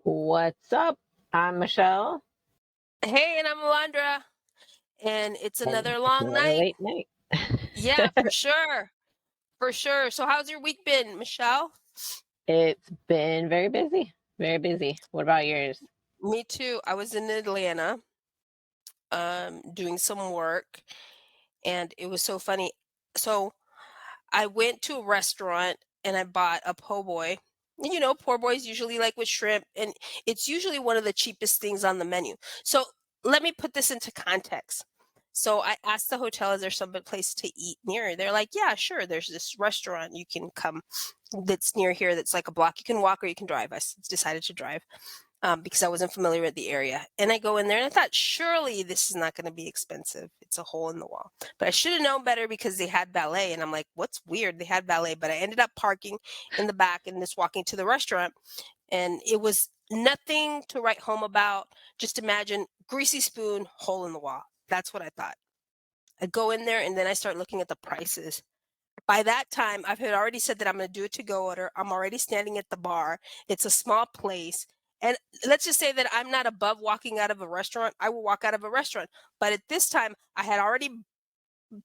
What's up? I'm Michelle, Hey, and I'm Alondra, and it's and another it's long another night. late night. Yeah, for sure. For sure. So how's your week been, Michelle? It's been very busy, very busy. What about yours? Me too. I was in Atlanta, doing some work, and it was so funny. So I went to a restaurant and I bought a po' boy. And po' boys usually like with shrimp, and it's usually one of the cheapest things on the menu. So let me put this into context. So I asked the hotel, is there some place to eat near? They're like, yeah, sure. There's this restaurant you can come that's near here that's like a block. You can walk or you can drive. Decided to drive because I wasn't familiar with the area. And I go in there and I thought, surely this is not going to be expensive. It's a hole in the wall. But I should have known better because they had ballet. And I'm like, what's weird? They had ballet. But I ended up parking in the back and just walking to the restaurant. And it was nothing to write home about. Just imagine greasy spoon, hole in the wall. That's what I thought. I go in there and then I start looking at the prices. By that time, I've had already said that I'm going to do a to-go order. I'm already standing at the bar. It's a small place. And let's just say that I'm not above walking out of a restaurant. I will walk out of a restaurant. But at this time, I had already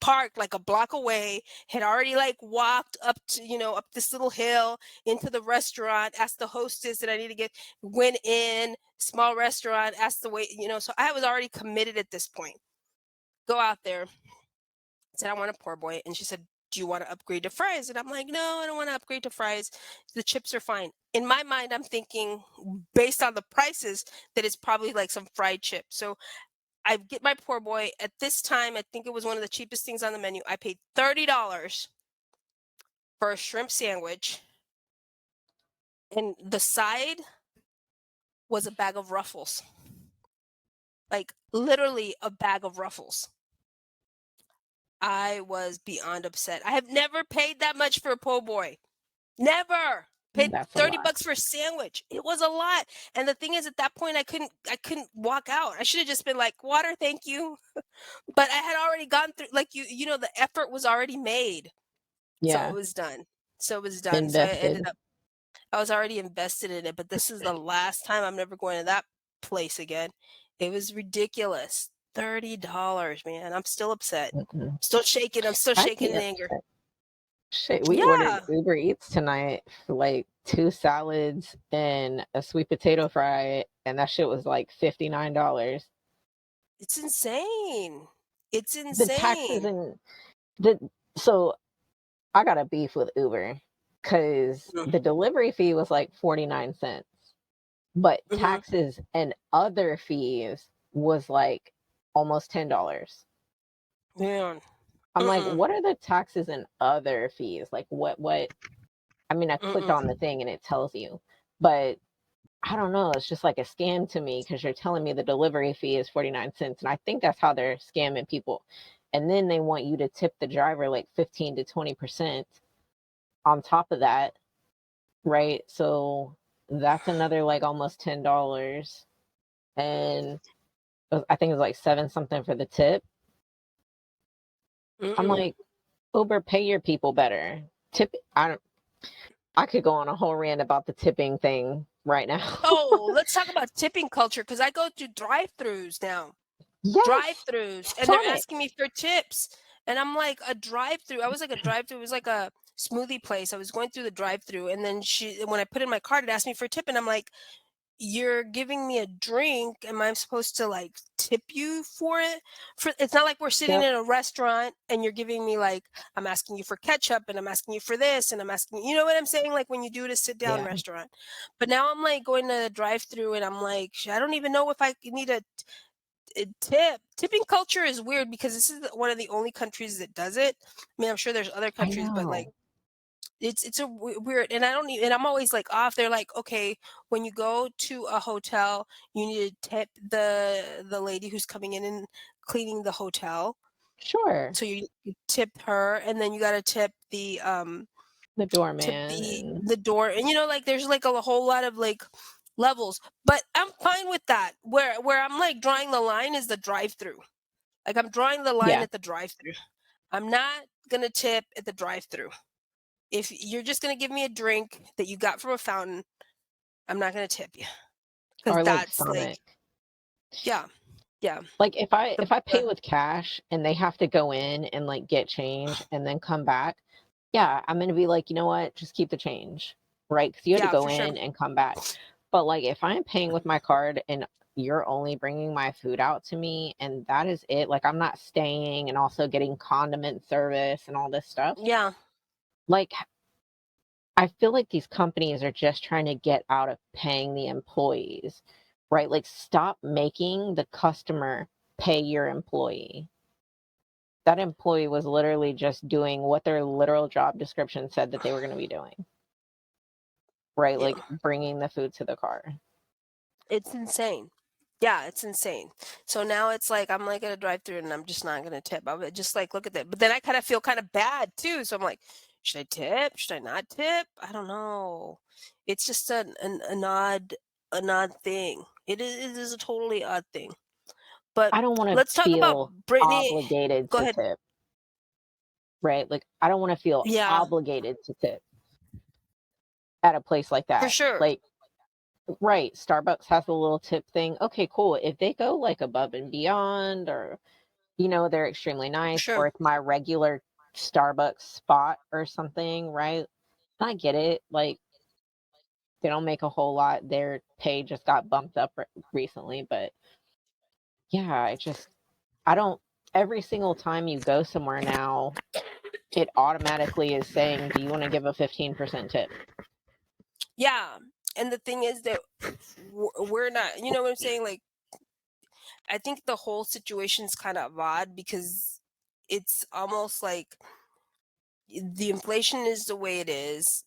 parked like a block away, had already like walked up to, up this little hill into the restaurant, asked the hostess that I need to get, went in, small restaurant, asked the wait, so I was already committed at this point. Go out there, said, I want a poor boy. And she said, do you want to upgrade to fries? And I'm like, no, I don't want to upgrade to fries. The chips are fine. In my mind, I'm thinking, based on the prices, that it's probably like some fried chips. So I get my poor boy. At this time, I think it was one of the cheapest things on the menu. I paid $30 for a shrimp sandwich, and the side was a bag of Ruffles. Like literally a bag of Ruffles. I was beyond upset. I have never paid that much for a po' boy. Never. Paid That's a 30 lot. bucks for a sandwich. It was a lot. And the thing is, at that point I couldn't walk out. I should have just been like, water, thank you. But I had already gone through, like, the effort was already made. So it Yeah, was done. So it was done. So invested. I was already invested in it, but this is the last time. I'm never going to that place again. It was ridiculous. $30, man. I'm still upset. Mm-mm. Still shaking. I'm still I'd shaking be in anger. upset. Shit, we ordered Yeah, Uber Eats tonight for like two salads and a sweet potato fry, and that shit was like $59. it's insane. It's The taxes insane. and the so I got a beef with Uber because Mm, the delivery fee was like 49 cents, but mhm, taxes and other fees was like almost $10. man, I'm like, mm-mm, what are the taxes and other fees? Like what I mean, I clicked on mm-mm. the thing and it tells you, but I don't know, it's just like a scam to me because you're telling me the delivery fee is 49 cents and I think that's how they're scamming people. And then they want you to tip the driver like 15 to 20% on top of that, right? So that's another like almost $10. And I think it was like seven something for the tip. I'm Mm-mm. like, Uber, pay your people better. Tip. I could go on a whole rant about the tipping thing right now. Oh, let's talk about tipping culture because I go to drive-throughs now. Yes, Drive-throughs, and they're tonic. asking me for tips, and I'm like, a drive-through. I was like a drive-through. It was like a smoothie place. I was going through the drive-through, and then when I put in my card, it asked me for a tip, and I'm like, you're giving me a drink. Am I supposed to like tip you for it? For it's not like we're sitting Yep. in a restaurant and you're giving me like I'm asking you for ketchup and I'm asking you for this and I'm asking you know what I'm saying? Like when you do at a sit down Yeah, restaurant. But now I'm like going to the drive through and I'm like, I don't even know if I need a tip. Tipping culture is weird because this is one of the only countries that does it. I mean, I'm sure there's other I countries, but like know. it's a weird, and I don't even, and I'm always like off. They're like, okay, when you go to a hotel, you need to tip the lady who's coming in and cleaning the hotel. Sure. So you tip her, and then you got to The tip doorman the and the door, and like there's like a whole lot of like levels. But I'm fine with that. Where I'm like drawing the line is the drive-through. Like I'm drawing the line yeah. at the drive-through. I'm not gonna tip at the drive-through. If you're just gonna give me a drink that you got from a fountain, I'm not gonna tip you. because or like that's like, Sonic. yeah, yeah. Like if I The, if I pay the with cash and they have to go in and like get change and then come back, yeah, I'm gonna be like, you know what, just keep the change, right? Because you had to yeah, go for sure. in and come back. But like if I'm paying with my card and you're only bringing my food out to me and that is it, like I'm not staying and also getting condiment service and all this stuff. Yeah, Like I feel like these companies are just trying to get out of paying the employees, right? Like stop making the customer pay your employee. That employee was literally just doing what their literal job description said that they were going to be doing, right? yeah. Like bringing the food to the car. It's insane. Yeah, it's insane. So now it's like I'm like at a drive-through and I'm just not gonna tip. I would just like look at that. But then I kind of feel kind of bad too. So I'm like, should I tip? Should I not tip? I don't know. It's just an odd thing. It is a totally odd thing. But I don't want let's to talk about feel Britney. obligated Go to ahead. tip, right? Like I don't want to feel Yeah, obligated to tip at a place like for that. sure. Like, right, Starbucks has a little tip thing. Okay, cool. If they go like above and beyond or they're extremely For nice, or sure. it's my regular Starbucks spot or something, right? I get it. Like, they don't make a whole lot. Their pay just got bumped up recently, but yeah, I don't, every single time you go somewhere now, it automatically is saying, do you want to give a 15% tip? Yeah. And the thing is that we're not, you know what I'm saying? Like, I think the whole situation's kind of odd because it's almost like the inflation is the way it is.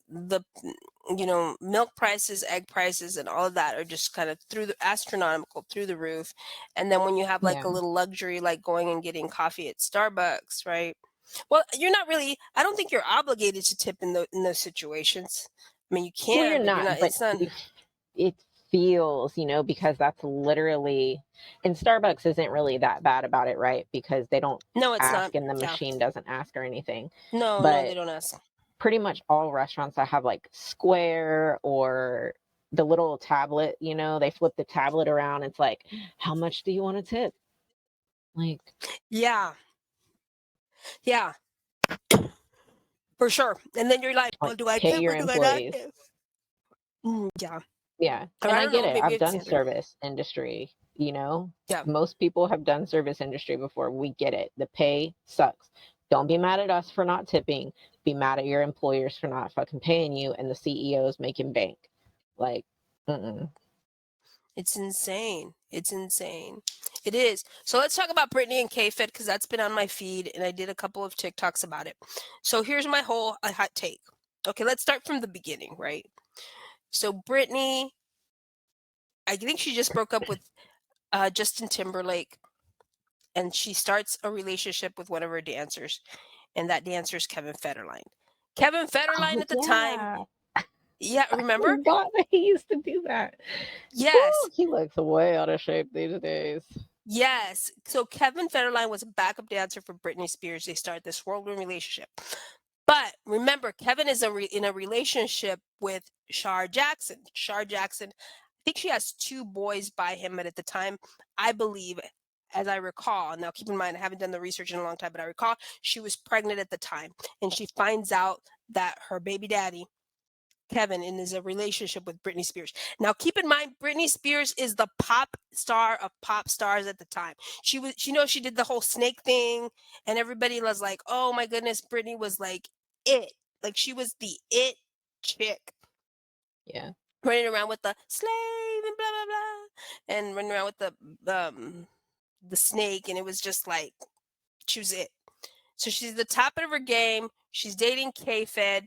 Milk prices, egg prices, and all of that are just kind of through the astronomical through the roof. And then when you have like Yeah. a little luxury, like going and getting coffee at Starbucks, right? Well, you're not really. I don't think you're obligated to tip in those situations. I mean, you Well, you're can, but you're not, not. but It's not. it feels, because that's literally, and Starbucks isn't really that bad about it, right? Because they don't No, it's not. ask and the Yeah. machine doesn't ask or anything. No, no, they But don't ask. pretty much all restaurants that have like Square or the little tablet, they flip the tablet around. It's like, how much do you want to tip? Like, Yeah, yeah. For sure. And then you're like, well, do I pay tip your or do I not employees. tip? Yeah. Yeah. Or And I I don't get know, it. maybe I've it's done the other. service industry. Yeah. Most people have done service industry before. We get it. The pay sucks. Don't be mad at us for not tipping. Be mad at your employers for not fucking paying you and the CEOs making bank. Like, mm-mm. It's insane. It's insane. It is. So let's talk about Britney and KFed because that's been on my feed and I did a couple of TikToks about it. So here's my whole hot take. Okay, let's start from the beginning, right? So Britney, I think she just broke up with Justin Timberlake and she starts a relationship with one of her dancers, and that dancer is Kevin Federline. Kevin Federline Oh at the time, yeah. yeah, I remember? forgot that he used to do that. Woo, Yes, he looks way out of shape these days. yes. So Kevin Federline was a backup dancer for Britney Spears. They started this whirlwind relationship. But remember, Kevin is in a relationship with Shar Jackson. Shar Jackson, I think she has two boys by him, but at the time, I believe, as I recall, now keep in mind, I haven't done the research in a long time, but I recall she was pregnant at the time, and she finds out that her baby daddy, Kevin, is a relationship with Britney Spears. Now, keep in mind, Britney Spears is the pop star of pop stars at the time. She did the whole snake thing, and everybody was like, "Oh my goodness, Britney was like it, like she was the it chick, Yeah. running around with the slave and blah blah blah, and running around with the snake, and it was just like she was it. So she's the top of her game. She's dating K-Fed.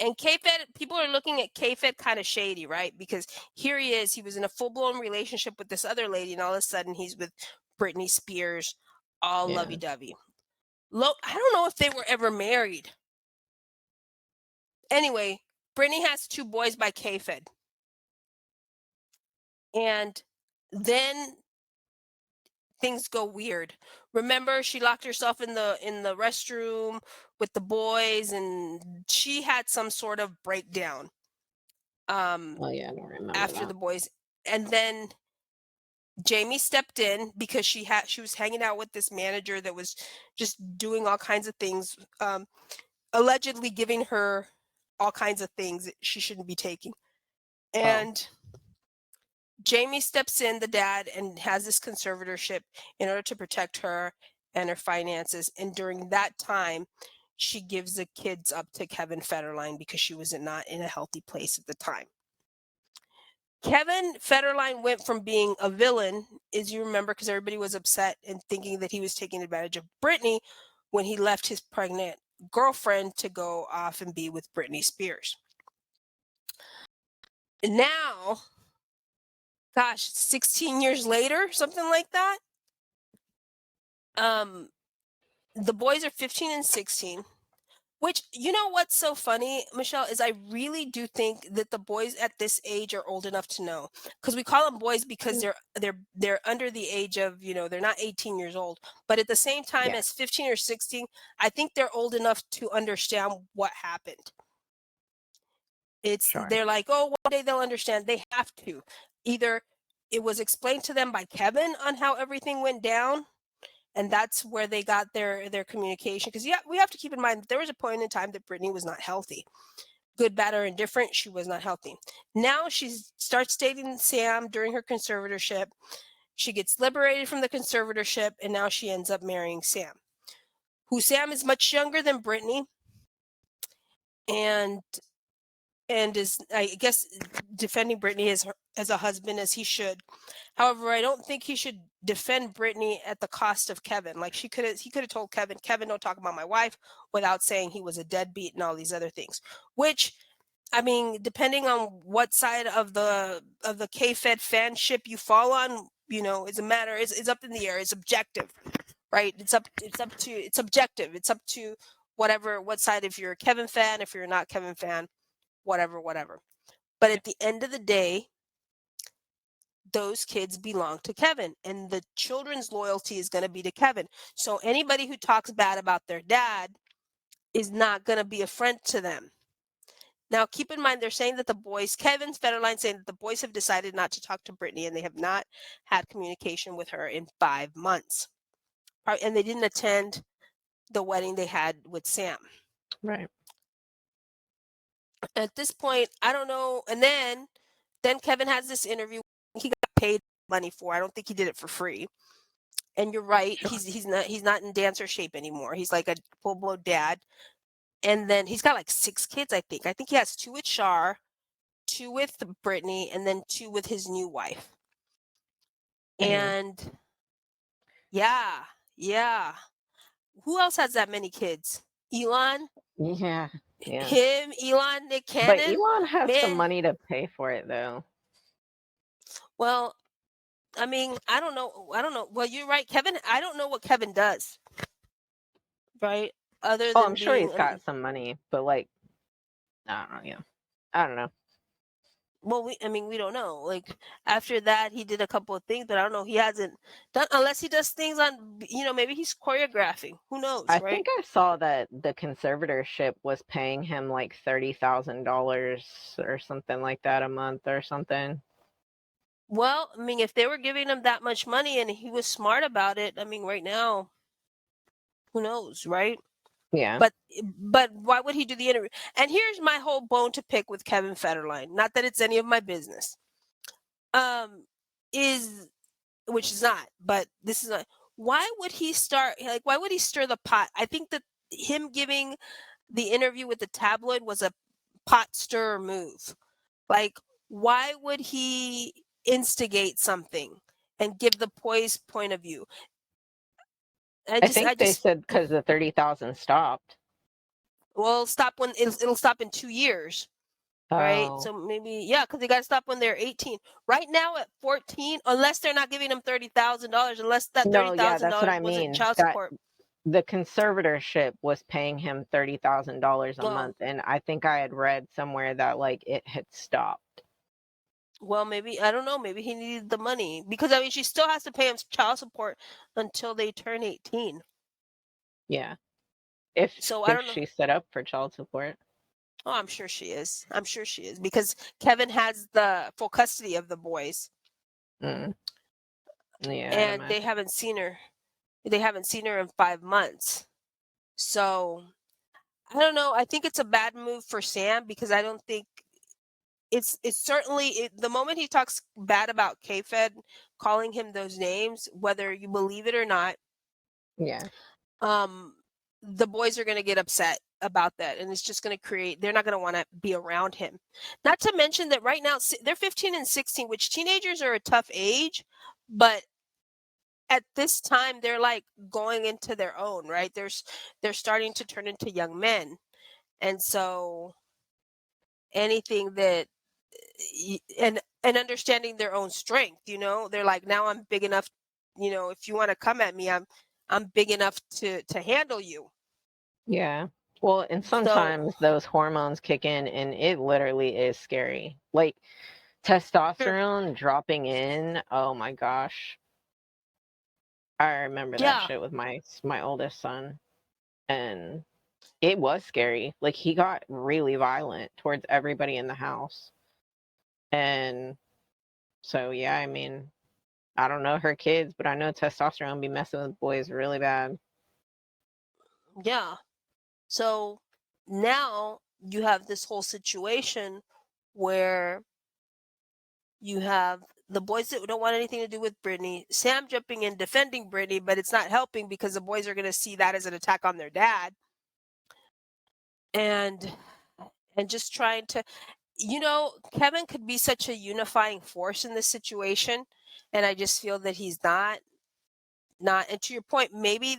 And K-Fed, people are looking at K-Fed kind of shady, right? Because here he is, he was in a full-blown relationship with this other lady, and all of a sudden he's with Britney Spears, all Yeah. lovey-dovey. I don't know if they were ever married. Anyway, Britney has two boys by K-Fed. And then things go weird. Remember, she locked herself in the restroom with the boys, and she had some sort of breakdown. Um, Oh yeah, I don't remember after that. the boys And then Jamie stepped in because she was hanging out with this manager that was just doing all kinds of things, allegedly giving her all kinds of things that she shouldn't be taking. Oh, And Jamie steps in, the dad, and has this conservatorship in order to protect her and her finances. And during that time, she gives the kids up to Kevin Federline because she was not in a healthy place at the time. Kevin Federline went from being a villain, as you remember, because everybody was upset and thinking that he was taking advantage of Britney when he left his pregnant girlfriend to go off and be with Britney Spears. Now, gosh, 16 years later, something like that. The boys are 15 and 16. Which, you know what's so funny, Michelle, is I really do think that the boys at this age are old enough to know. Because we call them boys because they're under the age of, they're not 18 years old. But at the same time yeah, as 15 or 16, I think they're old enough to understand what happened. sure. They're like, oh, one day they'll understand. They have to. Either it was explained to them by Kevin on how everything went down, and that's where they got their communication. Because we have to keep in mind that there was a point in time that Britney was not healthy. Good, bad, or indifferent, she was not healthy. Now she starts dating Sam during her conservatorship. She gets liberated from the conservatorship, and now she ends up marrying Sam, who Sam is much younger than Britney, and is, I guess, defending Britney as a husband as he should. However, I don't think he should defend Britney at the cost of Kevin. Like he could have told Kevin, don't talk about my wife, without saying he was a deadbeat and all these other things. Which, I mean, depending on what side of the KFed fanship you fall on, it's a matter. It's up in the air. It's objective, right? It's objective. It's up to what side. If you're a Kevin fan, if you're not Kevin fan, whatever. But at the end of the day, those kids belong to Kevin, and the children's loyalty is going to be to Kevin. So anybody who talks bad about their dad is not going to be a friend to them. Now, keep in mind, they're saying that the boys, Kevin Federline saying that the boys have decided not to talk to Britney, and they have not had communication with her in 5 months. And they didn't attend the wedding they had with Sam. Right. At this point, I don't know. And then Kevin has this interview he got paid money for. I don't think he did it for free. And you're right, Sure. he's not in dancer shape anymore. He's like a full-blown dad. And then he's got like 6 kids, I think. I think he has 2 with Shar, 2 with Britney, and then 2 with his new wife. Dang. And yeah. Who else has that many kids? Elon? Yeah. Yeah. Him, Elon, Nick But Cannon? Elon has some Man, money to pay for it, though. well, I mean, I don't know. Well, you're right, Kevin. I don't know what Kevin does, right? Other Oh, I'm than sure being he's got some money, but like, I don't know. Yeah, I don't know. well, we don't know. Like after that, he did a couple of things, but I don't know. He hasn't done unless he does things on. Maybe he's choreographing. Who knows, I right? think I saw that the conservatorship was paying him like $30,000 or something like that a month or something. Well, I mean, if they were giving him that much money and he was smart about it, I mean, right now, who knows, right? Yeah. But why would he do the interview? And here's my whole bone to pick with Kevin Federline. Not that it's any of my business. Is which is not, but this is not. Why would he start? Like, why would he stir the pot? I think that him giving the interview with the tabloid was a pot stirrer move. Like, why would he instigate something and give the poised point of view? I think I they just, said because the 30,000 stopped. well, stop when it'll stop in 2 years. Right, Oh. so maybe because they got to stop when they're 18. Right now at 14, unless they're not giving them $30,000, unless that No, yeah, $30,000 that's what I wasn't mean. child That support. the conservatorship was paying him $30,000 a Well, month, and I think I had read somewhere that like it had stopped. maybe I don't know. Maybe he needed the money because I mean she still has to pay him child support until they turn 18. Yeah. If So I if don't know. she's set up for child support. Oh, I'm sure she is. I'm sure she is because Kevin has the full custody of the boys, Mm. Yeah, I'd and they imagine. haven't seen her. They haven't seen her in 5 months. So I don't know. I think it's a bad move for Sam because I don't think it's certainly the moment he talks bad about KFed, calling him those names, whether you believe it or not, Yeah. um, the boys are going to get upset about that, and it's just going to create. They're not going to want to be around him. Not to mention that right now they're 15 and 16, which teenagers are a tough age, but at this time they're like going into their own, right? They're starting to turn into young men, and so anything that and understanding their own strength, they're like, now I'm big enough, if you want to come at me, I'm big enough to handle you. Yeah. Well, and So sometimes those hormones kick in and it literally is scary. Like sure. testosterone dropping in. Oh my gosh. I remember that Yeah. shit with my oldest son, and it was scary. Like he got really violent towards everybody in the house. And so yeah, I mean, I don't know her kids, but I know testosterone be messing with boys really bad. Yeah. So now you have this whole situation where you have the boys that don't want anything to do with Britney, Sam jumping in defending Britney, but it's not helping because the boys are going to see that as an attack on their dad. And just trying to, Kevin could be such a unifying force in this situation, and I just feel that he's not. And to your point, maybe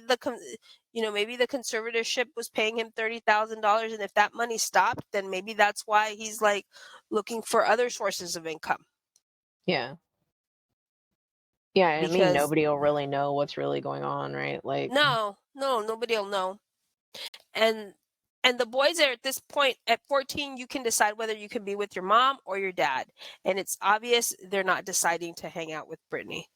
maybe the conservatorship was paying him $30,000, and if that money stopped, then maybe that's why he's like looking for other sources of income. Yeah. Yeah, I mean Because nobody will really know what's really going on, right? Like no, no, nobody'll know. And the boys are at this point at 14, you can decide whether you can be with your mom or your dad. And it's obvious they're not deciding to hang out with Brittany.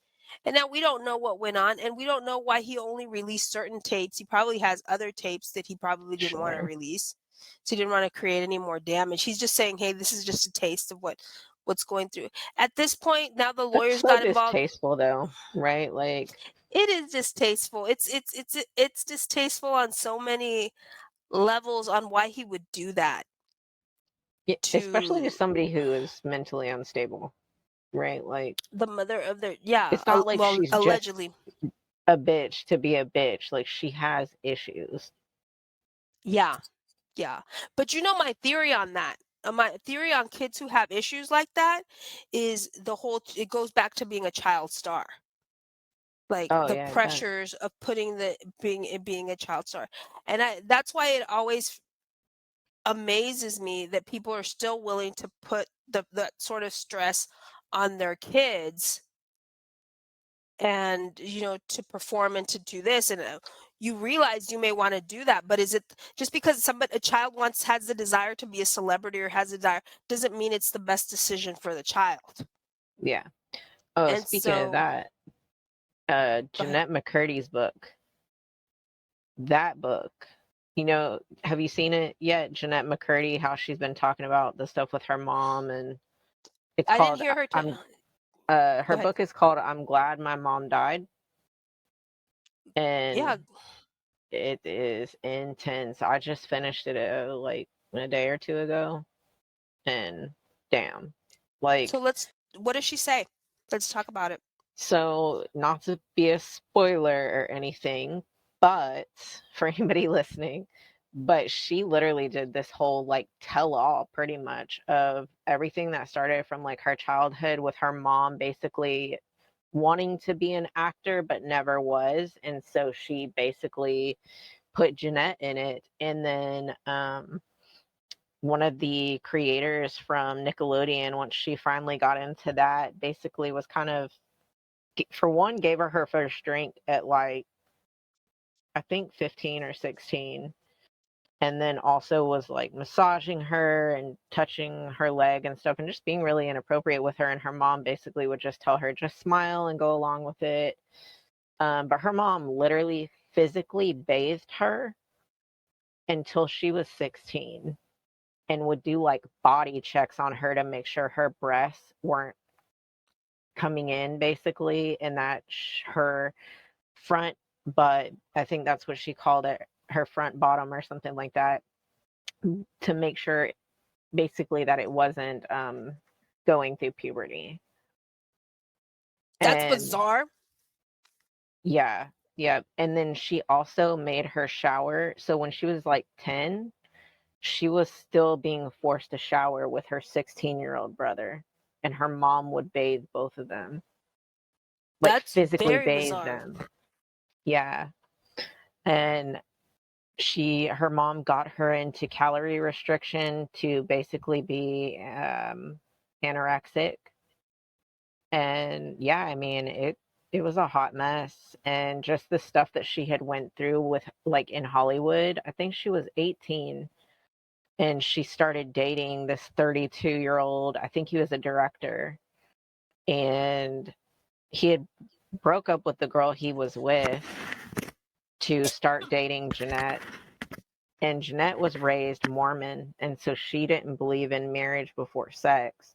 And now we don't know what went on, and we don't know why he only released certain tapes. He probably has other tapes that he probably didn't want to sure. release. So he didn't want to create any more damage. He's just saying, hey, this is just a taste of what's going through. At this point, now the That's lawyers so got involved. distasteful though, right? Like It is distasteful. It's distasteful on so many levels on why he would do that especially to to somebody who is mentally unstable, right? Like the mother of their, yeah, it's not like well, she's just allegedly. a bitch to be a bitch. Like she has issues. Yeah, yeah. But my theory on that, my theory on kids who have issues like that is it goes back to being a child star. Like Oh the yeah, I bet. pressures of putting the being a child star. And that's why it always amazes me that people are still willing to put that sort of stress on their kids, and to perform and to do this, and you realize you may want to do that, but is it just because a child has the desire to be a celebrity or has a desire, doesn't mean it's the best decision for the child. Yeah. Oh, And speaking of so that, go ahead. Jeanette McCurdy's book, that book, have you seen it yet? Jeanette McCurdy, how she's been talking about the stuff with her mom, and it's I didn't called hear her I'm go her ahead. book is called I'm Glad My Mom Died, Yeah. and it is intense. I just finished it like a day or two ago, and damn, So like what does she say? Let's talk about it. so not to be a spoiler or anything, but for anybody listening, but she literally did this whole like tell all pretty much of everything that started from like her childhood with her mom basically wanting to be an actor but never was, and so she basically put Jeanette in it. And then one of the creators from Nickelodeon, once she finally got into that, basically was kind of, for one, gave her first drink at like, I think 15 or 16. And then also was like massaging her and touching her leg and stuff and just being really inappropriate with her. And her mom basically would just tell her, just smile and go along with it. But her mom literally physically bathed her until she was 16. and would do like body checks on her to make sure her breasts weren't coming in basically, and that her front butt, I think that's what she called it, her front bottom or something like that, to make sure basically that it wasn't going through puberty. That's And bizarre. yeah, yeah. And then she also made her shower. So when she was like 10, she was still being forced to shower with her 16-year-old brother. And her mom would bathe both of them, like That's physically very bathe bizarre. them. Yeah. And her mom got her into calorie restriction to basically be anorexic. And yeah, I mean, it was a hot mess, and just the stuff that she had went through with like in Hollywood. I think she was 18 and she started dating this 32-year-old. I think he was a director, and he had broke up with the girl he was with to start dating Jeanette. And Jeanette was raised Mormon, and so she didn't believe in marriage before sex.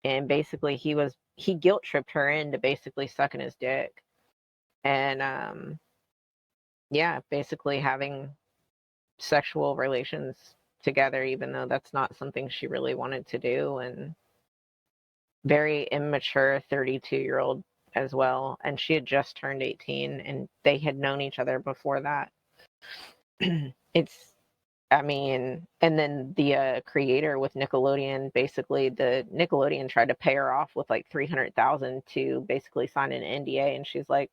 And basically he guilt tripped her into basically sucking his dick. And yeah, basically having sexual relations together, even though that's not something she really wanted to do. And very immature 32-year-old as well. And she had just turned 18 and they had known each other before that. It's, I mean, and then the creator with Nickelodeon, basically the Nickelodeon tried to pay her off with like 300,000 to basically sign an NDA, and she's like,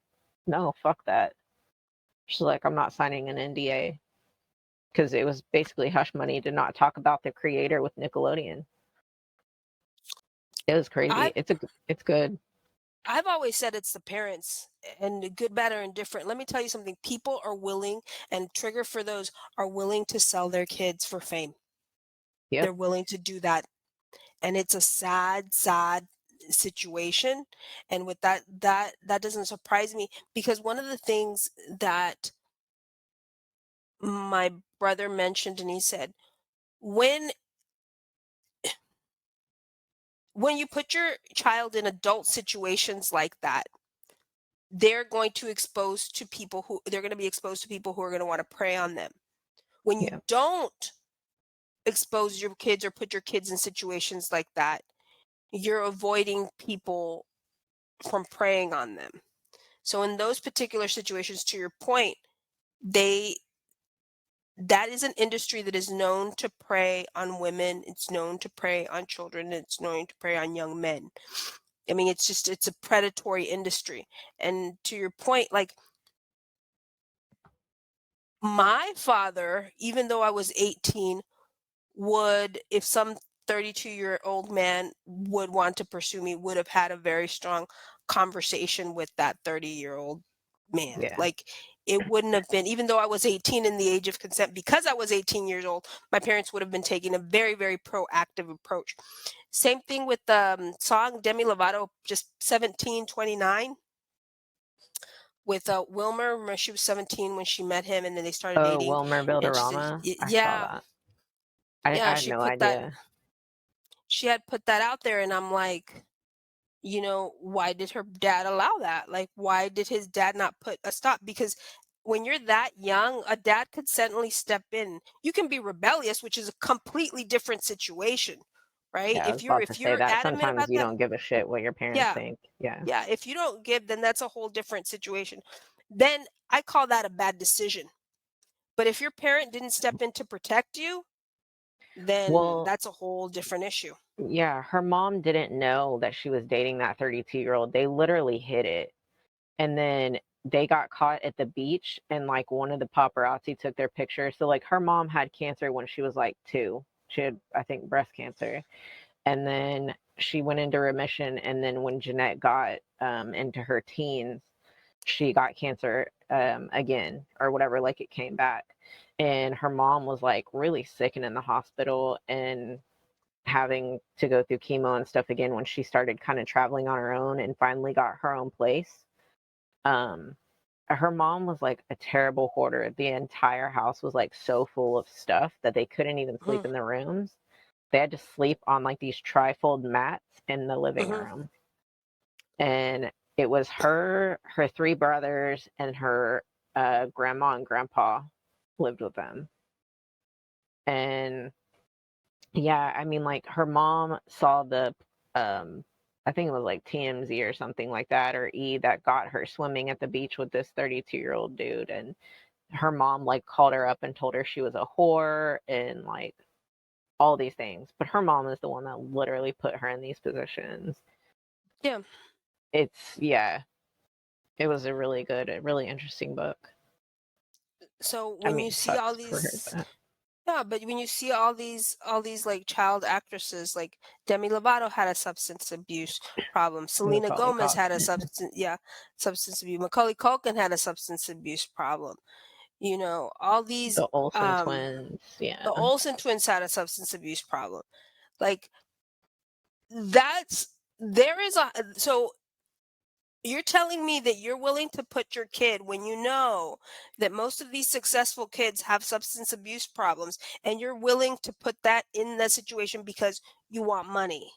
no, fuck that. She's like, I'm not signing an NDA, because it was basically hush money to not talk about the creator with Nickelodeon. It was crazy. I've It's good. I've always said it's the parents, and the good, bad, or indifferent. Let me tell you something. People are willing, and trigger for those, are willing to sell their kids for fame. Yep. They're willing to do that, and it's a sad, sad situation. And with that doesn't surprise me, because one of the things that my brother mentioned, and he said, when when you put your child in adult situations like that, they're going to be exposed to people who are going to want to prey on them. When you Yep. don't expose your kids or put your kids in situations like that, you're avoiding people from preying on them. So in those particular situations, to your point, they that is an industry that is known to prey on women, it's known to prey on children, it's known to prey on young men. I mean, it's a predatory industry. And to your point, like, my father, even though I was 18, would, if some 32-year-old man would want to pursue me, would have had a very strong conversation with that 30-year-old man. Yeah. Like, it wouldn't have been, even though I was 18 in the age of consent, because I was 18 years old, my parents would have been taking a very, very proactive approach. Same thing with the song Demi Lovato, just 1729, with Wilmer. Remember, she was 17 when she met him, and then they started Oh, dating. Wilmer And she said, Builderama. I saw yeah, that. I yeah, had no idea. she had put that out there, and I'm like, why did her dad allow that? Like, why did his dad not put a stop? Because when you're that young, a dad could suddenly step in. You can be rebellious, which is a completely different situation, right? Yeah, I was If you're about to if say you're that. adamant Sometimes about you that, don't give a shit what your parents yeah, think. Yeah. yeah. If you don't give, then that's a whole different situation. Then I call that a bad decision. But if your parent didn't step in to protect you, then Well, that's a whole different issue. yeah, her mom didn't know that she was dating that 32-year-old. They literally hid it. And then they got caught at the beach, and like one of the paparazzi took their picture. So like her mom had cancer when she was like 2. She had, I think, breast cancer. And then she went into remission, and then when Jeanette got into her teens, she got cancer again or whatever, like it came back. And her mom was like really sick and in the hospital and having to go through chemo and stuff again when she started kind of traveling on her own and finally got her own place. um Her mom was like a terrible hoarder. The entire house was like so full of stuff that they couldn't even sleep Mm. in their rooms. they had to sleep on like these trifold mats in the living Mhm. room. And it was her three brothers, and her grandma and grandpa lived with them. And yeah, I mean, like her mom saw the, I think it was like TMZ or something like that, or E, that got her swimming at the beach with this 32-year-old dude. And her mom like called her up and told her she was a whore and like all these things. But her mom is the one that literally put her in these positions. Yeah. Yeah, it was a really good, a really interesting book. So I when you mean, see all sucks for her, these, but yeah, but when you see all these like child actresses, like Demi Lovato had a substance abuse problem. Selena Macaulay Gomez had a Culkin, substance abuse. Macaulay Culkin had a substance abuse problem. All these the Olsen um twins, yeah, the Olsen twins had a substance abuse problem. Like that's there is a so you're telling me that you're willing to put your kid when you know that most of these successful kids have substance abuse problems, and you're willing to put that in the situation because you want money.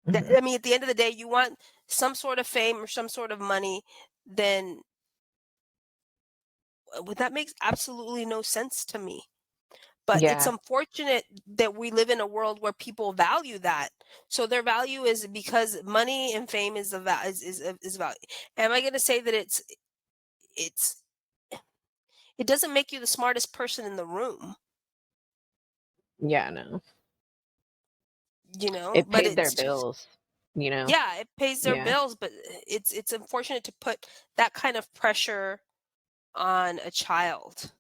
hmm I mean, at the end of the day, you want some sort of fame or some sort of money, then that makes absolutely no sense to me. But it's yeah, unfortunate that we live in a world where people value that. So their value is because money and fame is the is value. Am I going to say that it's it doesn't make you the smartest person in the room, yeah, no, it but paid their it's just bills, you know, yeah, it pays their yeah, bills, but it's unfortunate to put that kind of pressure on a child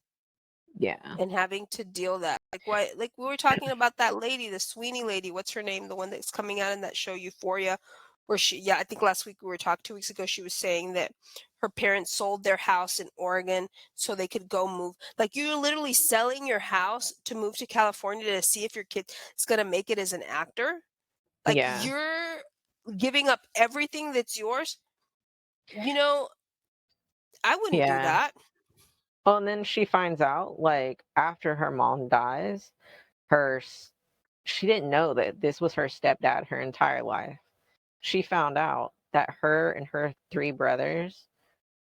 yeah, and having to deal that. Like we were talking about that lady, the Sweeney lady, what's her name? The one that's coming out in that show Euphoria, where I think last week we were talking 2 weeks ago, she was saying that her parents sold their house in Oregon so they could go move. Like you're literally selling your house to move to California to see if your kid is going to make it as an actor. Like yeah, you're giving up everything that's yours. You know, I wouldn't do yeah. that. Well, and then she finds out, like, after her mom dies, her s- she didn't know that this was her stepdad her entire life. She found out that her and her three brothers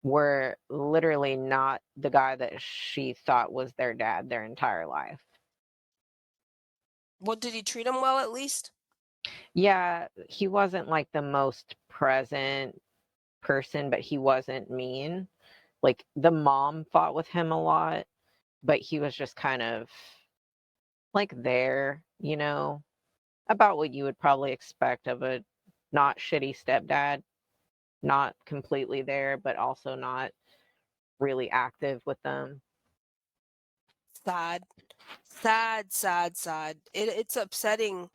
were literally not the guy that she thought was their dad their entire life. What, did he treat them well at least? Yeah, he wasn't like the most present person, but he wasn't mean. Like the mom fought with him a lot, but he was just kind of like there, about what you would probably expect of a not shitty stepdad, not completely there, but also not really active with them. Sad. Sad, sad, sad. It's upsetting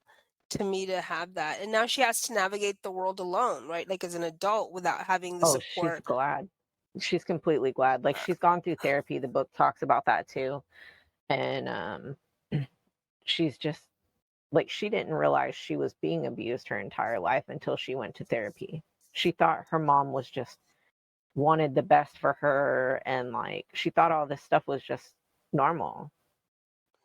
to me to have that. And now she has to navigate the world alone, right? Like as an adult without having the Oh, she's support. glad. She's completely glad. Like she's gone through therapy. The book talks about that too. And she's just like she didn't realize she was being abused her entire life until she went to therapy. She thought her mom was just wanted the best for her, and like she thought all this stuff was just normal.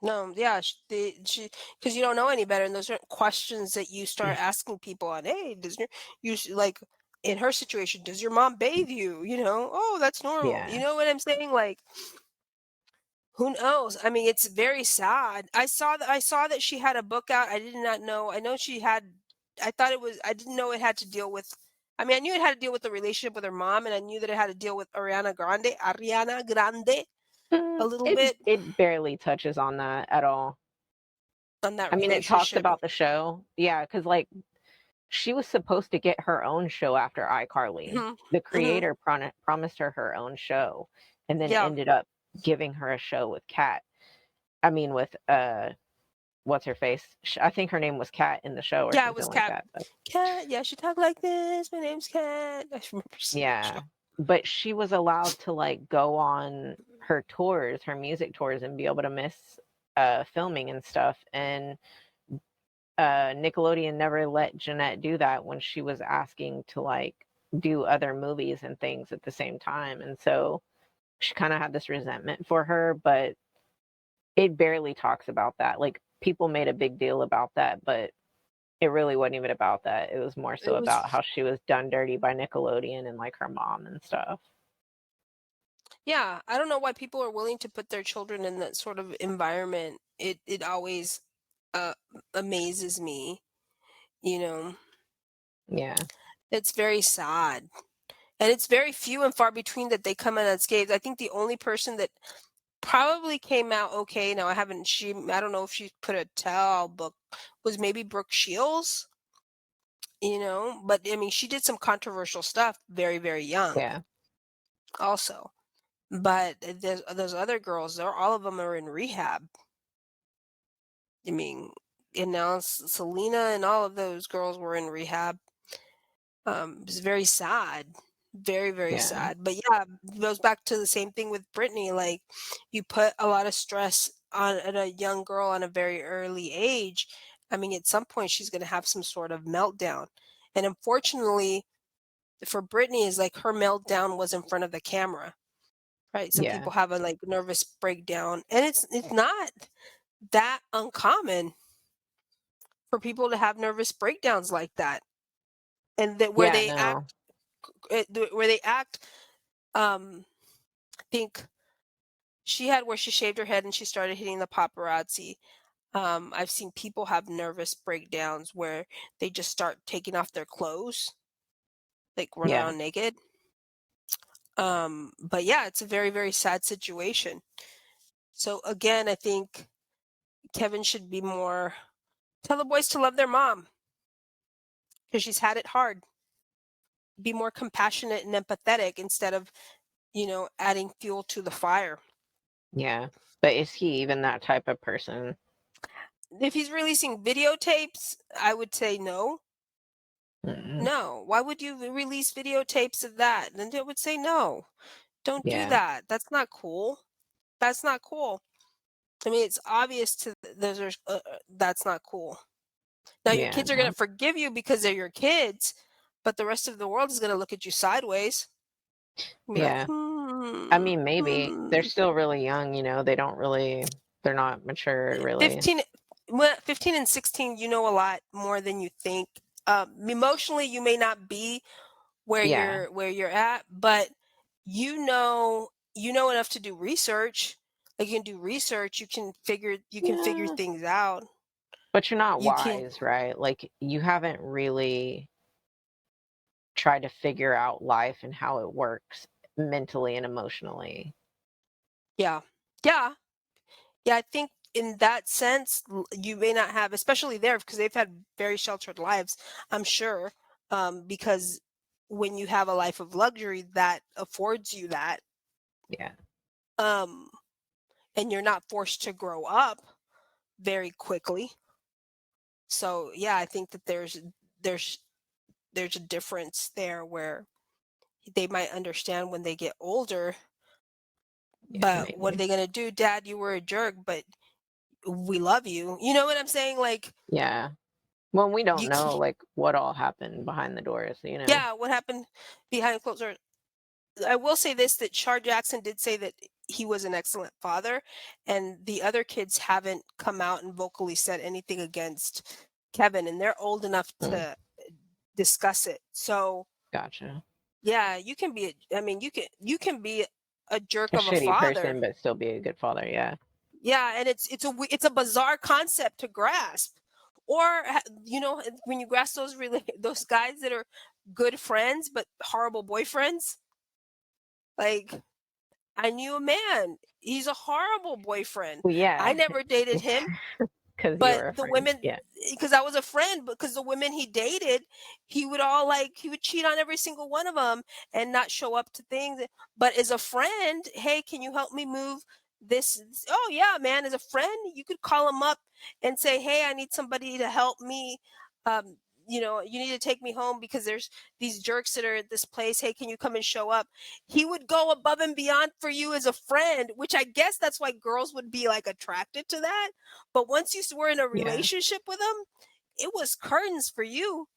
No, yeah, because you don't know any better, and those are questions that you start asking people on. Hey, like in her situation, does your mom bathe you? Oh, that's normal. You Yeah. know what I'm saying? Like, who knows? I mean, it's very sad. I saw that she had a book out. I did not know. I know she had. I thought it was. I didn't know it had to deal with. I mean, I knew it had to deal with the relationship with her mom, and I knew that it had to deal with Ariana Grande, a little It bit it barely touches on that at all. on that I mean, it talks relationship. about the show. Yeah, because like she was supposed to get her own show after iCarly. Hmm. The Hmm. creator promised her own show, and then Yeah, ended up giving her a show with Kat. I mean, with what's her face? I think her name was Kat in the show or yeah, it something was like Cat. that. But Cat, yeah, she talked like this. My name's Cat. I remember seeing that show. yeah, but she was allowed to like go on her tours, her music tours, and be able to miss filming and stuff. And Nickelodeon never let Jeanette do that when she was asking to like do other movies and things at the same time. And so she kind of had this resentment for her, but it barely talks about that. Like people made a big deal about that, but it really wasn't even about that. It was more so It about was how she was done dirty by Nickelodeon and like her mom and stuff. Yeah, I don't know why people are willing to put their children in that sort of environment. It always uh amazes me, you know. Yeah. It's very sad. And it's very few and far between that they come out unscathed. I think the only person that probably came out okay, now I don't know if she put a tell book, was maybe Brooke Shields, but I mean she did some controversial stuff very, very young Yeah. also. But there's those other girls, they're all of them are in rehab. I mean, and now Selena and all of those girls were in rehab. It's very sad, very, very Yeah. sad. But yeah, it goes back to the same thing with Britney. Like, you put a lot of stress on a young girl on a very early age. I mean, at some point she's going to have some sort of meltdown. And unfortunately for Britney, is like her meltdown was in front of the camera, right? Some Yeah. people have a like nervous breakdown, and it's not that uncommon for people to have nervous breakdowns like that, and that Yeah, no. where they act I think she had where she shaved her head and she started hitting the paparazzi. I've seen people have nervous breakdowns where they just start taking off their clothes, like run Yeah. around naked. But yeah, it's a very, very sad situation. So again, I think Kevin should be more tell the boys to love their mom because she's had it hard. Be more compassionate and empathetic instead of, adding fuel to the fire. Yeah. But is he even that type of person? If he's releasing videotapes, I would say no. Mm-mm. No. Why would you release videotapes of that? Then I would say no. Don't do Yeah. that. That's not cool. That's not cool. I mean, it's obvious to there's that's not cool. Now your Yeah, kids are going no. to forgive you because they're your kids, but the rest of the world is going to look at you sideways and be like, Yeah. I "Hmm, mean, maybe they're hmm." still really young, they don't really, they're not mature really. 15 15 and 16, you know a lot more than you think. Emotionally you may not be Yeah. where you're at, but you know enough to do research. Like, you can do research, you can figure Yeah. things out. But you're not You can wise, right? Like you haven't really tried to figure out life and how it works mentally and emotionally. Yeah. Yeah. Yeah, I think in that sense, you may not have, especially there, because they've had very sheltered lives, I'm sure, because when you have a life of luxury, that affords you that, Yeah. um, and you're not forced to grow up very quickly. So yeah, I think that there's there's a difference there where they might understand when they get older, Yeah, but what are maybe. they gonna do? Dad, you were a jerk, but we love you. You know what I'm saying? Like, Yeah. Well, we don't you know can't, like what all happened behind the doors. yeah, what happened behind closed doors? I will say this, that Shar Jackson did say that he was an excellent father, and the other kids haven't come out and vocally said anything against Kevin, and they're old enough Mm, to discuss it. So gotcha. yeah, you can be I mean, you can be a jerk A of a shitty father. person, but still be a good father. Yeah. Yeah, and it's a bizarre concept to grasp. Or when you grasp those guys that are good friends but horrible boyfriends. Like, I knew a man. He's a horrible boyfriend. Well, I yeah, never dated him, because you but were a the friend. women, Yeah. because I was a friend, because the women he dated, he would cheat on every single one of them and not show up to things. But as a friend, hey, can you help me move this? Oh yeah, man, as a friend, you could call him up and say, hey, I need somebody to help me. Um, you need to take me home because there's these jerks that are at this place. Hey, can you come and show up? He would go above and beyond for you as a friend, which I guess that's why girls would be like attracted to that. But once you were in a Yeah. relationship with him, it was curtains for you.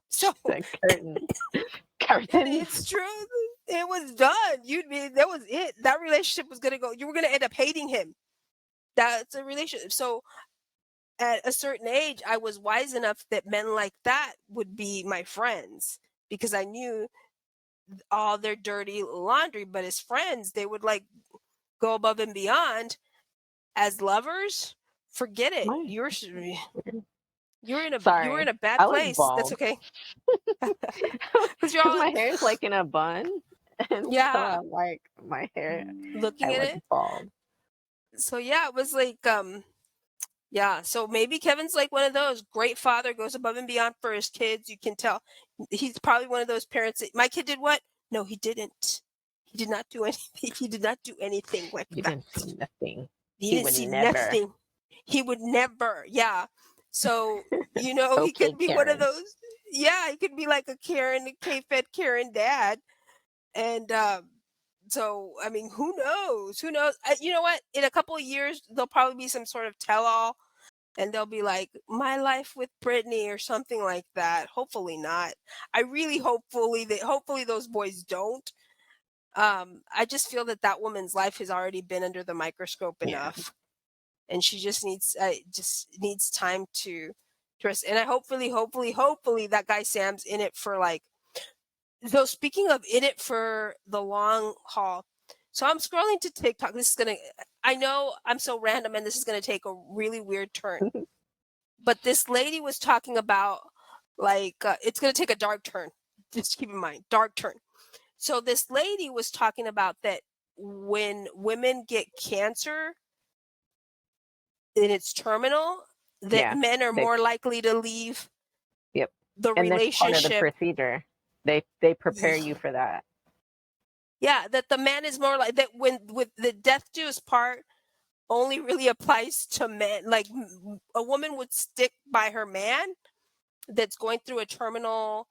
So The curtains. Curtains. it's true. It was done. You'd be That was it. That relationship was gonna go. You were gonna end up hating him. That's a relationship. So at a certain age, I was wise enough that men like that would be my friends because I knew all their dirty laundry. But as friends, they would like go above and beyond. As lovers, forget it. My You were in sorry, a bad I look place. That's bald okay. Because you're because all my hair is like in a bun, and so yeah, I'm like my hair. I looking at look it. bald. So yeah, it was like yeah, so maybe Kevin's like one of those great father, goes above and beyond for his kids. You can tell he's probably one of those parents that my kid did what? No, he didn't. He did not do anything. He did not do anything like You that. didn't see nothing. He He didn't would see never. nothing. He would never. Yeah. So, he Okay, could be one of Karen. those. Yeah, he could be like a Karen, a K-Fed Karen dad. And so, I mean, who knows? Who knows? You know what? In a couple of years, there'll probably be some sort of tell-all, and they'll be like, "My life with Britney" or something like that. Hopefully not. I really hopefully those boys don't. I just feel that that woman's life has already been under the microscope Yeah, enough, and she just needs time to rest. And I hopefully that guy Sam's in it for like. So speaking of in it for the long haul, so I'm scrolling to TikTok. I know I'm so random, and this is gonna take a really weird turn. But this lady was talking about like it's gonna take a dark turn. Just keep in mind, dark turn. So this lady was talking about that when women get cancer and it's terminal, that yeah. men are They more likely to leave yep. the And that's part of the relationship. procedure. They prepare you for that. Yeah, that the man is more like that when with the death dues part only really applies to men. Like a woman would stick by her man that's going through a terminal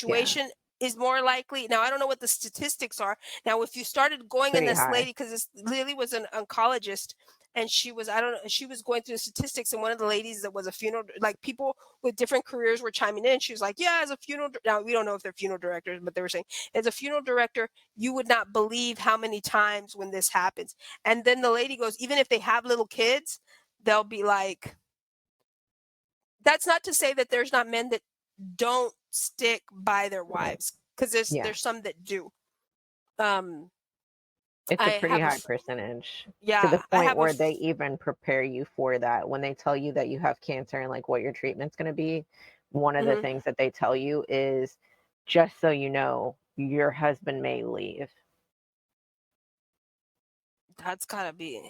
Yeah, situation is more likely. Now I don't know what the statistics are. Now if you started going in pretty this high. lady, because this lady was an oncologist, and I don't know, she was going through the statistics, and one of the ladies that was a funeral, like people with different careers were chiming in. She was like, yeah, as a now we don't know if they're funeral directors, but they were saying as a funeral director, you would not believe how many times when this happens. And then the lady goes, even if they have little kids, they'll be like, that's not to say that there's not men that don't stick by their Right. wives, because Yeah. there's some that do. Um, It's I a pretty have a high percentage to the yeah, I point have a where they even prepare you for that. When they tell you that you have cancer and like what your treatment's going to be, one of the mhm, things that they tell you is just so you know, your husband may leave. that's gotta be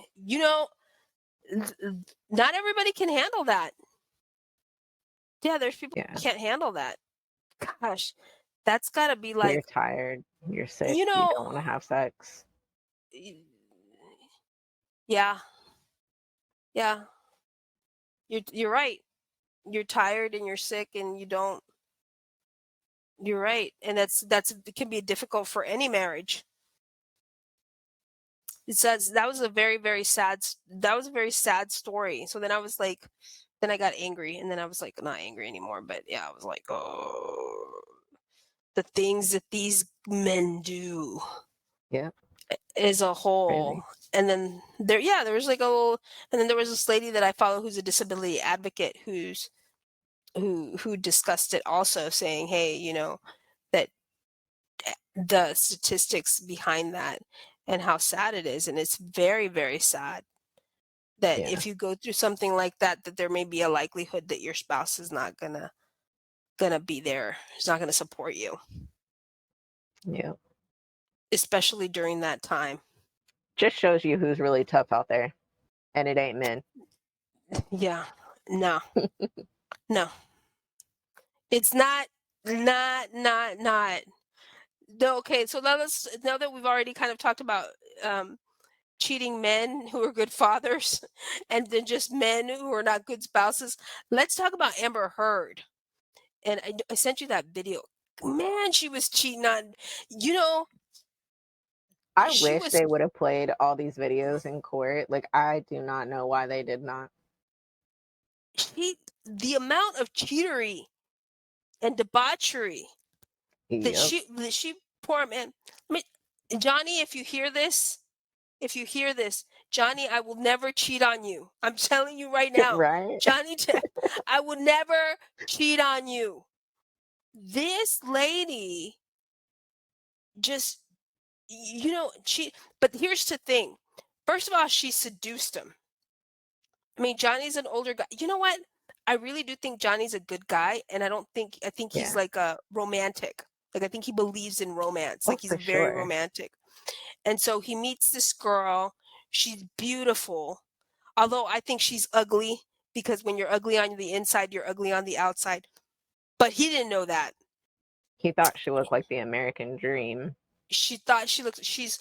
not everybody can handle that. Yeah, there's people Yeah. who can't handle that. Gosh, that's gotta be You're like tired, you're sick, you you know, don't want to have sex. yeah, yeah. You're right. You're tired and you're sick and you don't. You're right, and that's it can be difficult for any marriage. It says that was a very sad story. So then I was like, then I got angry, and then I was like, not angry anymore, but yeah, I was like, oh, the things that these men do Yeah, as a whole. crazy. And then there was like a little, and then there was this lady that I follow who's a disability advocate who discussed it also, saying, hey, that the statistics behind that and how sad it is, and it's very, very sad that Yeah, if you go through something like that, that there may be a likelihood that your spouse is not gonna be there. Is not gonna support you, yeah. especially during that time. Just shows you who's really tough out there, and it ain't men. Yeah. No. No. It's not not. No, okay, so now that we've already kind of talked about um cheating men who are good fathers and then just men who are not good spouses, let's talk about Amber Heard. And I sent you that video. Man, she was cheating on, you know, I she wish was they would have played all these videos in court. Like, I do not know why they did not. she the amount of cheatery and debauchery Yep. that she poor man. I mean, Johnny, if you hear this, Johnny, I will never cheat on you. I'm telling you right now, Right? Johnny Depp, I will never cheat on you. This lady just, she, but here's the thing. First of all, she seduced him. I mean, Johnny's an older guy. You know what? I really do think Johnny's a good guy, and I think he's Yeah. like a romantic. Like, I think he believes in romance. Oh, Like, he's for very sure. romantic. And so he meets this girl. She's beautiful. Although I think she's ugly, because when you're ugly on the inside, you're ugly on the outside. But he didn't know that. He thought she looked like the American dream. She thought she's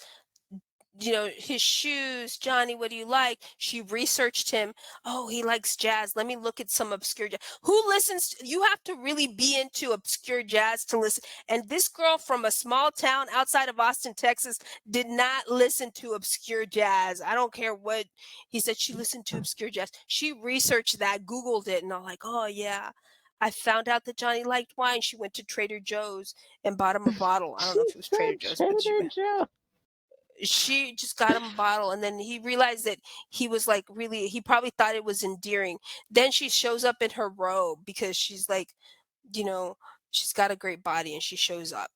his shoes. Johnny, what do you like? She researched him. Oh, he likes jazz. Let me look at some obscure jazz. Who listens? You have to really be into obscure jazz to listen. And this girl from a small town outside of Austin, Texas, did not listen to obscure jazz. I don't care what he said. She listened to obscure jazz. She researched that, Googled it, and I'm like, oh, yeah. I found out that Johnny liked wine. She went to Trader Joe's and bought him a bottle. I don't know She if it was Trader said Joe's, but Trader Joe. she just got him a bottle, and then he realized that he was like, really, he probably thought it was endearing. Then she shows up in her robe because she's like, you know she's got a great body, and she shows up.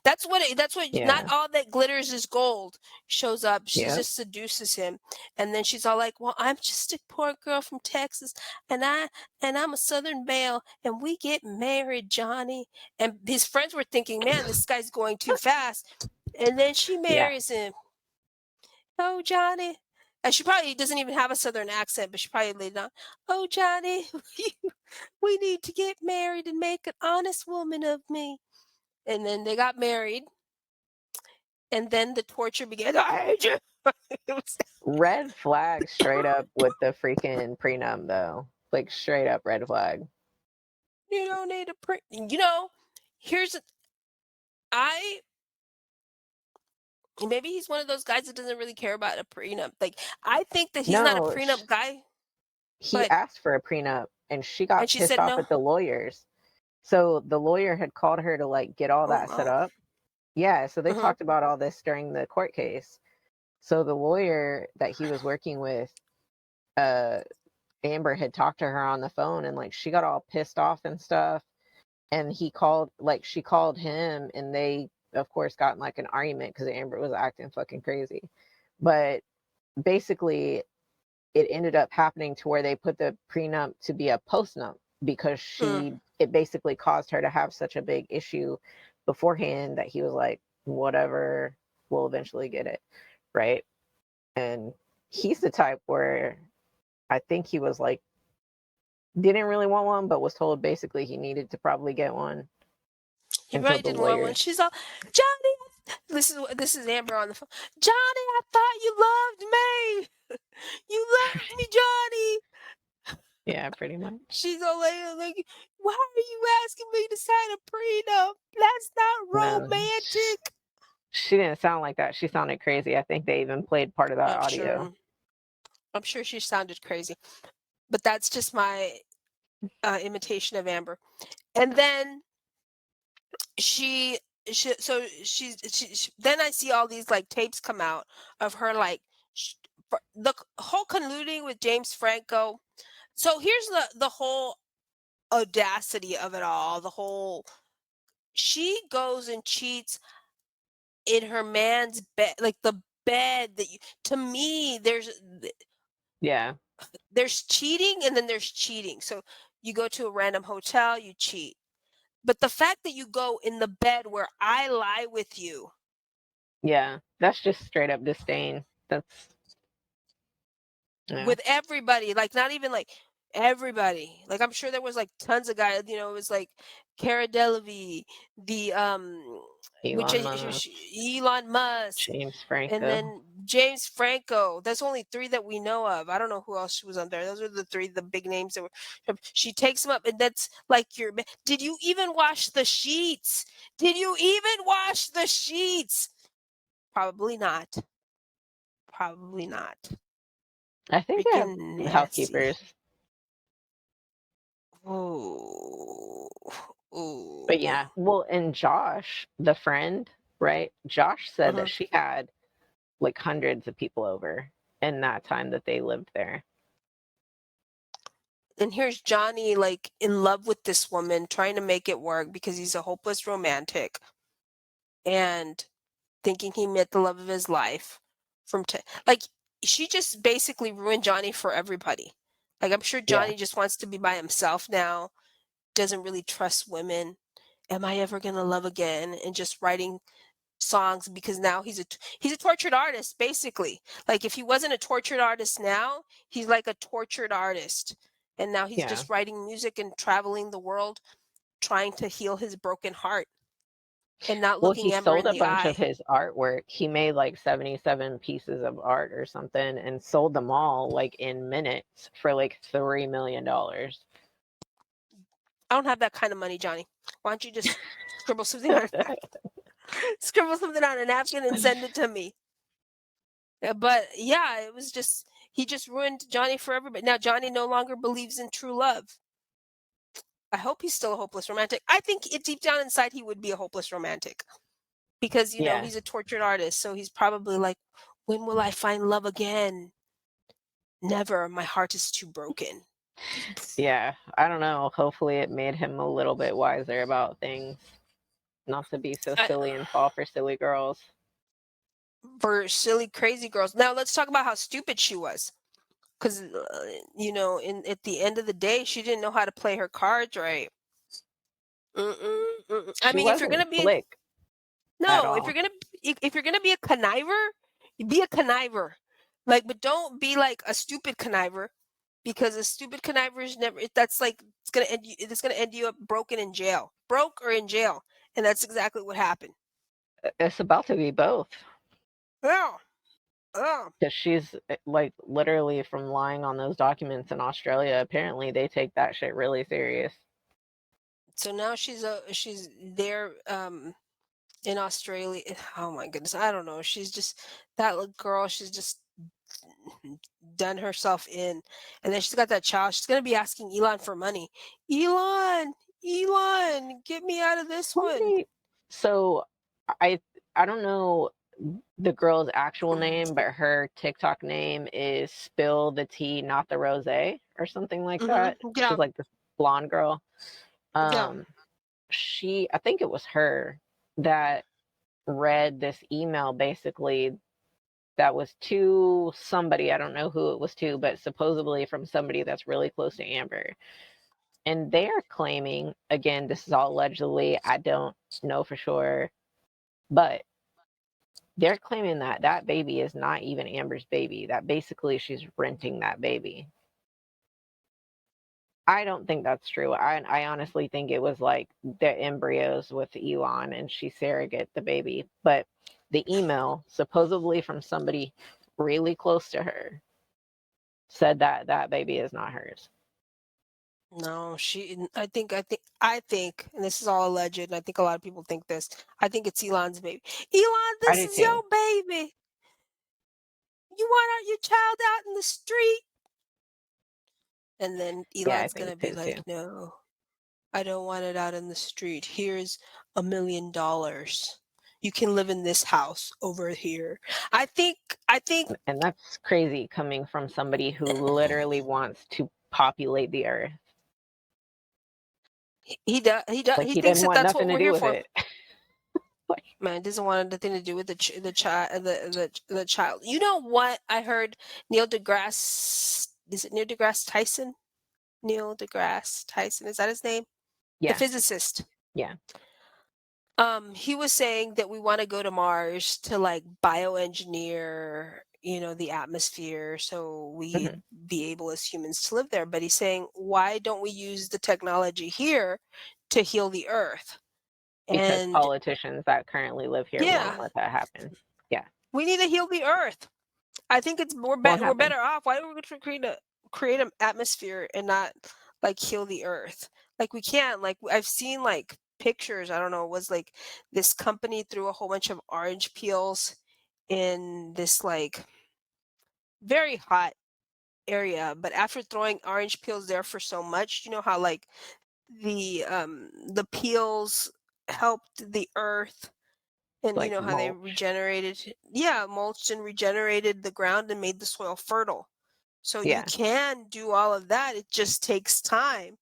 That's what not Yeah. all that glitters is gold. Shows up, she Yep. just seduces him, and then she's all like, well, I'm just a poor girl from Texas, and I'm a Southern belle, and we get married, Johnny. And his friends were thinking, man, this guy's going too fast. And then she Yeah. marries him. Oh, Johnny. And she probably doesn't even have a Southern accent, but she probably laid it on. Oh, Johnny, we need to get married and make an honest woman of me. And then they got married. And then the torture began. I hate you. It was, Red flag straight up with the freaking prenup though. Like straight up red flag. you don't need a here's, I, maybe he's one of those guys that doesn't really care about a prenup. Like, I think that he's not a No, prenup guy. he But, asked for a prenup and she and got she pissed said off no. at the lawyers. So the lawyer had called her to like get all Oh, that set no. up. Yeah, so they Uh-huh. talked about all this during the court case. So the lawyer that he was working with, uh, Amber had talked to her on the phone and like she got all pissed off and stuff. And she called him and they, of course, got in like an argument because Amber was acting fucking crazy. But basically, it ended up happening to where they put the prenup to be a postnup because Mm. it basically caused her to have such a big issue beforehand that he was like, whatever, we'll eventually get it. Right. And he's the type where I think he was like, didn't really want one, but was told basically he needed to probably get one He until probably the didn't want one. lawyers. She's all, Johnny. This is Amber on the phone. Johnny, I thought you loved me. You loved me, Johnny. Yeah, pretty much. She's all like, why are you asking me to sign a prenup? That's not No, romantic. she didn't sound like that. She sounded crazy. I think they even played part of that I'm audio. sure. I'm sure she sounded crazy, but that's just my imitation of Amber. And then she so then I see all these like tapes come out of her like the whole colluding with James Franco. So here's the whole audacity of it all. The whole, she goes and cheats in her man's bed, like the bed that you, to me, Yeah. there's cheating and then there's cheating. So you go to a random hotel, you cheat. But the fact that you go in the bed where I lie with you Yeah. That's just straight up disdain. That's, yeah. with everybody, like not even like everybody. Like, I'm sure there was like tons of guys, it was like Cara Delevingne, the which Elon Musk, Elon Musk, James and Franco. then James Franco. There's only three that we know of. I don't know who else was on there. Those are the three, the big names that were. She takes them up, and that's like your. Did you even wash the sheets? Did you even wash the sheets? Probably not. Probably not. I think they have Freaking nasty. housekeepers. Oh, But oh. yeah. Well, and Josh, the friend, right? Josh said that Uh-huh. she had like hundreds of people over in that time that they lived there. And here's Johnny, like, in love with this woman, trying to make it work because he's a hopeless romantic and thinking he met the love of his life like, she just basically ruined Johnny for everybody. Like, I'm sure Yeah. Johnny just wants to be by himself now, doesn't really trust women. Am I ever gonna love again? And just writing songs because now he's a tortured artist, basically. Like, if he wasn't a tortured artist now, he's like a tortured artist. And now he's Yeah. just writing music and traveling the world trying to heal his broken heart and not Well, he looking Amber sold in a the bunch of eye. his artwork. He made like 77 pieces of art or something and sold them all like in minutes for like $3 million. I don't have that kind of money, Johnny. Why don't you just scribble something on a napkin? Scribble something on a napkin and send it to me. But yeah, it was just he just ruined Johnny for everybody. Now Johnny no longer believes in true love. I hope he's still a hopeless romantic. I think deep down inside he would be a hopeless romantic because Yeah. he's a tortured artist, so he's probably like, when will I find love again? Never. My heart is too broken. Yeah. I don't know. Hopefully it made him a little bit wiser about things, not to be so I, silly and fall for silly girls. for silly crazy girls. Now let's talk about how stupid she was. Because in at the end of the day, she didn't know how to play her cards right. I She mean, if you're wasn't gonna be slick at no, all. if you're gonna be a conniver, be a conniver. Like, but don't be like a stupid conniver, because a stupid conniver is never. That's like it's gonna end you up broken in jail, broke or in jail, and that's exactly what happened. It's about to be both. Yeah, yeah. Because she's like literally from lying on those documents in Australia. Apparently, they take that shit really serious. So now she's there in Australia. Oh my goodness, I don't know. She's just that little girl. She's just done herself in, and then she's got that child. She's gonna be asking Elon for money. Elon, Elon, get me out of this one. Somebody, so I I don't know the girl's actual name, but her TikTok name is Spill the Tea, Not the Rose, or something like Mm-hmm. that. She's Yeah, like this blonde girl. yeah. Um, I think it was her that read this email basically that was to somebody. I don't know who it was to, but supposedly from somebody that's really close to Amber. And they're claiming, again, this is all allegedly, I don't know for sure, but they're claiming that that baby is not even Amber's baby, that basically she's renting that baby. I don't think that's true. I honestly think it was like the embryos with Elon and she surrogate the baby. But the email, supposedly from somebody really close to her, said that that baby is not hers. No, I think, and this is all alleged, and I think a lot of people think this. I think it's Elon's baby. Elon, I this do is too. your baby. You want your child out in the street? And then Yeah, I Elon's think gonna be so like, too. no, I don't want it out in the street. Here's $1 million. You can live in this house over here. I think And that's crazy coming from somebody who literally wants to populate the earth. Like he he thinks didn't that want that's what nothing to we're do here with for. it. Like, Man, doesn't want anything to do with the child the child. You know what I heard? Neil deGrasse is it Neil deGrasse Tyson? Neil deGrasse Tyson, is that his name? The yeah, physicist. yeah. He was saying that we want to go to Mars to like bioengineer, the atmosphere so we'd Hmm. be able as humans to live there. But he's saying, why don't we use the technology here to heal the earth? Because And politicians that currently live here yeah, won't let that happen. Yeah, we need to heal the earth. I think it's won't we're happen. better off. Why do we create an atmosphere and not like heal the earth? Like we can't. Like I've seen like pictures. I don't know. It was like this company threw a whole bunch of orange peels in this like very hot area, but after throwing orange peels there for so much, you know how like the peels helped the earth And you like know how they mulch. regenerated, yeah, mulched and regenerated the ground and made the soil fertile. So you Yeah. can do all of that. It just takes time.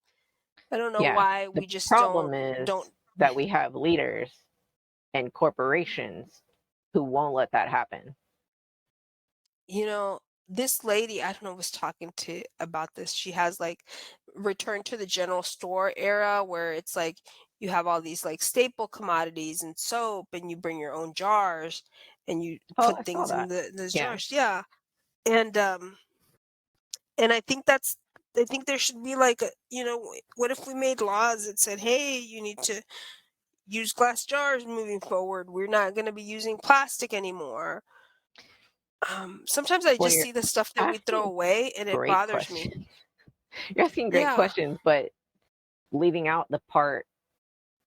I don't know Yeah. why The we just problem don't is that we have leaders and corporations who won't let that happen. you know, this lady, I don't know, was talking to about this. She has like return to the general store era where it's like you have all these like staple commodities and soap and you bring your own jars and you Oh, I put saw things in that. the Yeah. jars. Yeah. And I think I think there should be like a, what if we made laws that said, "Hey, you need to use glass jars moving forward. We're not going to be using plastic anymore." Sometimes I Well, just you're see the stuff that we throw asking away and it great bothers me. questions. You're asking great Yeah. questions, but leaving out the part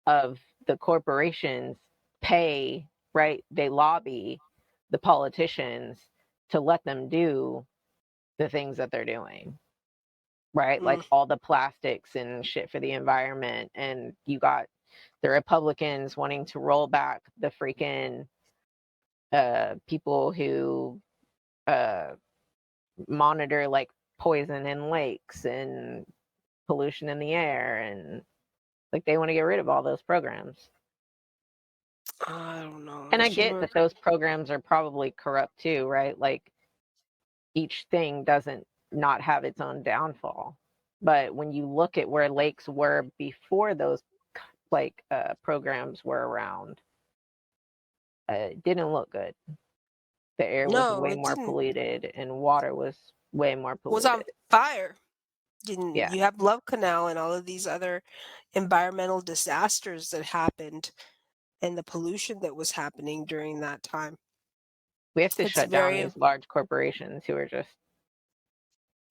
of the corporations pay, right? They lobby the politicians to let them do the things that they're doing, right? Mm. Like all the plastics and shit for the environment. And you got the Republicans wanting to roll back the freaking people who uh, monitor like poison in lakes and pollution in the air. And like they want to get rid of all those programs. I don't know. And I It's get that those programs are probably corrupt too, right? Like each thing doesn't not have its own downfall. But when you look at where lakes were before those programs were around, it didn't look good. The air was no, way it more didn't. polluted and water was way more Was on polluted. fire. Didn't Yeah. you have Love Canal and all of these other environmental disasters that happened and the pollution that was happening during that time? We have to It's shut down very these large corporations who are just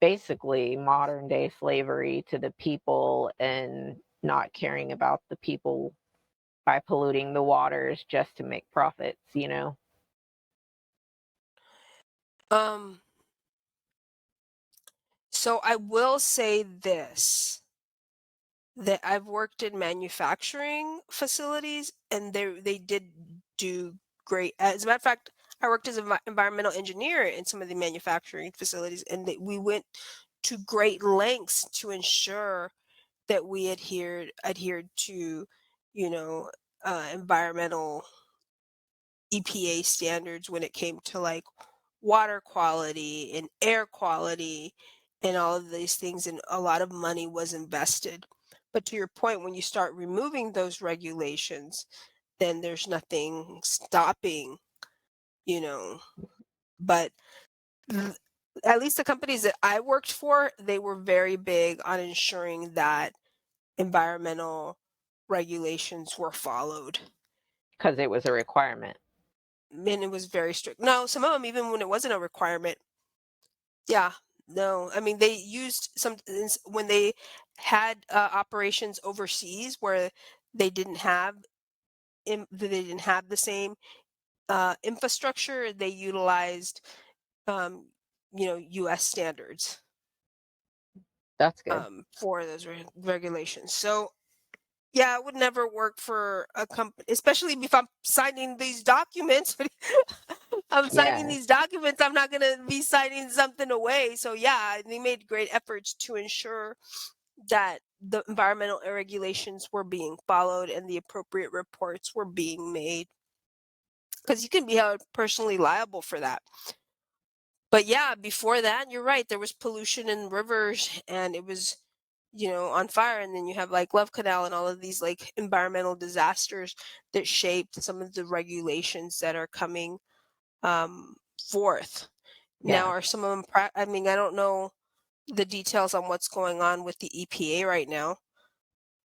basically modern day slavery to the people and not caring about the people by polluting the waters just to make profits, you know? um so I will say this, that I've worked in manufacturing facilities and they did do great. As a matter of fact, I worked as an environmental engineer in some of the manufacturing facilities, and we went to great lengths to ensure that we adhered to, you know, environmental EPA standards when it came to like water quality and air quality and all of these things, and a lot of money was invested. But to your point, when you start removing those regulations, then there's nothing stopping, you know. But th- at least the companies that I worked for, they were very big on ensuring that environmental regulations were followed. Because it was a requirement. And it was very strict. No, some of them, even when it wasn't a requirement. Yeah, no. I mean, they used when they had operations overseas where they didn't have they didn't have the same infrastructure. They utilized, um, U.S. standards That's good. for those regulations. So yeah, it would never work for a company, especially if I'm signing these documents. I'm signing Yeah. these documents. I'm not going to be signing something away. So yeah, they made great efforts to ensure that the environmental regulations were being followed and the appropriate reports were being made, because you can be held personally liable for that. But yeah, before that, you're right. There was pollution in rivers and it was, on fire. And then you have like Love Canal and all of these like environmental disasters that shaped some of the regulations that are coming um, forth. Now, Yeah. are some of them, I mean, I don't know the details on what's going on with the EPA right now.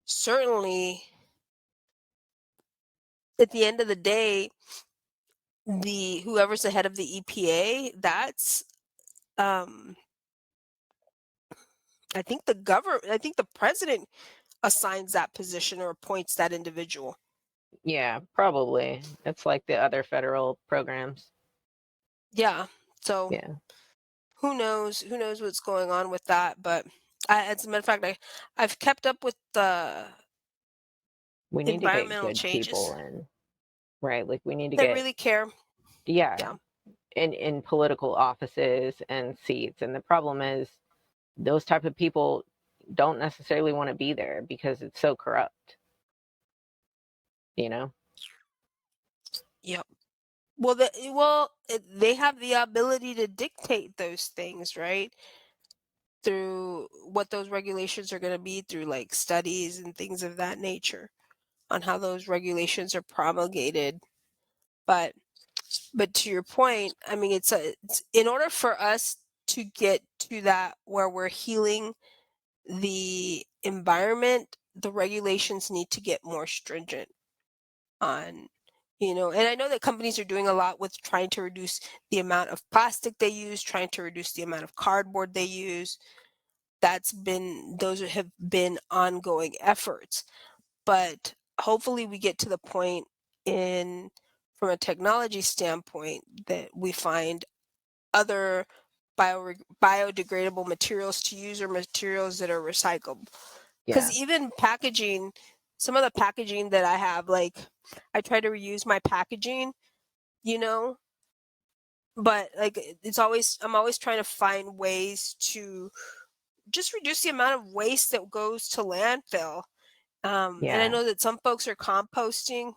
Certainly, at the end of the day, the whoever's the head of the EPA, that's um I think the president assigns that position or appoints that individual. Yeah, probably. It's like the other federal programs. Yeah. So Yeah. who knows what's going on with that, but as a matter of fact, I've kept up with the We need to get environmental good people changes. in. right? Like we need to that get, really care. yeah, Yeah. in political offices and seats. And the problem is those type of people don't necessarily want to be there because it's so corrupt, you know? Yep. They have the ability to dictate those things, right? Through what those regulations are going to be through like studies and things of that nature on how those regulations are promulgated. But to your point, I mean, it's in order for us to get to that where we're healing the environment, the regulations need to get more stringent on, and I know that companies are doing a lot with trying to reduce the amount of plastic they use, trying to reduce the amount of cardboard they use. Those have been ongoing efforts. But hopefully we get to the point in from a technology standpoint that we find other biodegradable materials to use or materials that are recyclable. Because Yeah. even packaging, some of the packaging that I have, like I try to reuse my packaging, you know, but like I'm always trying to find ways to just reduce the amount of waste that goes to landfill. And I Yeah. know that some folks are composting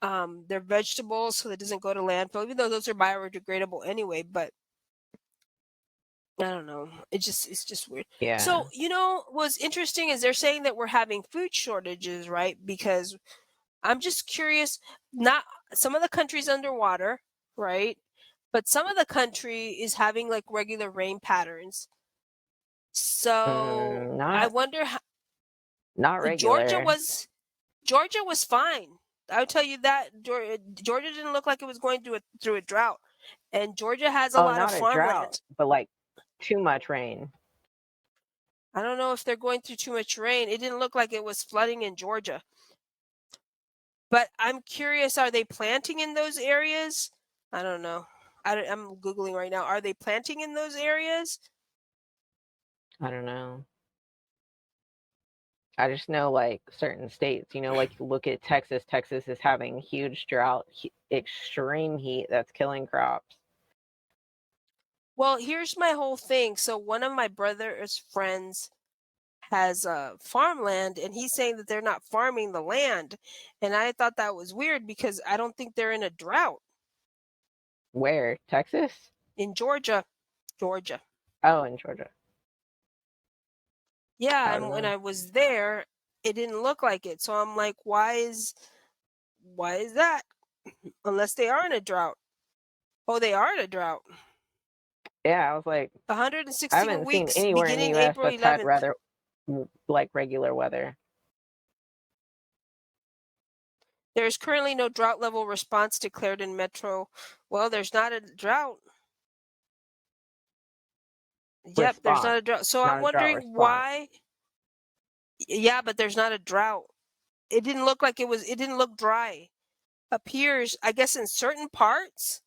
their vegetables so that it doesn't go to landfill, even though those are biodegradable anyway. But I don't know. It's just weird. Yeah. So, what's interesting is they're saying that we're having food shortages, right? Because I'm just curious, not some of the countries underwater, right? But some of the country is having like regular rain patterns. So I Not wonder how not Georgia regular. was Georgia was fine. I would tell you that Georgia didn't look like it was going through a drought, and Georgia has a Oh, lot of not a drought, farmland. but like too much rain. I don't know if they're going through too much rain. It didn't look like it was flooding in Georgia. But I'm curious, are they planting in those areas? I don't know. I'm Googling right now. Are they planting in those areas? I don't know. I just know like certain states, like you look at Texas. Texas is having huge drought, extreme heat that's killing crops. Well, here's my whole thing. So one of my brother's friends has farmland, and he's saying that they're not farming the land. And I thought that was weird because I don't think they're in a drought Where? Texas? in Georgia. Georgia. Oh, in Georgia. Yeah, I and don't when know. I was there, it didn't look like it. So I'm like, why is that? Unless they are in a drought. Oh, they are in a drought. Yeah, I was like, I 160 haven't seen weeks anywhere in the beginning U.S. April that's had 11th. rather like regular weather. There is currently no drought level response declared in Metro. Well, there's not a drought. Yep, there's not Response, a drought. So I'm not a drought wondering response. why. Yeah, but there's not a drought. It didn't look like it didn't look dry. Appears, I guess, in certain parts.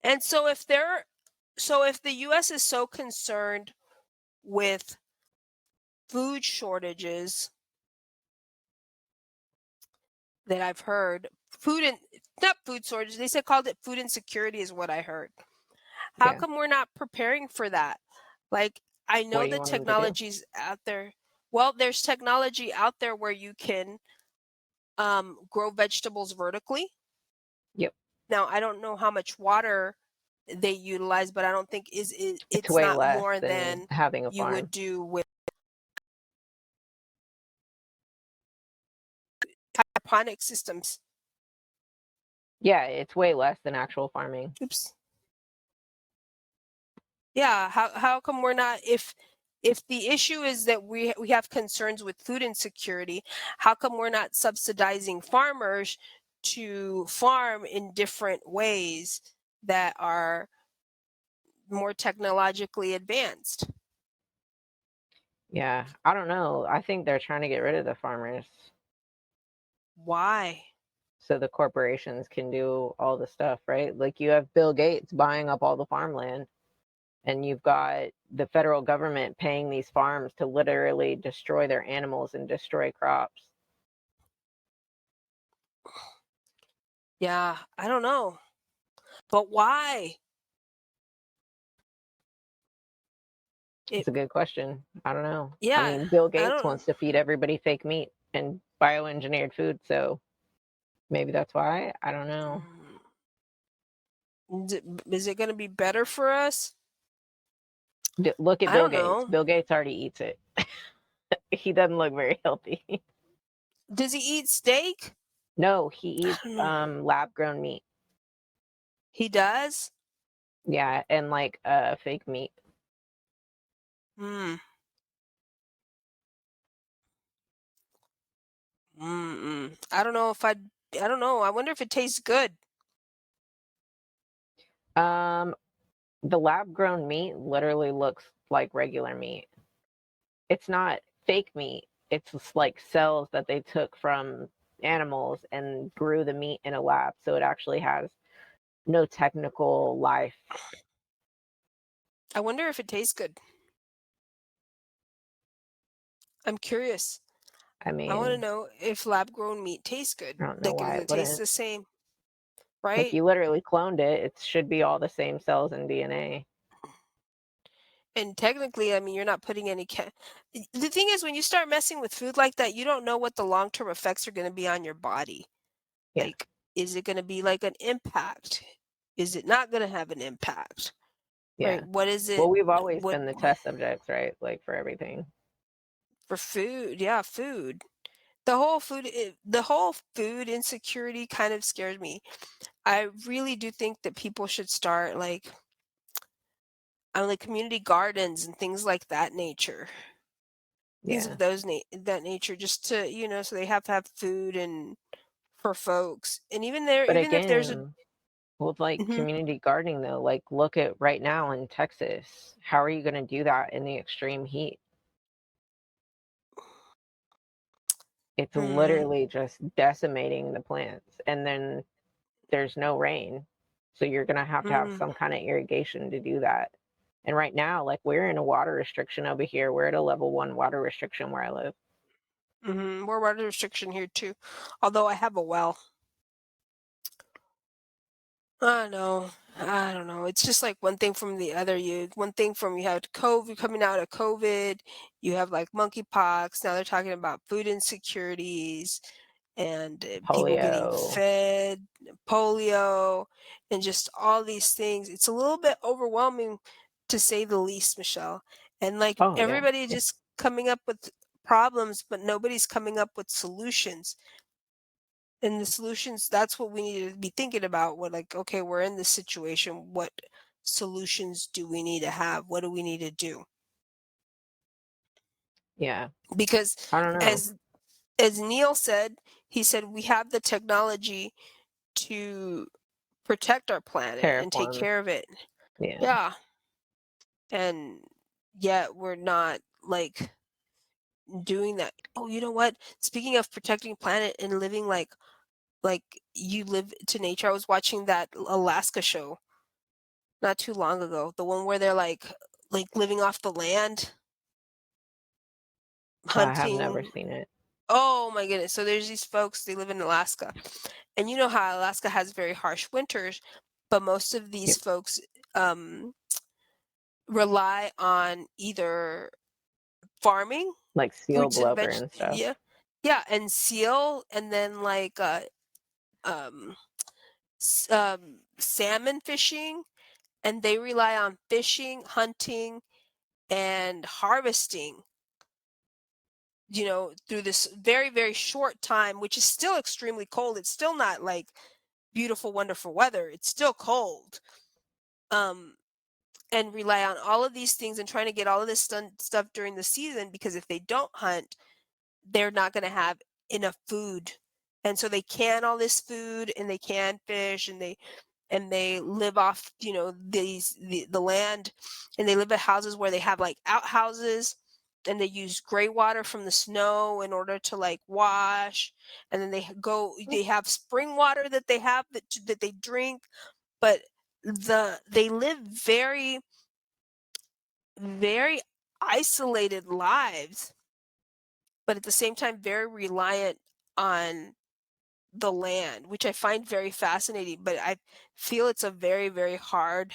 And so if the US is so concerned with food shortages that I've heard, food and not food shortage, they said called it food insecurity is what I heard. How Yeah. come we're not preparing for that? Like, I What know do you the want them to do? technology's out there. Well, there's technology out there where you can grow vegetables vertically. Yep. Now, I don't know how much water they utilize, but I don't think It's it's way not less more than than having a you would farm. do with hydroponic systems. Yeah, it's way less than actual farming. Oops. Yeah, how come we're not if the issue is that we have concerns with food insecurity, how come we're not subsidizing farmers to farm in different ways that are more technologically advanced? Yeah, I don't know. I think they're trying to get rid of the farmers Why? so the corporations can do all the stuff, right? Like you have Bill Gates buying up all the farmland. and you've got the federal government paying these farms to literally destroy their animals and destroy crops. Yeah, I don't know. But why? It's It a good question. I don't know. I yeah, mean, Bill I Gates don't wants to feed everybody fake meat and bioengineered food, so maybe that's why. I don't know. mm, is it gonna be better for us? Look at I Bill don't Gates. know. Bill Gates already eats it. He doesn't look very healthy. Does he eat steak? No, he I eats don't know. lab grown meat. He does? Yeah, and like fake meat. Mm. Mm-mm. I don't know. I wonder if it tastes good. Um, the lab grown meat literally looks like regular meat. It's not fake meat. It's just like cells that they took from animals and grew the meat in a lab, so it actually has no technical life. I wonder if it tastes good. I'm curious. I I wanna mean, know if lab-grown meat tastes good. I don't know Like, does why it it taste wouldn't. the same, If right? you literally cloned it, it should be all the same cells and DNA. And technically, I mean, you're not putting any the thing is when you start messing with food like that, you don't know what the long-term effects are gonna be on your body. Yeah, Like, is it gonna be like an impact? Is it not gonna have an impact? Right? yeah. What is Well, it we've always what been the test subjects, right? Like for everything. for food? Yeah, food. The whole food insecurity kind of scares me. I really do think that people should start like community gardens and things like that nature. Things Yeah. of that nature just to, so they have to have food and for folks. And But even if there's a again, with like mhm, community gardening though, like look at right now in Texas. How are you going to do that in the extreme heat? It's hmm, literally just decimating the plants, and then there's no rain. So you're going to have mm, some kind of irrigation to do that. And right now, like we're in a water restriction over here. We're at a level 1 water restriction where I live. more water restriction here too. Although I have a well. I know. I don't know. It's just like one thing from the other. One thing from you have COVID coming out of COVID, you have like monkeypox. Now they're talking about food insecurities and people getting Polio. fed, polio, and just all these things. It's a little bit overwhelming to say the least, Michelle. And like Oh yeah. everybody just coming up with problems, but nobody's coming up with solutions. And the solutions, that's what we need to be thinking about. What like, okay, we're in this situation. What solutions do we need to have? What do we need to do? Yeah. Because I don't know. as Neil said, he said we have the technology to protect our planet and take Terraform. care of it. Yeah. Yeah. And yet we're not like doing that. Oh, you know what? Speaking of protecting planet and living like you live to nature, I was watching that Alaska show not too long ago. The one where they're like living off the land, I have never hunting. seen it. Oh my goodness. So there's these folks, they live in Alaska. And you know how Alaska has very harsh winters, but most of these Yep. folks um rely on either farming, Like seal fruits and blubber veg and stuff. yeah. Yeah, and seal and then um salmon fishing, and they rely on fishing, hunting, and harvesting, through this very, very short time, which is still extremely cold. It's still not like beautiful, wonderful weather. It's still cold. Um, and rely on all of these things and trying to get all of this stuff during the season because if they don't hunt, they're not going to have enough food. And so they can all this food and they can fish and they live off, the land, and they live at houses where they have like outhouses, and they use gray water from the snow in order to like wash, and then they have spring water that they have that they drink, but they live very very isolated lives, but at the same time very reliant on the land, which I find very fascinating, but I feel it's a very, very hard.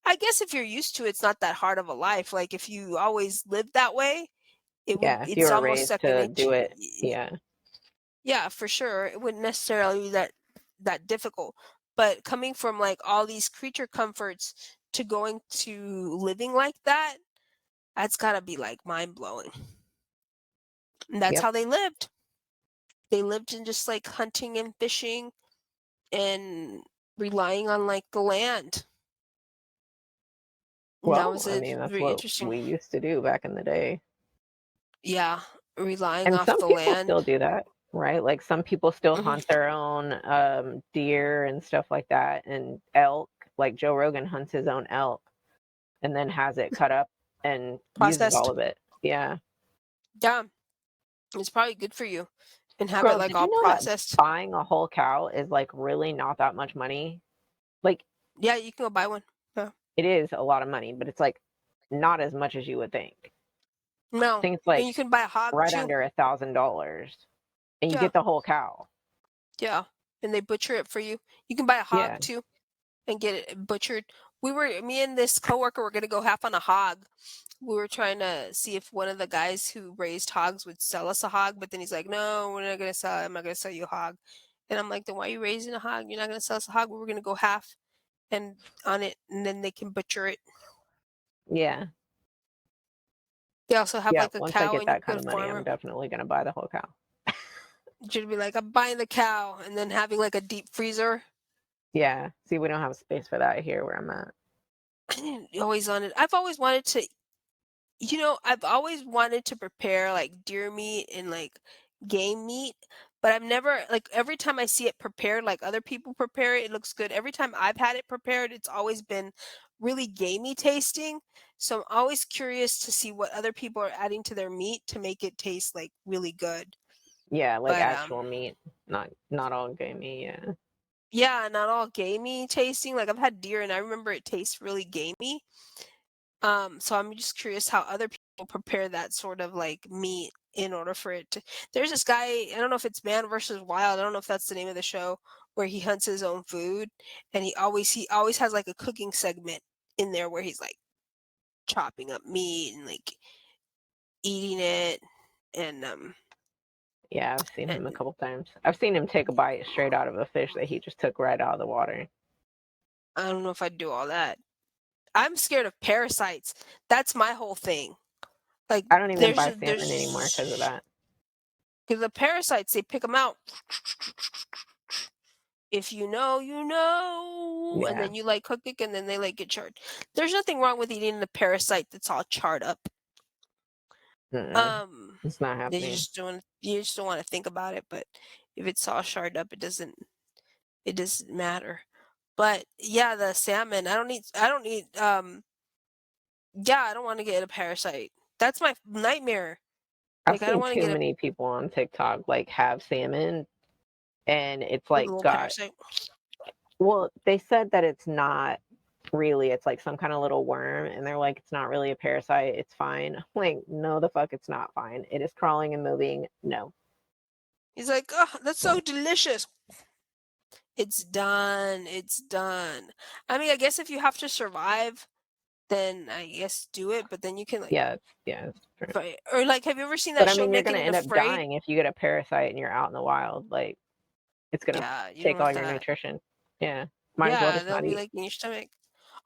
I guess if you're used to it, it's not that hard of a life. Like if you always lived that way, Yeah, if you it's were almost raised second to nature. do it, yeah. Yeah, for sure. It wouldn't necessarily be that difficult. But coming from like all these creature comforts to going to living like that, that's gotta be like mind blowing. And that's Yep. how they lived. They lived in just like hunting and fishing and relying on like the land. And that Well, was I it. mean, that's Very what interesting. we used to do back in the day. Yeah, relying And off some the people still land. do that, right? Like some people still Hmm. hunt their own deer and stuff like that, and elk. Like Joe Rogan hunts his own elk and then has it cut up and uses all Processed. of it. Yeah. Yeah, it's probably good for you and have it Girl, like did all you know that processed. buying a whole cow is like really not that much money? Like Yeah, you can go buy one. Yeah. it is a lot of money, but it's like not as much as you would think. I No, think it's and like you can buy a hog right too. under $1,000 and you Yeah, get the whole cow. yeah, and they butcher it for you. You can buy a hog Yeah. too and get it butchered. Me and this coworker were gonna go half on a hog. We were trying to see if one of the guys who raised hogs would sell us a hog, but then he's like, "No, we're not gonna sell. I'm not gonna sell you a hog." And I'm like, "Then why are you raising a hog? You're not gonna sell us a hog. We were gonna go half and on it, and then they can butcher it." Yeah. They also have Yeah. like a Once I cow, get and you that can go kind to of money, I'm farmer. definitely going to buy the whole cow. You'd be like, "I'm buying the cow," and then having like a deep freezer. Yeah. See, we don't have space for that here where I'm at. Always on it. I've always wanted to I've always wanted to prepare like deer meat and like game meat, but I've never like every time I see it prepared, like other people prepare it, it looks good. Every time I've had it prepared, it's always been really gamey tasting. So I'm always curious to see what other people are adding to their meat to make it taste like really good. Yeah. Like But actual meat, not all gamey. Yeah. yeah, not all gamey tasting. Like I've had deer and I remember it tastes really gamey. So I'm just curious how other people prepare that sort of like meat in order for it to. There's this guy, I don't know if it's Man versus Wild, I don't know if that's the name of the show, where he hunts his own food and he always has like a cooking segment in there where he's like chopping up meat and like eating it and Yeah. I've seen him a and couple times. I've seen him take a bite straight out of a fish that he just took right out of the water. I don't know if I'd do all that. I'm scared of parasites. That's my whole thing. Like I don't even there's buy a, salmon anymore because of there's that. because the parasites they pick them out. If you know, you know, and Yeah. then you like cook it, and then they like get charred. There's nothing wrong with eating the parasite that's all charred up. Mm-mm. Um, It's not happening. you just don't want to think about it. But if it's all charred up, it doesn't matter. But yeah, the salmon. Yeah, I don't want to get a parasite. That's my nightmare. I've Like I don't seen want to too get a many people on TikTok like have salmon and it's with a like little got, parasite. well, they said that it's not really, it's like some kind of little worm and they're like it's not really a parasite, it's fine. I'm like, no the fuck it's not fine. It is crawling and moving. No. He's like, oh, that's so No. delicious. It's done. It's done. I mean, I guess if you have to survive, then I guess do it, but then you can like Yeah, it's true. fight. Or like have you ever seen But that I show mean you're Naked gonna and end up Afraid? dying if you get a parasite and you're out in the wild. Like it's gonna Yeah, you don't take all want your that. nutrition. Yeah, might as well Yeah, just they'll not be eat. like in your stomach.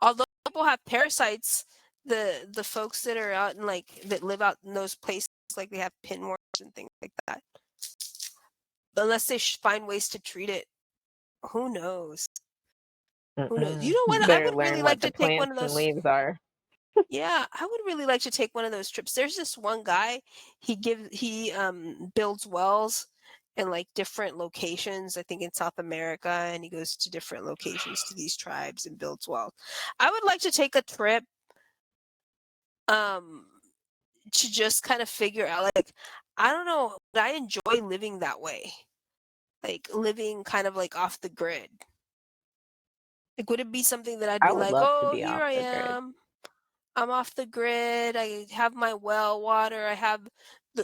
Although people have parasites, the folks that are out in like that live out in those places like they have pinworms and things like that. Unless they find ways to treat it, who knows? Who knows? You Mm-mm. know You what? I better would really learn what like the to take one plants of and those. leaves are. Yeah, I would really like to take one of those trips. There's this one guy, he builds wells in like different locations, I think in South America, and he goes to different locations to these tribes and builds wells. I would like to take a trip um to just kind of figure out like I don't know, but I enjoy living that way. Like living kind of like off the grid. Like would it be something that I'd I be would like, love to "Oh, be here off I the grid. am. I'm off the grid. I have my well water.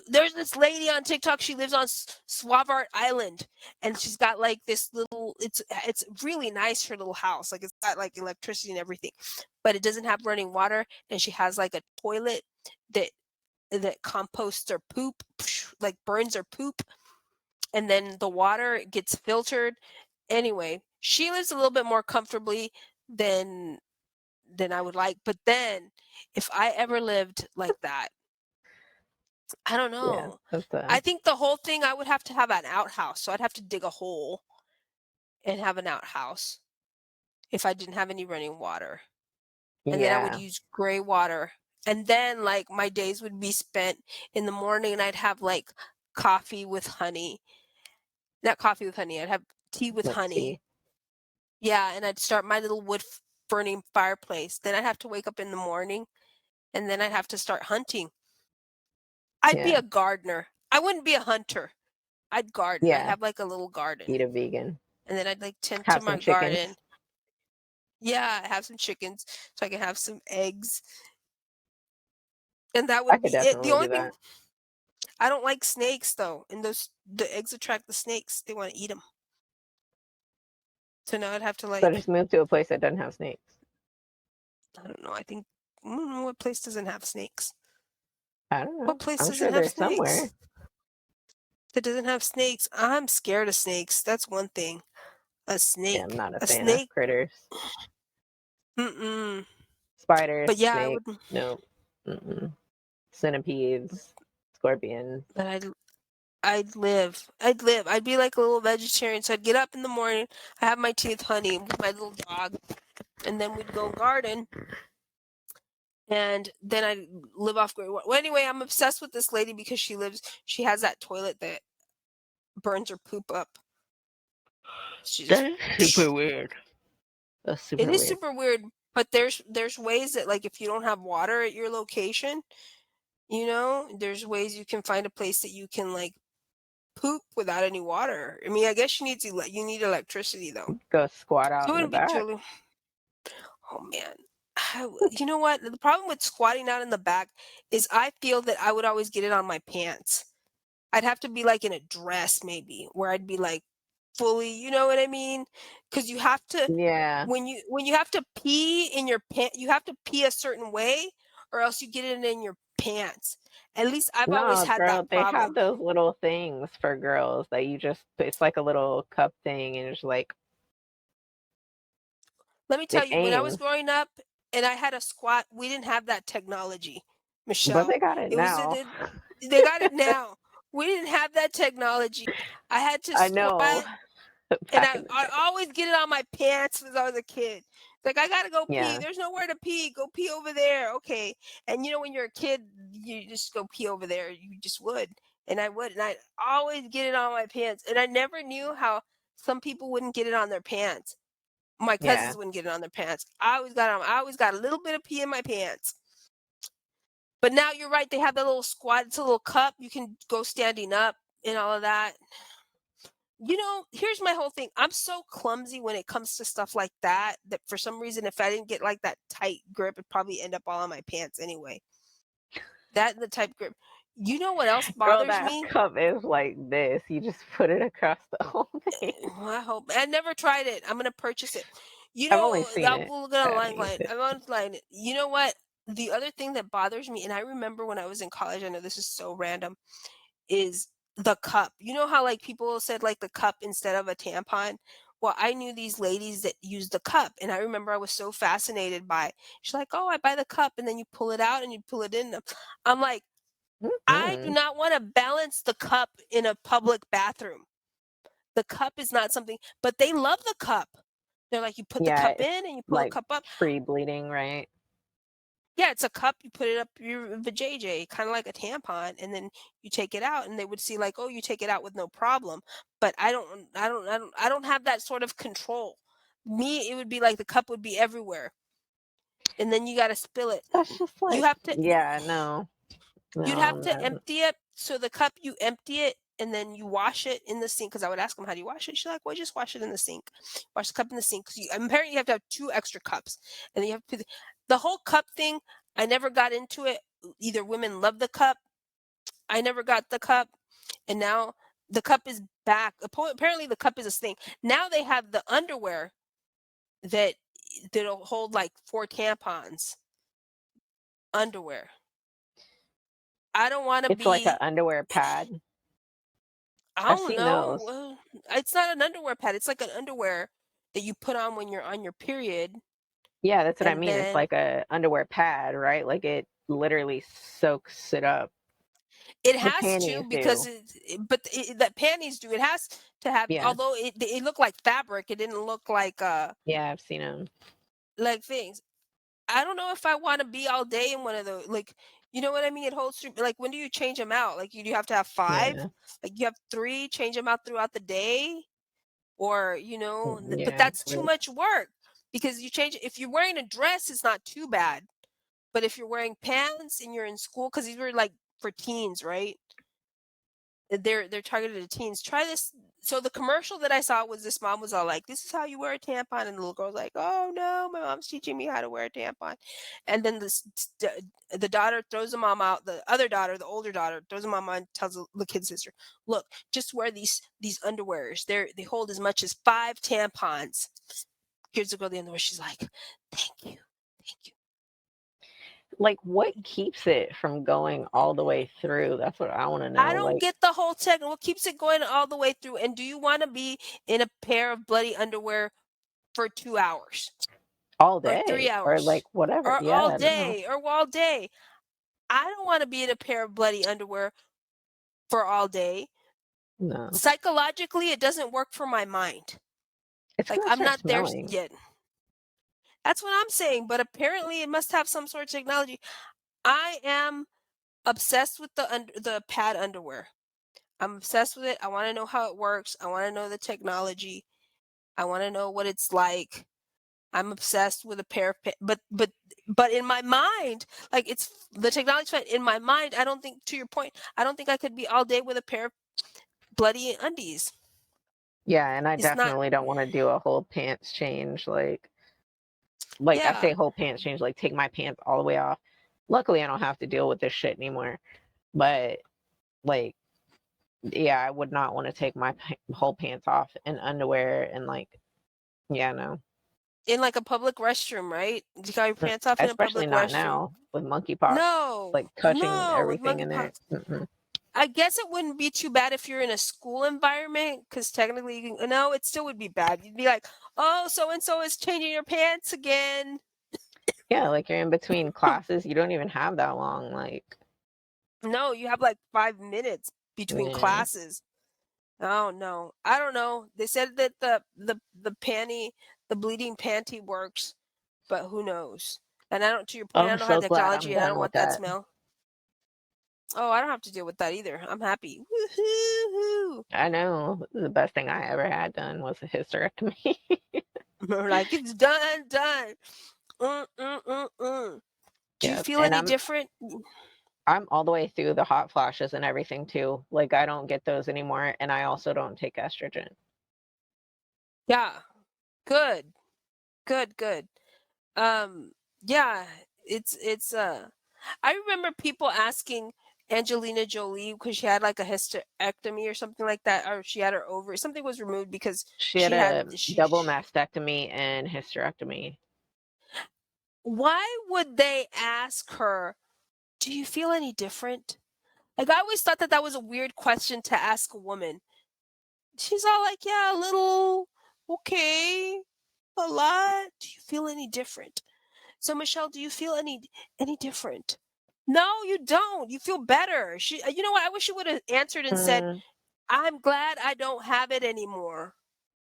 There's this lady on TikTok. She lives on Swavart Island, and she's got like this little. It's really nice, her little house. Like it's got like electricity and everything, but it doesn't have running water. And she has like a toilet that composts her poop, like burns her poop, and then the water gets filtered. Anyway, she lives a little bit more comfortably than I would like. But then, if I ever lived like that, I don't Yeah, know. that's I think the whole thing, I would have to have an outhouse. So I'd have to dig a hole and have an outhouse if I didn't have any running water. And then I would yeah, use gray water. And then, like, my days would be spent in the morning, and I'd have like coffee with honey. Not coffee with honey, I'd have tea with let's honey. see. Yeah, and I'd start my little wood burning fireplace. Then I'd have to wake up in the morning, and then I'd have to start hunting. I'd be Yeah, a gardener. I wouldn't be a hunter. I'd garden. I'd yeah, have like a little garden, eat a vegan. and then I'd like tend to Have some my chickens. garden. Yeah, have some chickens so I can have some eggs. And that I would could be it. The definitely only do thing, that. I don't like snakes though. And the eggs attract the snakes. They want to eat them. So now I'd have to So just like, move to a place that doesn't have snakes. I don't know. I don't know what place doesn't have snakes. I don't What know. place I'm doesn't sure have there's snakes? somewhere. That doesn't have snakes. I'm scared of snakes. That's one thing. A Yeah, I'm snake. not a A fan of snake. critters. Mm-mm. Spiders, But yeah, I would. snakes, no. Mm-mm. Centipedes, scorpions. But I'd live. I'd live. I'd be like a little vegetarian. So I'd get up in the morning. I have my tea with honey with my little dog, and then we'd go garden. And then I'd live off grid. Well, anyway, I'm obsessed with this lady because she has that toilet that burns her poop up. She just, That is super weird. That's it super is weird. super weird. But there's ways that, like, if you don't have water at your location, there's ways you can find a place that you can like poop without any water. I mean, I guess you need electricity though. Go squat It out in the wouldn't be back. totally. Oh man. You know what? The problem with squatting out in the back is I feel that I would always get it on my pants. I'd have to be like in a dress maybe where I'd be like fully, you know what I mean? Cuz you have to, Yeah. when you have to pee in your pants, you have to pee a certain way or else you get it in your pants. At least I've always No, had girl, that they have problem. those little things for girls that you just, it's like a little cup thing and it's like, Let me tell it you, when I was aims. growing up and I had a squat, we didn't have that technology, But Michelle. they got it It was now. they got it now. We didn't have that technology. I had to I know. squat, and Back I in the I day. always get it on my pants since I was a kid. Like, I gotta go pee. Yeah. There's nowhere to pee. Go pee over there. Okay. And when you're a kid, you just go pee over there. You just would. And I would. And I always get it on my pants. And I never knew how some people wouldn't get it on their pants. My Yeah. cousins wouldn't get it on their pants. I always got a little bit of pee in my pants. But now you're right, they have that little squat, it's a little cup. You can go standing up and all of that. Here's my whole thing. I'm so clumsy when it comes to stuff like that for some reason, if I didn't get like that tight grip, it'd probably end up all on my pants anyway. That and the tight grip. You know what else Girl, bothers that me? cup is like this. You just put it across the whole thing. Well, I hope I never tried it. I'm gonna purchase it. I've only seen I'll it. look I at haven't used online. it. I'm online. You know what? The other thing that bothers me, and I remember when I was in college, I know this is so random, is the cup. You know how like people said like the cup instead of a tampon? Well, I knew these ladies that used the cup, and I remember I was so fascinated by it. She's like, "Oh, I buy the cup, and then you pull it out and you pull it in." I'm like, I do Mm-mm. not want to balance the cup in a public bathroom. The cup is not something, but they love the cup. They're like, you put the Yeah, cup it's in and you pull the like cup up. free bleeding, right? Yeah, it's a cup. You put it up your vajayjay, kind of like a tampon, and then you take it out. And they would see like, oh, you take it out with no problem. But I don't have that sort of control. Me, it would be like the cup would be everywhere, and then you got to spill it. That's just You like, have to yeah, no, You'd no, have I'm to not. empty it. So the cup, you empty it and then you wash it in the sink. Because I would ask them, how do you wash it? She's like, well, just wash it in the sink. Wash the cup in the sink. Because apparently you have to have two extra cups. And then you have to put the whole cup thing. I never got into it. Either women love the cup. I never got the cup, and now the cup is back. Apparently, the cup is a thing. Now they have the underwear that that'll hold like 4 tampons. Underwear. I don't want to It's like an be. underwear pad. I I've don't seen know. those. It's not an underwear pad. It's like an underwear that you put on when you're on your period, Yeah, that's what I and mean. It's then like a underwear pad, right? Like it literally soaks it up. it The has to panties because do. that panties do. It has to have. Yeah. Although it looked like fabric, it didn't look Yeah, I've seen them. like things. I don't know if I want to be all day in one of those. Like, you know what I mean? It holds through. Like, when do you change them out? Like, you do have to have 5. Yeah. Like, you have 3. Change them out throughout the day, or but Yeah. that's too much work because you change. If you're wearing a dress, it's not too bad. But if you're wearing pants and you're in school, because these were like for teens, right? They're targeted at teens. Try this. So the commercial that I saw was this mom was all like, "This is how you wear a tampon," and the little girl's like, "Oh no, my mom's teaching me how to wear a tampon." And then the daughter throws the mom out. The other daughter, the older daughter, throws the mom out and tells the kid sister, "Look, just wear these underwears. They hold as much as 5 tampons." Here's the girl at the underwear. She's like, "Thank you, thank you." Like what keeps it from going all the way through? That's what I want to I know. don't Like get the whole tech. What keeps it going all the way through? And do you want to be in a pair of bloody underwear for 2 hours all or 3 day or hours like whatever. or all Yeah, no. day or all day? I don't want to be in a pair of bloody underwear for all day. No. Psychologically, it doesn't work for my mind. It's Like, gonna I'm start not there smelling. yet. That's what I'm saying. But apparently, it must have some sort of technology. I am obsessed with the pad underwear. I'm obsessed with it. I want to know how it works. I want to know the technology. I want to know what it's like. I'm obsessed with a pair of but in my mind, like it's the technology fine. In my mind, I don't think, to your point, I don't think I could be all day with a pair of bloody undies. Yeah, and I It's not. definitely don't want to do a whole pants change. Like I Yeah. say whole pants change, like take my pants all the way off. Luckily I don't have to deal with this shit anymore. But like yeah, I would not want to take my whole pants off and underwear and like yeah, no. In like a public restroom, right? You got your pants off in a Especially public not restroom. now with monkeypox No, like touching no, with everything in monkeypox. there. Mm-mm. I guess it wouldn't be too bad if you're in a school environment, because technically, no, it still would be bad. You'd be like, "Oh, so and so is changing your pants again." Yeah, like you're in between classes, you don't even have that long. Like, No, you have like 5 minutes between yeah. classes. Oh no, I don't know. They said that the bleeding panty works, but who knows? And I don't. To your point, I I'm don't know how so glad I'm technology, and I don't done with want that that. smell. Oh, I don't have to deal with that either. I'm happy. Woohoo! I know the best thing I ever had done was a hysterectomy. We're like, it's done, done. Do you Yeah, feel and any I'm different? I'm all the way through the hot flashes and everything too. Like I don't get those anymore, and I also don't take estrogen. Yeah, good, good, good. Um, yeah, it's. I remember people asking Angelina Jolie because she had like a hysterectomy or something like that, or she had her ovary. Something was removed because She had she had a double mastectomy and hysterectomy. Why would they ask her, "Do you feel any different?" Like, I always thought that that was a weird question to ask a woman. She's all like, "Yeah, a little, okay, a lot. Do you feel any different?" So, Michelle, do you feel any different? No, you don't. You feel better. You know what? I wish she would have answered and said, Mm, "I'm glad I don't have it anymore."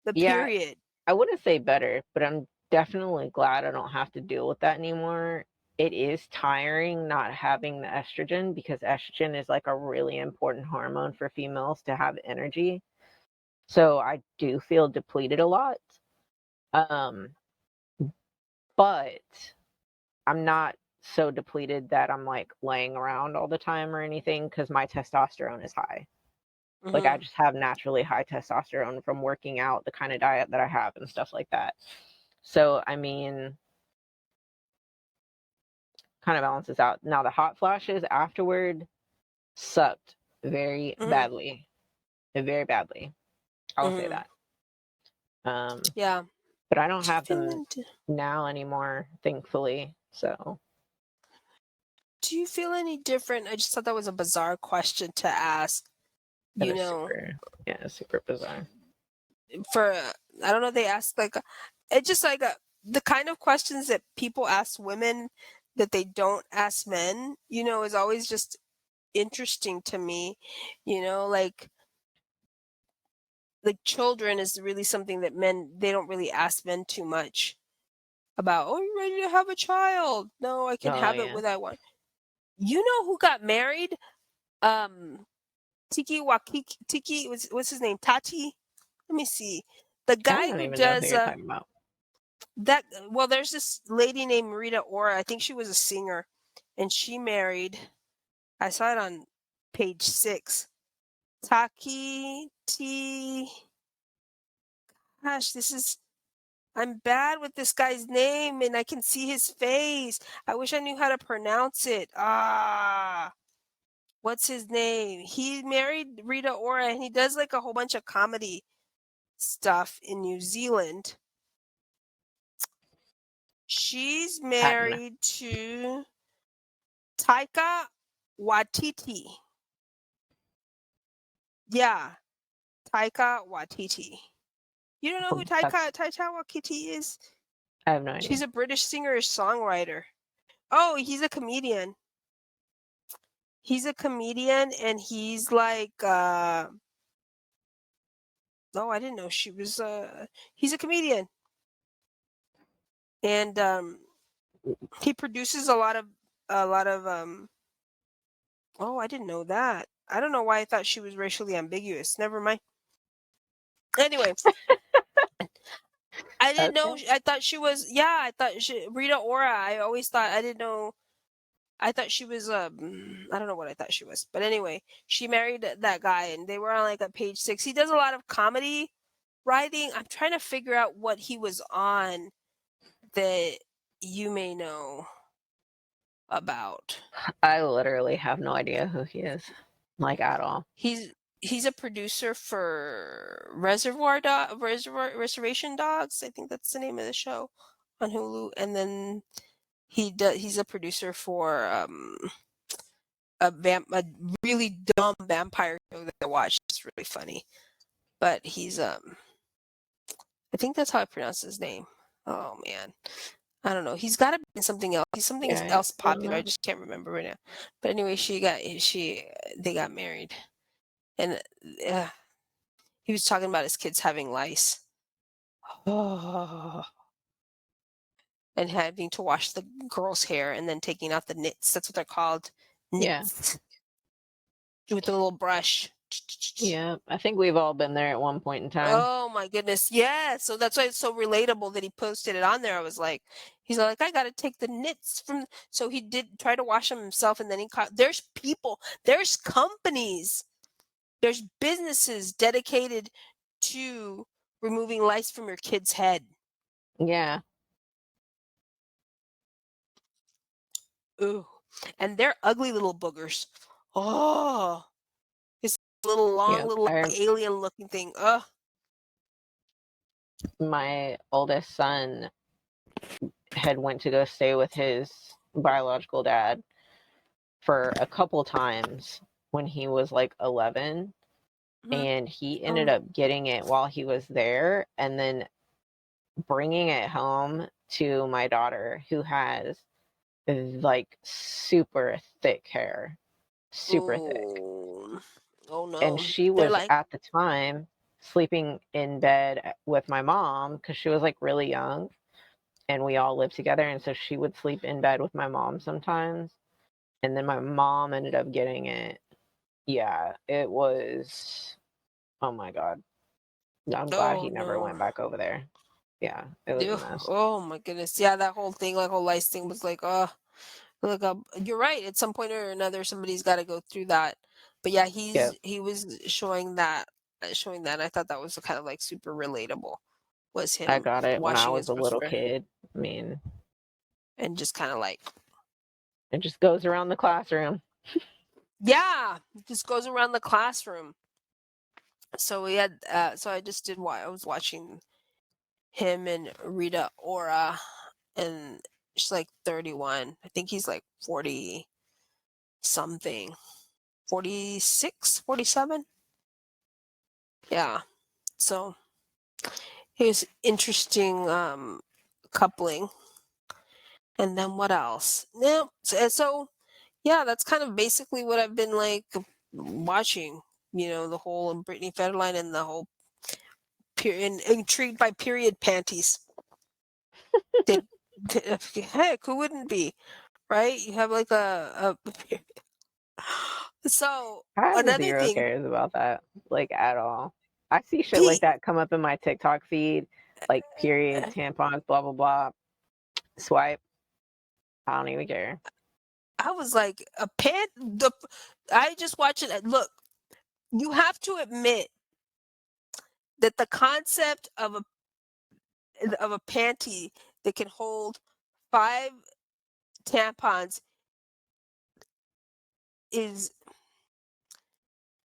The yeah, period. I wouldn't say better, but I'm definitely glad I don't have to deal with that anymore. It is tiring not having the estrogen because estrogen is like a really important hormone for females to have energy. So I do feel depleted a lot. Um, but I'm not so depleted that I'm like laying around all the time or anything because my testosterone is high. Like I Hmm. just have naturally high testosterone from working out, the kind of diet that I have and stuff like that. So I mean, kind of balances out. Now the hot flashes afterward sucked very Mhm. badly, very badly. I'll say Mhm. that. Um, Yeah. but I don't Do you have feel them any now anymore, thankfully. So do you feel any different? I just thought that was a bizarre question to ask. that You is know, super, yeah, super bizarre. for I don't know, they ask like it's just like the kind of questions that people ask women that they don't ask men, is always just interesting to me. Like children is really something that men they don't really ask men too much about. Oh, you ready to have a child? No, I can Oh have it yeah, when I want. You know who got married? Um, Tiki, what's his name? Tati. Let me see. The I guy don't who even know who does you're talking about. that. Well, there's this lady named Rita Ora. I think she was a singer, and she married. I saw it on page 6. Taki T. Gosh, this is. I'm bad with this guy's name, and I can see his face. I wish I knew how to pronounce it. What's his name? He married Rita Ora, and he does like a whole bunch of comedy stuff in New Zealand. She's I don't know. married to Taika Waititi. Yeah, Taika Waititi. You don't know who Oh, that's Taika Waititi is? I have no She's idea. a British singer songwriter. Oh, he's a comedian. He's a comedian, and he's like oh, I didn't know she was he's a comedian, and he produces a lot of oh, I didn't know that. I don't know why I thought she was racially ambiguous. Never mind. Anyway, I didn't know. Okay. I thought she was. Yeah, I thought Rita Ora. I always thought. I didn't know. I thought she was. I don't know what I thought she was. But anyway, she married that guy, and they were on like a page 6. He does a lot of comedy writing. I'm trying to figure out what he was on that you may know about. I literally have no idea who he is, like at all. He's a producer for Reservation Dogs. I think that's the name of the show on Hulu. And then he's a producer for a really dumb vampire show that I watched. It's really funny. But he's I think that's how I pronounce his name. Oh man. I don't know. He's got to be in something else. He's something Yeah, else I don't popular. I know. just can't remember right now. But anyway, they got married, and uh, he was talking about his kids having lice. Oh, and having to wash the girl's hair and then taking out the nits. That's what they're called, Yeah, nits, with the little brush. yeah. I think we've all been there at one point in time. Oh my goodness. Yeah. So that's why it's so relatable that he posted it on there. I was like, he's like, I got to take the nits from. So he did try to wash them himself. And then he caught, there's people, there's companies, there's businesses dedicated to removing lice from your kid's head. Yeah, Ooh. And they're ugly little boogers. Oh, this little long, yeah. little like, alien looking thing. Ugh. My oldest son had went to go stay with his biological dad for a couple times when he was like 11, Mhm. and he ended Oh. up getting it while he was there and then bringing it home to my daughter, who has like super thick hair, super thick. Oh. Oh And no. she They're was like, at the time sleeping in bed with my mom because she was like really young, and we all lived together, and so she would sleep in bed with my mom sometimes, and then my mom ended up getting it. Yeah, it was, oh my god, I'm glad oh he never no. went back over there. Yeah, it was a Ew. mess. Oh my goodness. Yeah, that whole thing, like whole lice thing was like, look up. You're right. At some point or another, somebody's got to go through that. But yeah, Yep, he was showing that. I thought that was kind of like super relatable. Was I him got it when I washing was his a little girlfriend kid. I mean, and just kind of like It just goes around the classroom. Yeah, it just goes around the classroom. So we had, so I just did what I was watching him and Rita Ora, and she's like 31. I think he's like 40 something, 46, 47. Yeah. So it was interesting coupling. And then what else? Yeah. So yeah, that's kind of basically what I've been like watching. The whole Britney Federline and the whole intrigued by period panties. Did, heck, who wouldn't be, right? You have like so I have another zero thing, cares about that, like at all. I see shit like Pete. that come up in my TikTok feed, like period, tampons, blah blah blah. Swipe. I don't even care. I was like a pant. I just watch it. Look, you have to admit that the concept of a panty that can hold 5 tampons is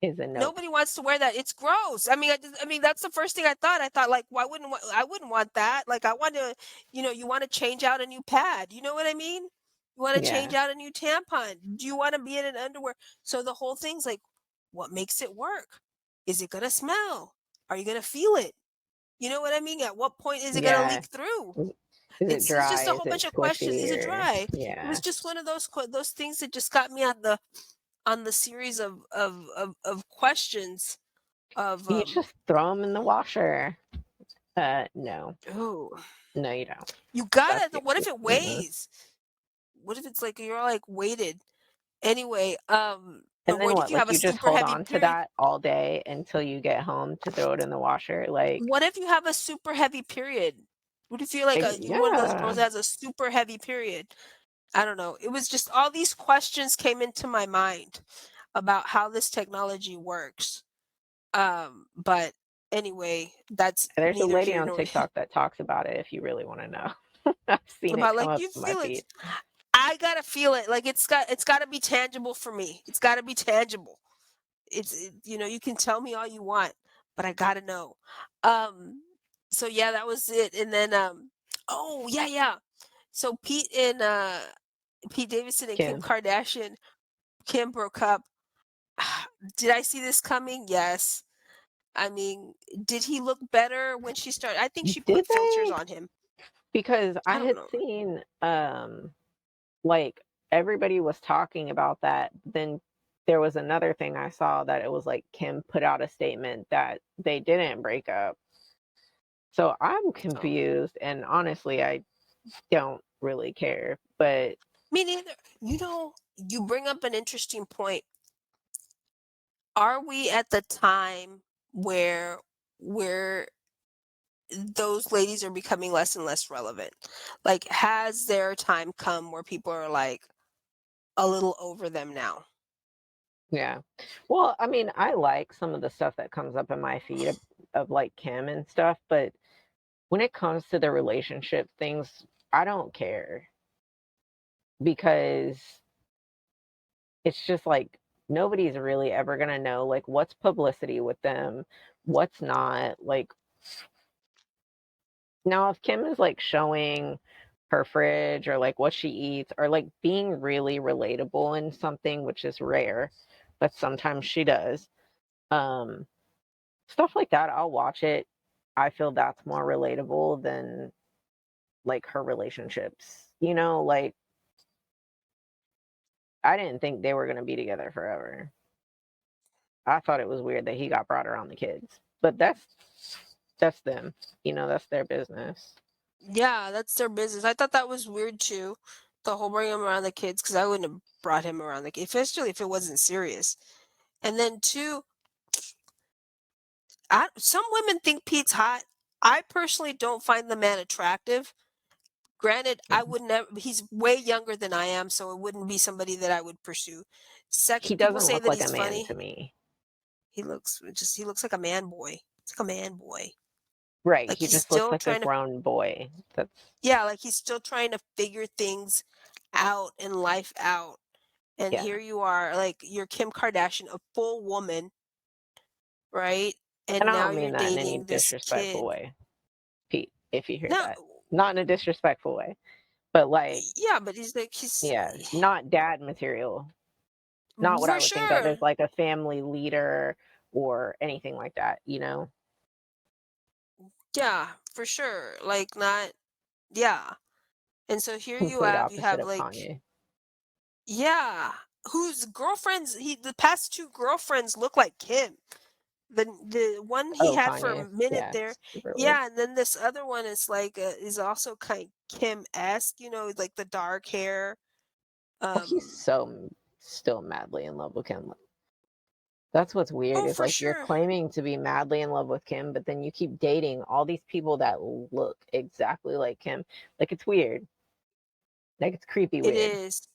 Is a nope. nobody wants to wear that. It's gross. I mean that's the first thing I thought. I thought like, I wouldn't want that. Like I want to, you want to change out a new pad. You know what I mean? You want to Yeah, change out a new tampon. Do you want to be in an underwear? So the whole thing's like, what makes it work? Is it gonna smell? Are you gonna feel it? You know what I mean? At what point is it gonna yeah. leak through? Is it It's just dry? a Is whole it bunch of questions. squishy? Is it Or dry? It was yeah, just one of those things that just got me on the series of questions of you just throw them in the washer. No, oh, no, you don't. you That's gotta. the What if it mm-mm. weighs? What if it's like you're like weighted? Anyway, And then what if what? you have Like a you just super hold heavy on to period? that all day until you get home to throw it in the washer. Like, What if you have a super heavy period? What if you're like you're one of those girls yeah, that has a super heavy period? I don't know. It was just all these questions came into my mind about how this technology works. But anyway, that's there's a neither lady here on nor TikTok that talks about it if you really want to know. I've seen it about come like up you in my feel it. feed. I gotta feel it. Like it's gotta be tangible for me. It's gotta be tangible. You can tell me all you want, but I gotta know. Um, so yeah, that was it. And then oh yeah, yeah. So Pete Davidson and Kim Kim, Kardashian, Kim broke up. Did I see this coming? Yes. I mean, did he look better when she started? I think she did put filters they? on him. Because I I don't had know. seen like everybody was talking about that. Then there was another thing I saw that it was like Kim put out a statement that they didn't break up. So I'm Oh, confused, and honestly, I don't really care. But me neither. You bring up an interesting point. Are we at the time where those ladies are becoming less and less relevant? Like, has their time come where people are like a little over them now? yeah, well, I mean, I like some of the stuff that comes up in my feed of like Kim and stuff, but when it comes to the relationship things, I don't care because it's just like nobody's really ever gonna know like what's publicity with them, what's not. Like now, if Kim is like showing her fridge or like what she eats or like being really relatable in something, which is rare, but sometimes she does, um, stuff like that, I'll watch it. I feel that's more relatable than like her relationships. Like I didn't think they were gonna be together forever. I thought it was weird that he got brought around the kids, but that's them. That's their business. Yeah, that's their business. I thought that was weird too. The whole bring him around the kids, because I wouldn't have brought him around the kids, especially if it wasn't serious. And then two, some women think Pete's hot. I personally don't find the man attractive. Granted, I Mhm. would never. He's way younger than I am, so it wouldn't be somebody that I would pursue. He Second, people doesn't say look that like a he's man to funny. me. He looks like a man boy. It's like a man boy. Right. Like He he's just looks still like a trying to, grown boy. That's yeah, like he's still trying to figure things out and life out. And yeah. here you are, like you're Kim Kardashian, a full woman, right? And And I now don't you're mean that in any dating this disrespectful kid. way, Pete, if you hear No, that. Not in a disrespectful way. But like, yeah, but he's like he's yeah, not dad material. Not what I for would think of sure. as like a family leader or anything like that, you know? Yeah, for sure. Like not, yeah. And so here Complete you opposite have of like, Kanye. yeah, whose girlfriends the past two girlfriends look like Kim. The one he Oh, had for a Kanye. minute Yeah, there, super weird. yeah, and then this other one is like is also kind Kim-esque, like the dark hair. Oh, he's Um, so still madly in love with Kim. That's what's weird oh, is for like you're sure. claiming to be madly in love with Kim, but then you keep dating all these people that look exactly like Kim. Like it's weird. Like it's creepy It weird. is.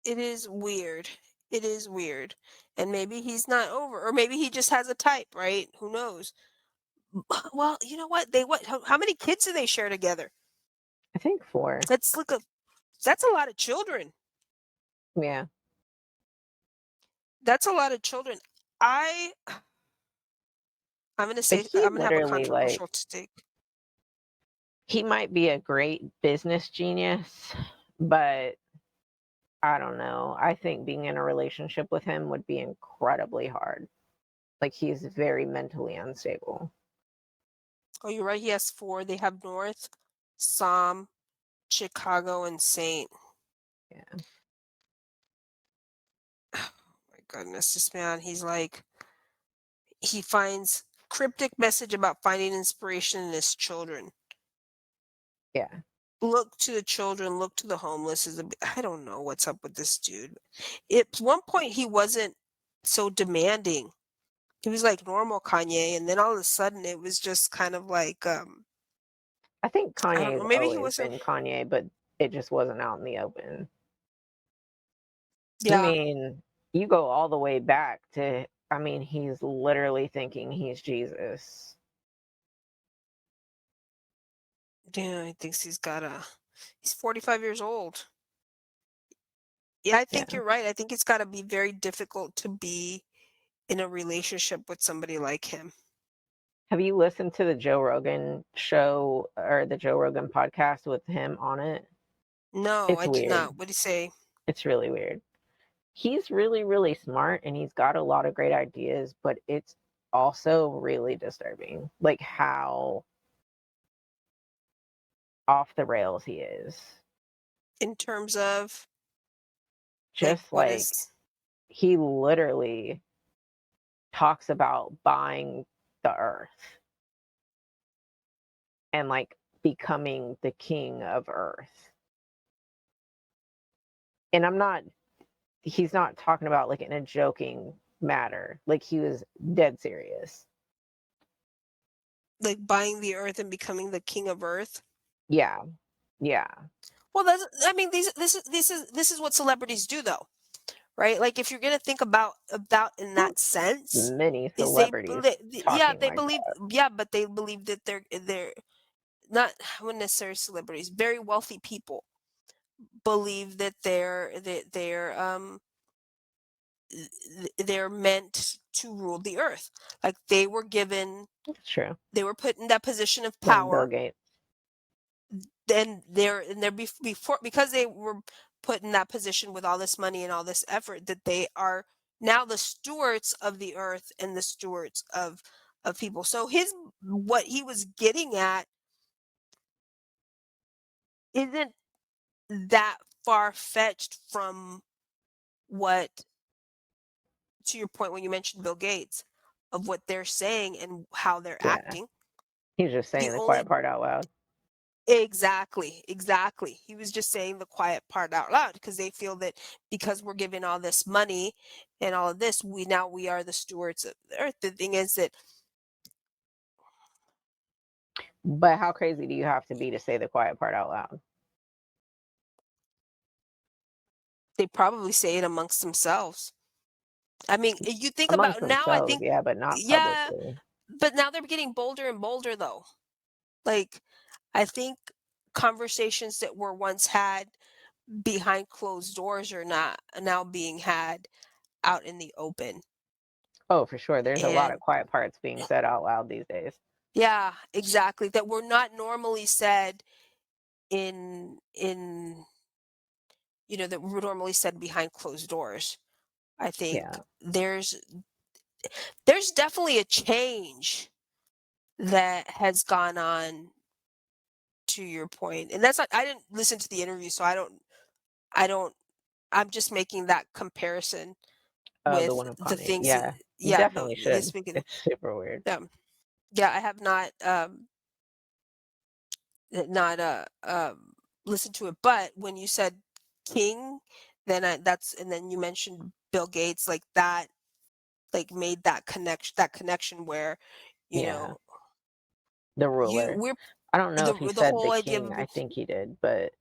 It is weird. It is weird. And maybe he's not over, or maybe he just has a type, right? Who knows? Well, you know what? How many kids do they share together? I think four. That's like that's a lot of children. Yeah. That's a lot of children. I I'm gonna But say he I'm gonna have a literally like controversial take. he might be a great business genius, but I don't know. I think being in a relationship with him would be incredibly hard. Like he's very mentally unstable. Oh, you're right. He has four. They have North, Psalm, Chicago, and Saint. Yeah. Oh my goodness, this man, he finds cryptic message about finding inspiration in his children. Yeah. Look to the children, look to the homeless I don't know what's up with this dude. At one point he wasn't so demanding. He was like normal Kanye, and then all of a sudden it was just kind of like I think I don't Kanye's know, maybe he always wasn't. been Kanye, but it just wasn't out in the open. I Yeah. mean, you go all the way back to, I mean, he's literally thinking he's Jesus. Yeah, he thinks he's 45 years old. Yeah, I think Yeah. you're right. I think it's got to be very difficult to be in a relationship with somebody like him. Have you listened to the Joe Rogan show or the Joe Rogan podcast with him on it? No, It's I did weird. not. What do you say? It's really weird. He's really, really smart and he's got a lot of great ideas, but it's also really disturbing, like how off the rails he is. In terms of like Just what like is he literally talks about buying the earth and like becoming the king of earth. And he's not talking about like in a joking matter. Like he was dead serious. like buying the earth and becoming the king of earth? Yeah. Yeah. Well, that's I mean this is what celebrities do though, right? Like if you're gonna think about in that sense, Many is celebrities yeah talking they like believe that. yeah, but they believe that they're not I wouldn't necessarily celebrities, very wealthy people believe that they're meant to rule the earth. Like That's true. they were put in that position of Like Bill power, Gates. then they're before because they were put in that position with all this money and all this effort that they are now the stewards of the earth and the stewards of people. So his what he was getting at isn't that far fetched from what to your point when you mentioned Bill Gates of what they're saying and how they're Yeah. acting. He's just The saying the quiet only part out loud. exactly. He was just saying the quiet part out loud because they feel that because we're giving all this money and all of this, we are the stewards of the earth. The thing is that But how crazy do you have to be to say the quiet part out loud? they probably say it amongst themselves. I mean, you think Amongst about now, I themselves, think, yeah, but not yeah, publicly. but now they're getting bolder and bolder though. Like, I think conversations that were once had behind closed doors are not now being had out in the open. Oh, for sure. There's a lot of And quiet parts being said out loud these days. yeah, exactly. That were not normally said in that were normally said behind closed doors. I think Yeah. there's definitely a change that has gone on, to your point. And that's not, I didn't listen to the interview, so I don't I'm just making that comparison Oh, the with one the upon it. things that, Yeah. You yeah, no, definitely this should. speaking, It's super weird. yeah. Yeah, I have not listened to it, but when you said king, then that's, and then you mentioned Bill Gates, like that, like made that connection where, you Yeah. know, The you ruler. we're I don't know if he the said the whole idea king. of, I think he did, but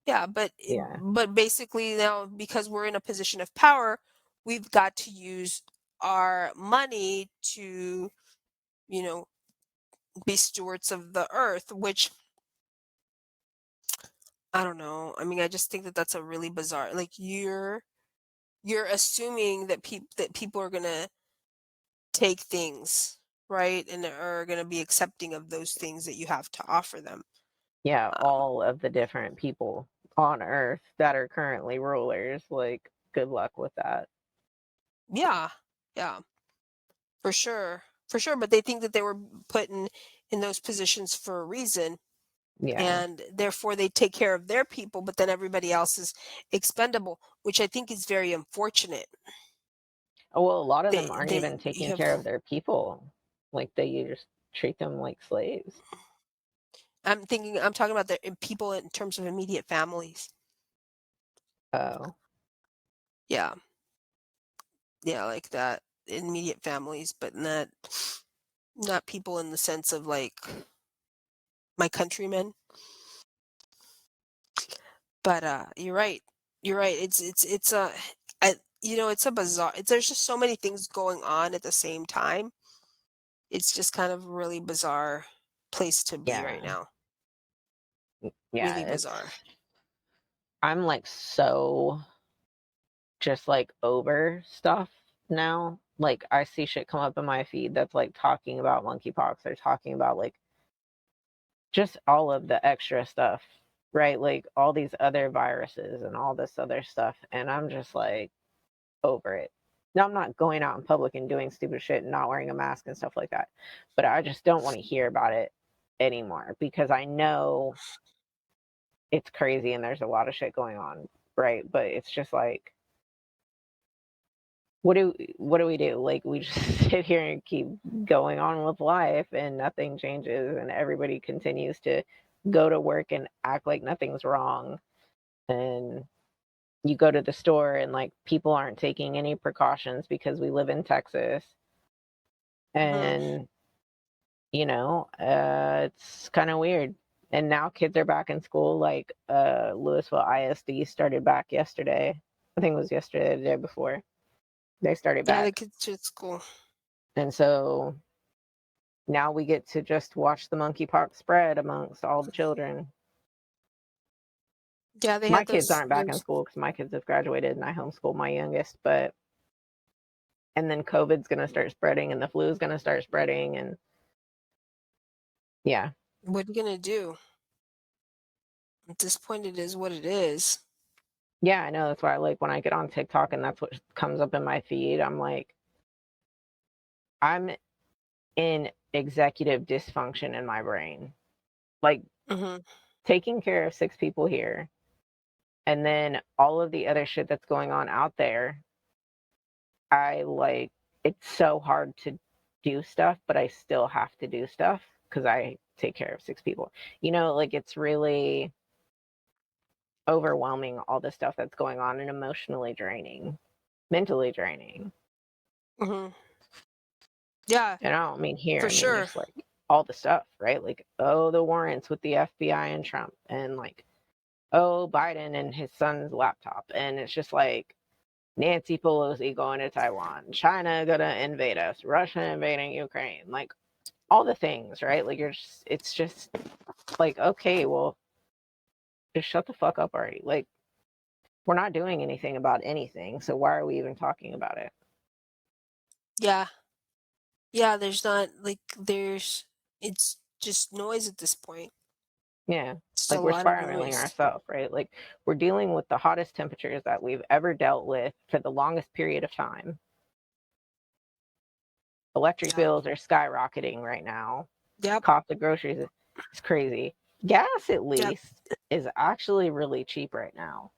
yeah, yeah. but basically now, because we're in a position of power, we've got to use our money to, you know, be stewards of the earth, which I don't know. I mean, I just think that that's a really bizarre, like, you're assuming that people are gonna take things, right, and are gonna be accepting of those things that you have to offer them. Yeah, Um, all of the different people on earth that are currently rulers, like good luck with that. yeah, yeah, for sure. But they think that they were put in those positions for a reason, Yeah. and therefore they take care of their people, but then everybody else is expendable, which I think is very unfortunate. Oh, well, a lot of them aren't They even you taking have care of their people. Like they just treat them like slaves. I'm talking about the people in terms of immediate families. Oh, Yeah. Yeah, like that, immediate families, but not people in the sense of like my countrymen. But you're right. You're right. It's a it's a bizarre, there's just so many things going on at the same time. It's just kind of a really bizarre place to be right yeah. now. Yeah, Really bizarre. it's I'm like so just like over stuff now. Like I see shit come up in my feed that's like talking about monkeypox or talking about like just all of the extra stuff, right? Like all these other viruses and all this other stuff. And I'm just like over it. Now, I'm not going out in public and doing stupid shit and not wearing a mask and stuff like that. But I just don't want to hear about it anymore because I know it's crazy and there's a lot of shit going on, right? But it's just like, what do we do? Like we just sit here and keep going on with life and nothing changes and everybody continues to go to work and act like nothing's wrong. And you go to the store and like people aren't taking any precautions because we live in Texas. Mhm. And it's kind of weird. And now kids are back in school. Like Louisville ISD started back yesterday. I think it was yesterday, the day before they started Yeah, the back. kids at school. And so now we get to just watch the monkeypox spread amongst all the children. Yeah, they My had kids aren't back in those. school because my kids have graduated and I homeschool my youngest. But and then COVID's going to start spreading and the flu is going to start spreading. And yeah. What are you gonna do? At this point, it is what it is. Yeah, I know. That's why I like when I get on TikTok and that's what comes up in my feed. I'm like, I'm in executive dysfunction in my brain. Like Mhm. taking care of six people here and then all of the other shit that's going on out there. I like it's so hard to do stuff, but I still have to do stuff because I take care of six people. Like it's really overwhelming all the stuff that's going on and emotionally draining, mentally draining. Mhm. Yeah, And I don't mean here, for I mean sure. just like all the stuff, right? Like, oh, the warrants with the FBI and Trump, and like, oh, Biden and his son's laptop. And it's just like Nancy Pelosi going to Taiwan, China gonna invade us, Russia invading Ukraine. Like, all the things, right? Like it's just like, okay, well, just shut the fuck up already. Like, we're not doing anything about anything, so why are we even talking about it? Yeah. Yeah, there's not like it's just noise at this point. Yeah. Just a Like, we're lot of spiraling noise. ourselves, right? Like, we're dealing with the hottest temperatures that we've ever dealt with for the longest period of time. Electric Yeah. bills are skyrocketing right now. Yep. Cost of groceries is crazy. Gas, at Yep. least, is actually really cheap right now.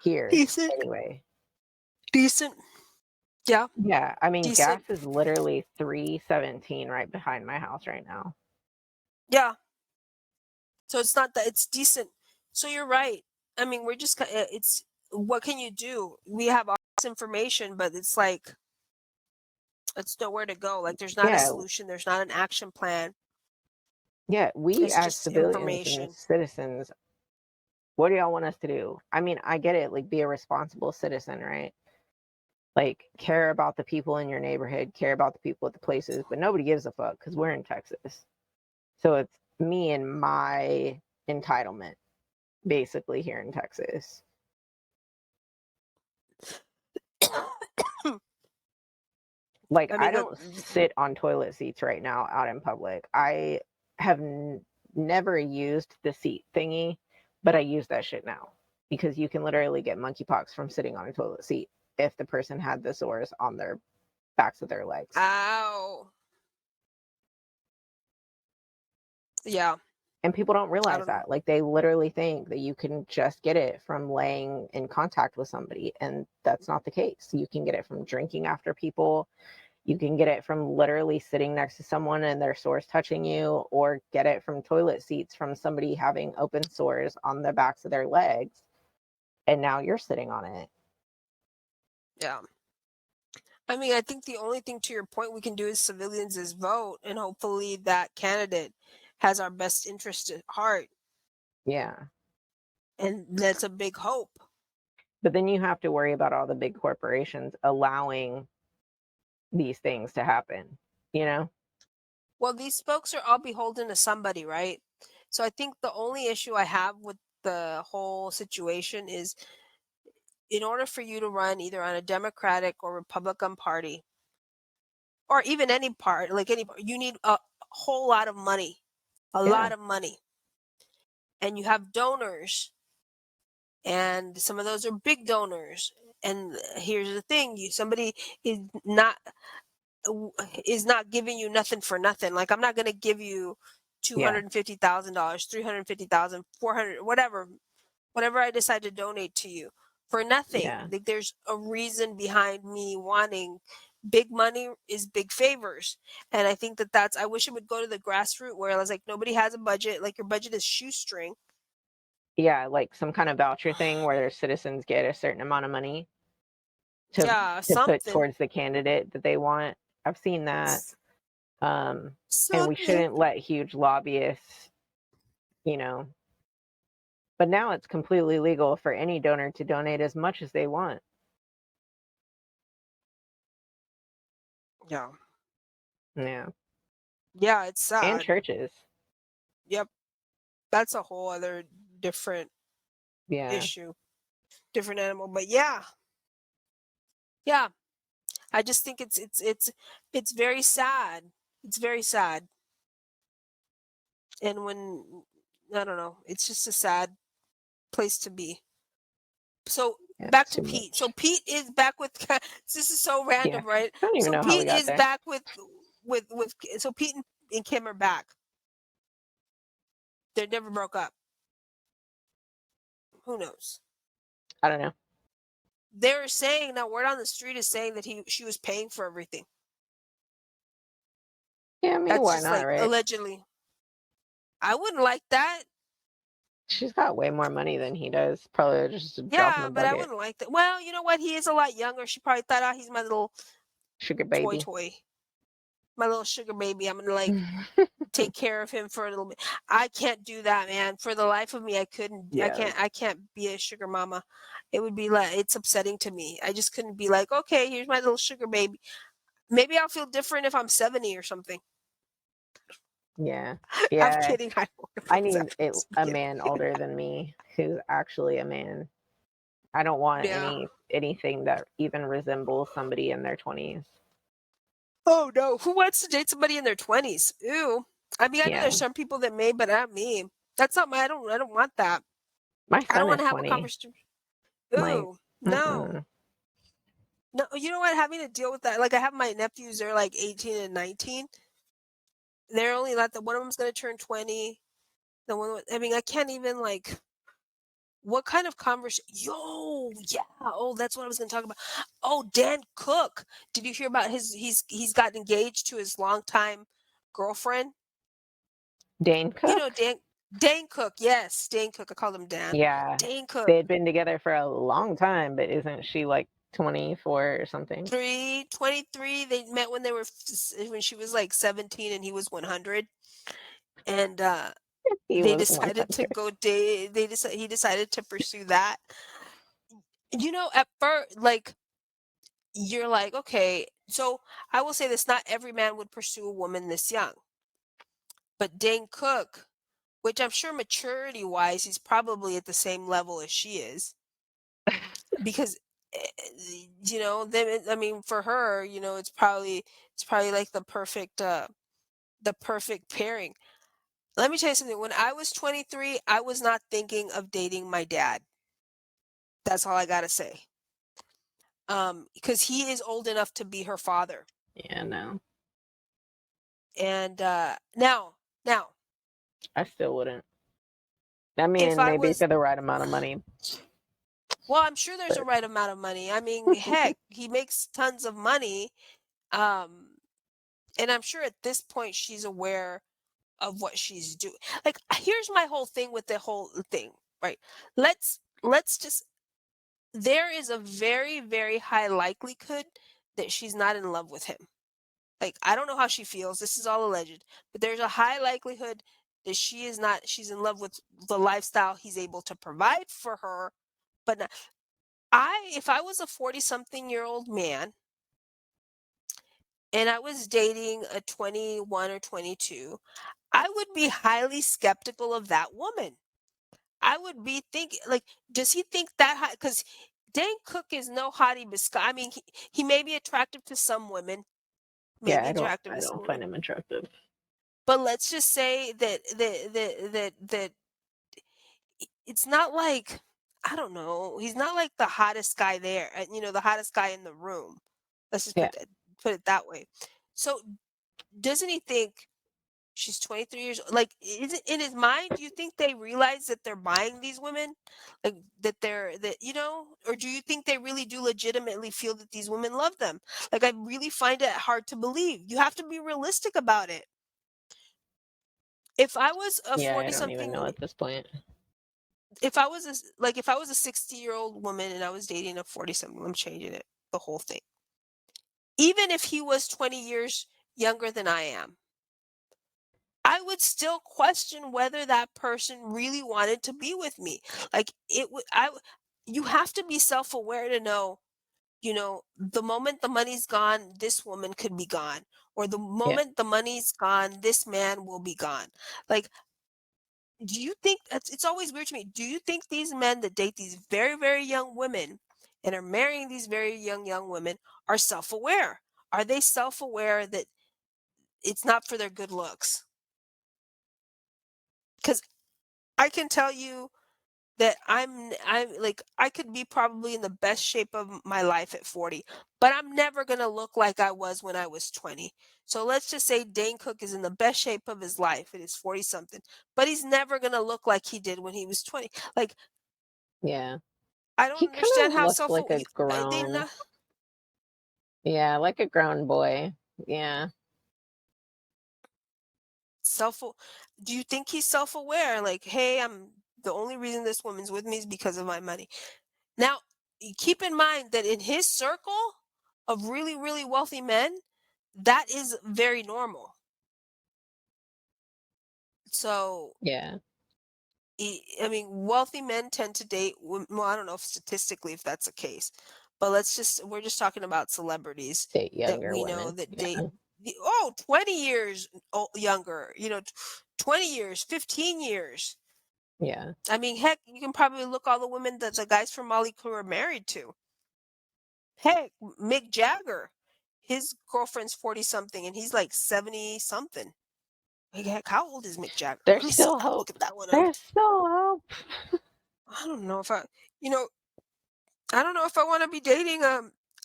Here, Decent. anyway. Decent. Yeah. Yeah, I mean, gas Decent. is literally 3.17 right behind my house right now. Yeah. So it's not that it's decent. So you're right. I mean, we're just it's what can you do? We have all this information, but it's like it's nowhere to go. Like there's not a Yeah, solution, there's not an action plan. yeah, we It's as just civilians and information. citizens, what do y'all want us to do? I mean, I get it, like, be a responsible citizen, right? Like, care about the people in your neighborhood, care about the people at the places, but nobody gives a fuck because we're in Texas. So it's me and my entitlement, basically, here in Texas. Like, I I mean, don't sit on toilet seats right now out in public. I have never used the seat thingy, but I use that shit now because you can literally get monkeypox from sitting on a toilet seat if the person had the sores on their backs of their legs. ow. Yeah. And people don't I realize don't know. that. Like, they literally think that you can just get it from laying in contact with somebody, and that's not the case. You can get it from drinking after people. You can get it from literally sitting next to someone and their sores touching you, or get it from toilet seats from somebody having open sores on the backs of their legs, and now you're sitting on it. Yeah. I mean, I think the only thing to your point we can do as civilians is vote, and hopefully that candidate has our best interest at heart. Yeah. And that's a big hope. But then you have to worry about all the big corporations allowing these things to happen, you know? Well, these folks are all beholden to somebody, right? So I think the only issue I have with the whole situation is in order for you to run either on a Democratic or Republican party, or even any part, like you need a whole lot of money, a Yeah. lot of money. And you have donors, and some of those are big donors. And here's the thing, somebody is not is not giving you nothing for nothing. Like I'm not going to give you Yeah. $250,000, 350,000, 400, whatever I decide to donate to you for nothing. Yeah. Like there's a reason behind me wanting big money is big favors. And I think that's I wish it would go to the grassroots where I was like nobody has a budget, like your budget is shoestring. Yeah, like some kind of voucher thing where their citizens get a certain amount of money to Yeah, put something. towards the candidate that they want. I've seen that. And we Something. shouldn't let huge lobbyists, you know, but now it's completely legal for any donor to donate as much as they want. Yeah. Yeah. Yeah, it's And sad. churches. Yep. That's a whole other different Yeah. issue, different animal. But yeah, yeah. I just think it's very sad. It's very sad. And when I don't know, it's just a sad place to be. So Yeah, back to too Pete. So much. Pete is back with this is so Yeah. random, right? I don't even So know how we Pete got is there. back with so Pete and Kim are back. They never broke up. Who knows? I don't know. They're saying now word on the street is saying that she was paying for everything. Yeah, I mean, That's why just not, like right? allegedly. I wouldn't like that. She's got way more money than he does. Probably just a drop in the Yeah, but I bucket. wouldn't like that. Well, you know what? He is a lot younger. She probably thought, oh, he's my little Sugar toy baby. toy, my little sugar baby. I'm gonna like take care of him for a little bit. I can't do that, man. For the life of me, I couldn't. I Yeah. can't. I can't be a sugar mama. It would be like it's upsetting to me. I just couldn't be like, okay, here's my little sugar baby. Maybe I'll feel different if I'm 70 or something. Yeah. I'm Yeah. kidding. I don't know I what's need happening. I'm a kidding. man older than me who's actually a man. I don't want Yeah. anything that even resembles somebody in their 20s. Oh no. Who wants to date somebody in their 20s? Ew. I mean, I know Yeah. there's some people that may, but not me. That's not my. I don't want that. My I don't son want is to have a 20. conversation. Like, Ooh, no. mm-mm. No, you know what? Having to deal with that, like I have my nephews, they're like 18 and 19. They're only like the one of them's gonna turn 20. The one, I mean, I can't even like. What kind of conversation? Yo, yeah. Oh, that's what I was gonna talk about. Oh, Dan Cook. Did you hear about his? He's gotten engaged to his longtime girlfriend. Dane You know, Cook? Dan Cook. Yes, Dan Cook. I called him Dan. Yeah. Dan Cook. They had been together for a long time, but isn't she like 24 or something? 23. They met when they were when she was like 17 and he was 100. And He they was decided to 100. go date. He decided to pursue that. You know, at first, like you're like, okay. So I will say this: not every man would pursue a woman this young, but Dane Cook, which I'm sure maturity wise, he's probably at the same level as she is, because you know, then I mean, for her, you know, it's probably like the perfect pairing. Let me tell you something. When I was 23, I was not thinking of dating my dad. That's all I gotta say. Because he is old enough to be her father. Yeah, no. And now, I still wouldn't. I if mean, I maybe was, for the right amount of money, well, I'm sure there's a but right amount of money. I mean, heck, he makes tons of money. Um, and I'm sure at this point she's aware of what she's doing. Like, here's my whole thing with the whole thing, right? Let's just there is a very, very high likelihood that she's not in love with him. Like, I don't know how she feels. This is all alleged, but there's a high likelihood that she is not, she's in love with the lifestyle he's able to provide for her. But not, if I was a 40 something year old man and I was dating a 21 or 22, I would be highly skeptical of that woman. I would be thinking, like, does he think that high? Because Dan Cook is no hottie biscuit. I mean, he may be attractive to some women, yeah, maybe attractive I to some don't women, find him attractive. but let's just say that it's not like, I don't know, he's not like the hottest guy there, you know, the hottest guy in the room. Let's just Yeah. put it that way. So doesn't he think she's 23 years old? Like, is it in his mind? Do you think they realize that they're buying these women? Like that, you know, or do you think they really do legitimately feel that these women love them? Like, I really find it hard to believe. You have to be realistic about it. If I was a Yeah, I 40 don't even something, know at this point. if I was a 60-year-old woman and I was dating a 40 something, I'm changing it, the whole thing. Even if he was 20 years younger than I am, I would still question whether that person really wanted to be with me. Like, it would, you have to be self-aware to know, you know, the moment the money's gone, this woman could be gone. Or the Yeah. moment the money's gone, this man will be gone. Like, do you think it's always weird to me? Do you think these men that date these very, very young women and are marrying these very young women are self-aware? Are they self-aware that it's not for their good looks? Because I can tell you that I'm like, I could be probably in the best shape of my life at 40, but I'm never going to look like I was when I was 20. So let's just say Dane Cook is in the best shape of his life at his 40 something, but he's never going to look like he did when he was 20. Like, Yeah. I He don't kind understand of how looks like a they grown, not yeah, like a grown boy. Yeah. self do you think he's self-aware, like, hey, I'm the only reason this woman's with me is because of my money? Now, keep in mind that in his circle of really, really wealthy men, that is very normal. So, Yeah. I mean, wealthy men tend to date well, I don't know if statistically if that's the case, but we're just talking about celebrities Date that younger we know women. that date Yeah. Oh, 20 years younger, 20 years, 15 years. Yeah. I mean, heck, you can probably look all the women that the guys from Molly Crew are married to. Heck, Mick Jagger, his girlfriend's 40 something and he's like 70 something. Like, heck, how old is Mick Jagger? There's Let me see. still I'll hope. look at that one up. There's still hope. I don't know if you know, I don't know if I want to be dating a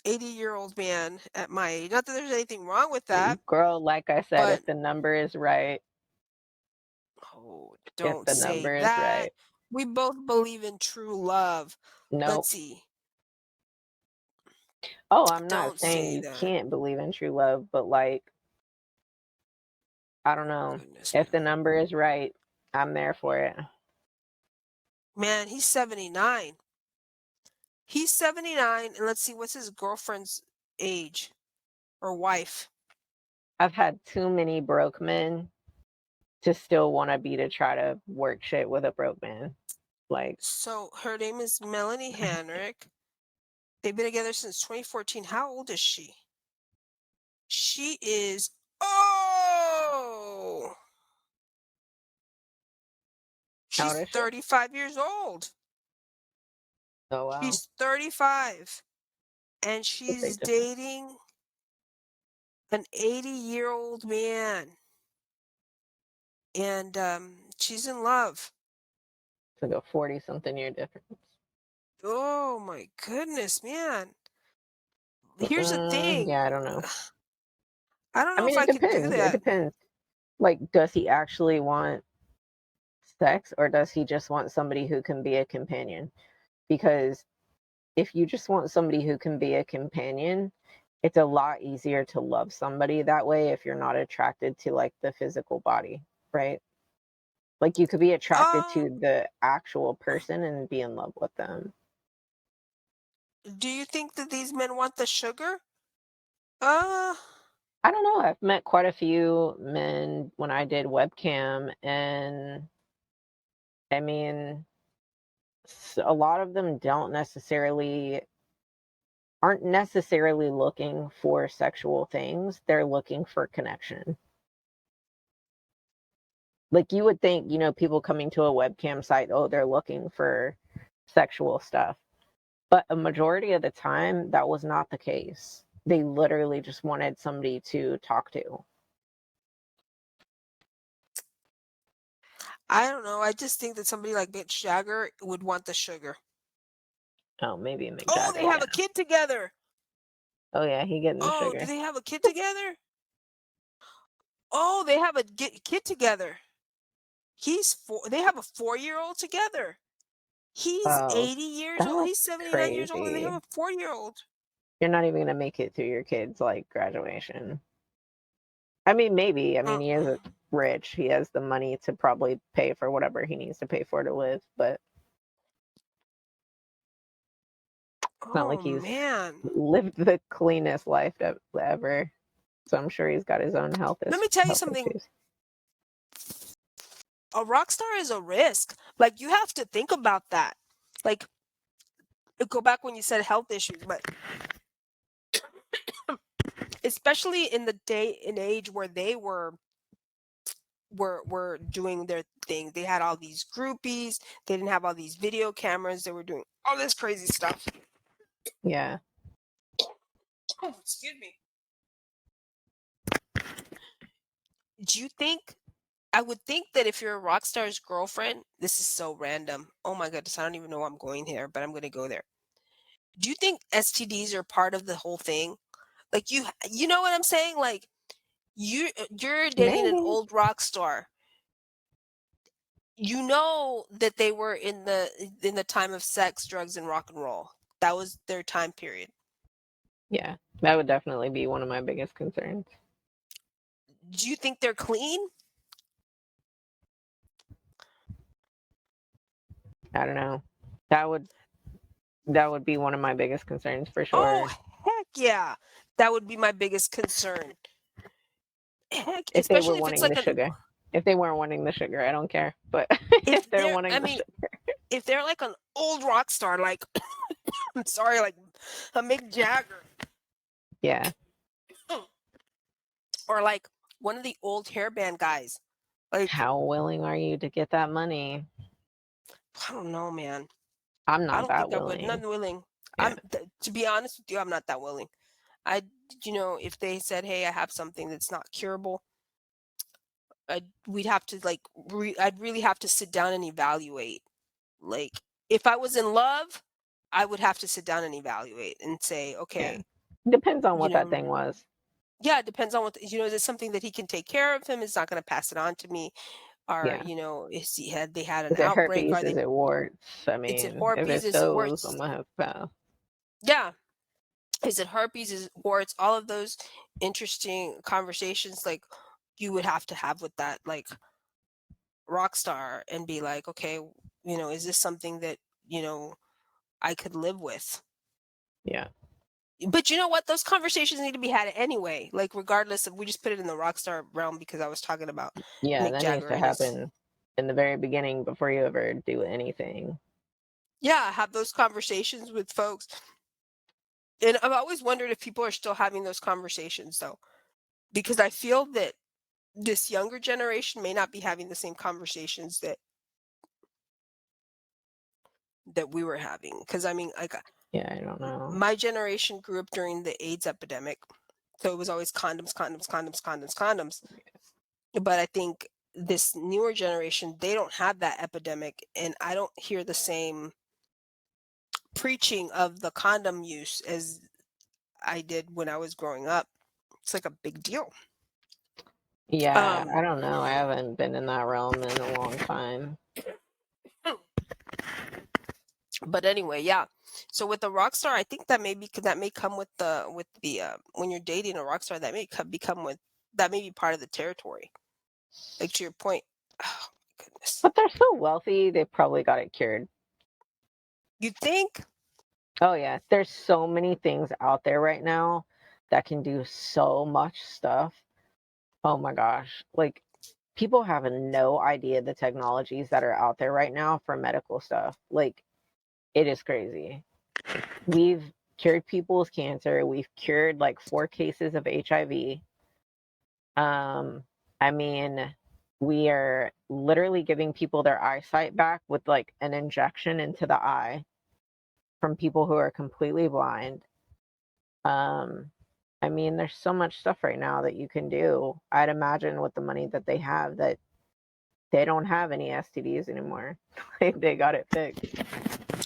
80-year-old man at my age. Not that there's anything wrong with that, Girl, like I said, but if the number is right, oh, if don't the say number is that. right. We both believe in true love. Nope. Let's see. Oh, I'm not Don't saying say you that. can't believe in true love, but like, I don't Oh, know. goodness, If man. the number is right, I'm there for it. Man, he's 79. He's 79, and let's see, what's his girlfriend's age or wife? I've had too many broke men to still want to be to try to work shit with a broke man. Like, So her name is Melanie Hanrick. They've been together since 2014. How old is she? She is, oh, how old she's is she? 35 years old. Oh, wow. She's 35, and That's a she's big difference. dating an 80-year-old man, and she's in love. It's like a 40 something year difference. Oh my goodness, man. Here's the thing. Yeah, I don't know. I don't I know if mean, it I could do depends. It that. depends. Like, does he actually want sex or does he just want somebody who can be a companion? Because if you just want somebody who can be a companion, it's a lot easier to love somebody that way if you're not attracted to like the physical body, right? Like you could be attracted Um, to the actual person and be in love with them. do you think that these men want the sugar? Uh, I don't know. I've met quite a few men when I did webcam, and I mean, a lot of them aren't necessarily looking for sexual things. They're looking for connection. Like you would think, people coming to a webcam site, oh, they're looking for sexual stuff. But a majority of the time, that was not the case. They literally just wanted somebody to talk to. I don't know. I just think that somebody like Mick Jagger would want the sugar. Oh, maybe Mick Oh, Jagger, they have yeah. a kid together. Oh, yeah, he getting the Oh, do sugar. they have a kid together? Oh, they have a kid together. He's four. They have a 4-year-old together. He's Oh, 80 years old. that's He's 79 years old, and they have crazy. a 4-year-old. You're not even gonna make it through your kid's like graduation. I mean, maybe. I mean, he is rich. He has the money to probably pay for whatever he needs to pay for to live, but it's not Oh like he's man. lived the cleanest life ever. So I'm sure he's got his own Let me tell you health something. issues. A rock star is a risk. Like you have to think about that. Like go back when you said health issues, but especially in the day and age where they were doing their thing. They had all these groupies. They didn't have all these video cameras. They were doing all this crazy stuff. Yeah. Oh, excuse me. Do you think I would think that if you're a rock star's girlfriend, this is so random. Oh my goodness, I don't even know why I'm going here, but I'm going to go there. Do you think STDs are part of the whole thing? Like you know what I'm saying? Like you're dating an Maybe. old rock star. You know that they were in the time of sex, drugs, and rock and roll. That was their time period. Yeah. That would definitely be one of my biggest concerns. Do you think they're clean? I don't know. That would that would be one of my biggest concerns for Oh, sure. heck yeah. That would be my biggest concern. Heck, If they were especially if it's wanting the like an sugar. If they weren't wanting the sugar, I don't care. But if if they're they're wanting I the mean, sugar, if they're like an old rock star, like I'm sorry, like a Mick Jagger yeah. or like one of the old hairband guys. Like, How willing are you to get that money? I don't know, man. I'm I not don't that think I would. Not willing. willing. Yeah. To be honest with you, I'm not that willing. I, if they said, "Hey, I have something that's not curable," we'd have to like, I'd really have to sit down and evaluate. Like, if I was in love, I would have to sit down and evaluate and say, Yeah. "Okay, Depends on you what that know, thing was. yeah, it depends on is it something that he can take care of him? Is not going to pass it on to me, or Yeah. they had an Is it outbreak? herpes? Are Is they? it warts? I Is it mean, if herpes? it's Is it those, I'm warts? gonna have to pass. Yeah. Is it herpes? Is it warts? All of those interesting conversations, like you would have to have with that like rock star and be like, okay, is this something that you know I could live with? Yeah. But you know what? Those conversations need to be had anyway. Like regardless of, we just put it in the rock star realm because I was talking about Yeah, Mick that needs Jagger to and his. happen in the very beginning before you ever do anything. Yeah, have those conversations with folks. And I've always wondered if people are still having those conversations though, because I feel that this younger generation may not be having the same conversations that we were having. Because I mean, like Yeah, I don't know. my generation grew up during the AIDS epidemic, so it was always condoms, condoms, condoms, condoms, condoms. But I think this newer generation, they don't have that epidemic, and I don't hear the same preaching of the condom use as I did when I was growing up. It's like a big deal. Yeah, Um, I don't know. I haven't been in that realm in a long time. but anyway, yeah. So with the rock star, I think that may come with the when you're dating a rock star, that may become with that may be part of the territory. Like to your point. Oh my goodness. But they're so wealthy, they probably got it cured. You think? Oh yeah, there's so many things out there right now that can do so much stuff. Oh my gosh. Like people have no idea the technologies that are out there right now for medical stuff. Like it is crazy. We've cured people's cancer. We've cured like 4 cases of HIV. I mean, we are literally giving people their eyesight back with like an injection into the eye from people who are completely blind. Um, I mean, there's so much stuff right now that you can do. I'd imagine with the money that they have that they don't have any STDs anymore. Like they got it fixed.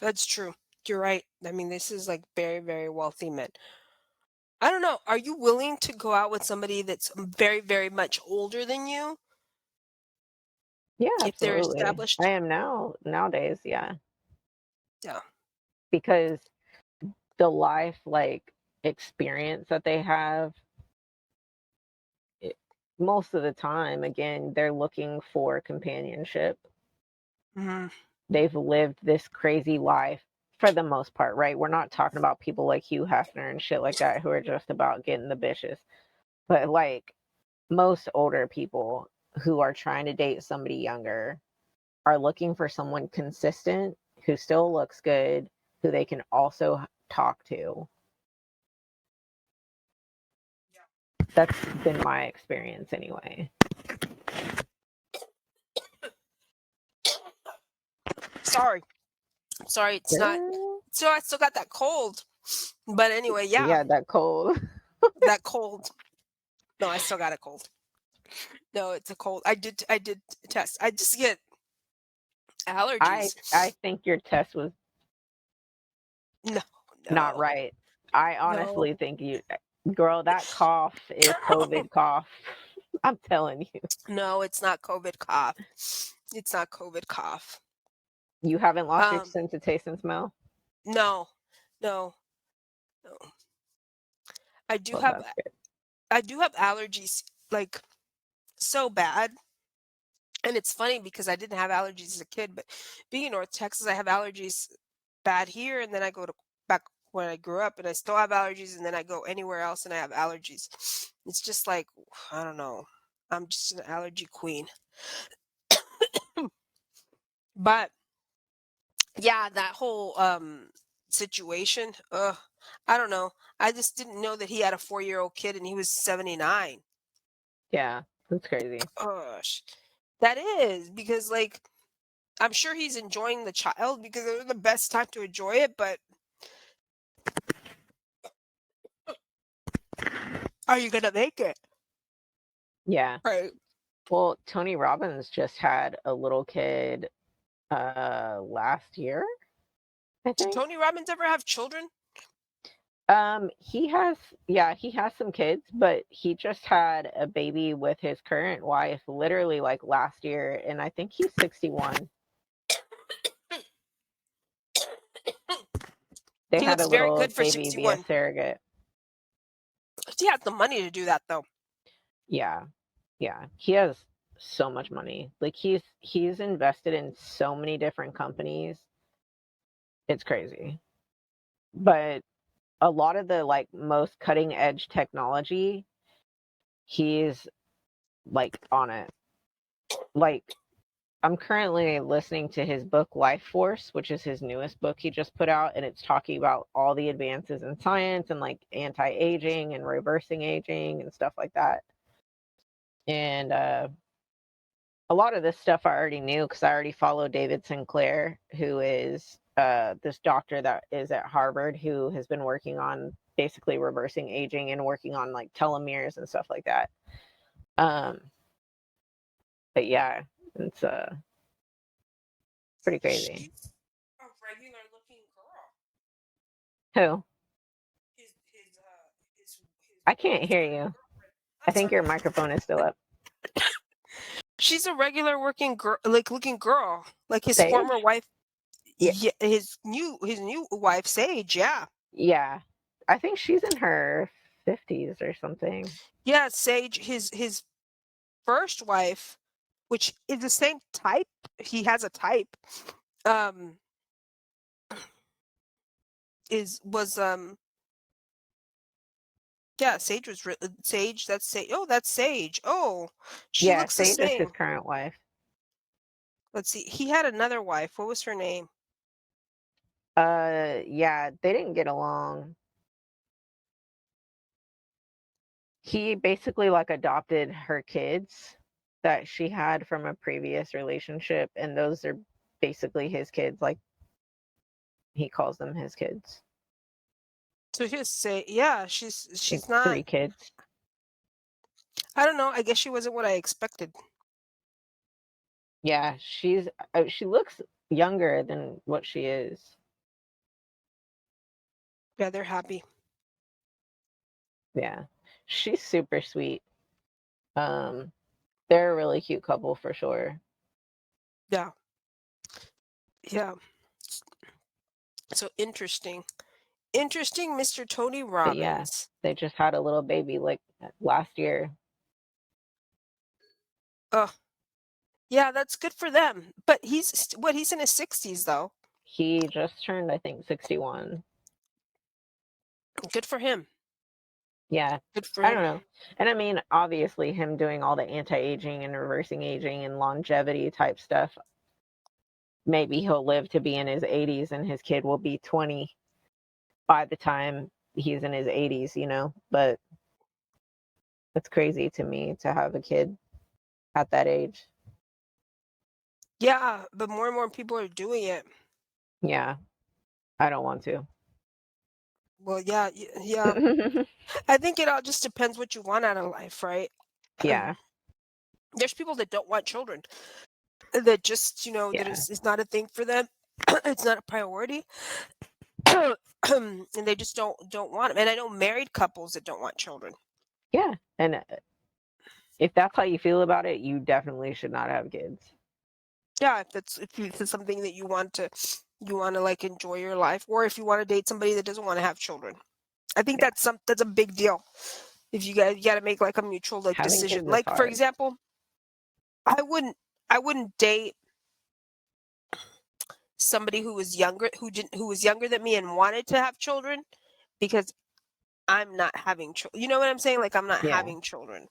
That's true. You're right. I mean, this is like very, very wealthy men. I don't know. Are you willing to go out with somebody that's very, very much older than you Yeah, if they're absolutely. I established? am nowadays, yeah. Yeah. Because the life like experience that they have it, most of the time again they're looking for companionship. Hmm. They've lived this crazy life for the most part, right? We're not talking about people like Hugh Hefner and shit like that who are just about getting the bitches, but like most older people who are trying to date somebody younger are looking for someone consistent who still looks good, who they can also talk to. That's been my experience anyway. Sorry. Sorry, it's not. Girl. So I still got that cold. But anyway, yeah, Yeah, that cold. that cold. No, I still got a cold. No, it's a cold. I did test. I just get I allergies. I think your test was No, not no, right. I no. honestly think you, girl, that cough is COVID cough. I'm telling you. No, it's not COVID cough. It's not COVID cough. You haven't lost your Um, sense of taste and smell? no, no, no. I do Well, have that's good. I do have allergies like so bad. And it's funny because I didn't have allergies as a kid, but being in North Texas, I have allergies bad here, and then I go to back where I grew up, and I still have allergies, and then I go anywhere else, and I have allergies. It's just like I don't know. I'm just an allergy queen. But yeah, that whole situation. I don't know. I just didn't know that he had a 4-year-old kid, and he was 79. Yeah, that's crazy. Gosh, that is because like I'm sure he's enjoying the child because it was the best time to enjoy it, but are you gonna make it? Yeah. Right. Well, Tony Robbins just had a little kid last year, I Did think. Tony Robbins ever have children? He has, yeah, he has some kids, but he just had a baby with his current wife literally like last year, and I think he's 61. They He had a looks very little good for baby via 61. surrogate. He has the money to do that though. Yeah, yeah. He has so much money. Like he's invested in so many different companies. It's crazy. But a lot of the like most cutting edge technology, he's like on it. Like I'm currently listening to his book Life Force, which is his newest book he just put out, and it's talking about all the advances in science and like anti-aging and reversing aging and stuff like that. And a lot of this stuff I already knew because I already follow David Sinclair, who is this doctor that is at Harvard who has been working on basically reversing aging and working on like telomeres and stuff like that. Um, but yeah, it's pretty crazy. She's a regular looking girl. Who? His I can't wife, hear or you. girlfriend. I I'm think sorry. your microphone is still up. She's a regular working girl, like looking girl, like his former Sage? wife. Yeah, Yeah, his new wife, Sage. Yeah, yeah. I think she's in her 50s or something. yeah, Sage. His first wife, which is the same type. He has a type. Um, is was Yeah, Sage was Sage. That's Sage. Oh, that's Sage. Oh, she Yeah, looks the Sage is his same. current wife. Let's see. He had another wife. What was her name? Yeah, they didn't get along. He basically like adopted her kids that she had from a previous relationship, and those are basically his kids. Like he calls them his kids. So his say, yeah, Like she's not. 3 kids. I don't know. I guess she wasn't what I expected. Yeah, she looks younger than what she is. Yeah, they're happy. Yeah, she's super sweet. Um, they're a really cute couple for sure. Yeah, yeah. So interesting, Mr. Tony But yeah, Robbins. they just had a little baby like last year. Oh, yeah, that's good for them. But he's in his 60s though. He just turned, I think, 61. Good for him. Yeah, Good for I don't him. know. And I mean, obviously, him doing all the anti-aging and reversing aging and longevity type stuff, maybe he'll live to be in his 80s and his kid will be 20 by the time he's in his 80s, you know? But it's crazy to me to have a kid at that age. Yeah, but more and more people are doing it. Yeah, I don't want to. Well, yeah, yeah. I think it all just depends what you want out of life, right? Yeah, There's people that don't want children, that just, that yeah, is not a thing for them. It's not a priority. And they just don't want them. And I know married couples that don't want children. yeah. And if that's how you feel about it, you definitely should not have kids. Yeah, if it's something that you want to like enjoy your life, or if you want to date somebody that doesn't want to have children. I think Yeah, that's a big deal. If you got to make like a mutual like having decision. kids is Like for hard. example, I wouldn't I wouldn't date somebody who was younger than me and wanted to have children because I'm not having children. You know what I'm saying? Like I'm not Yeah, having children.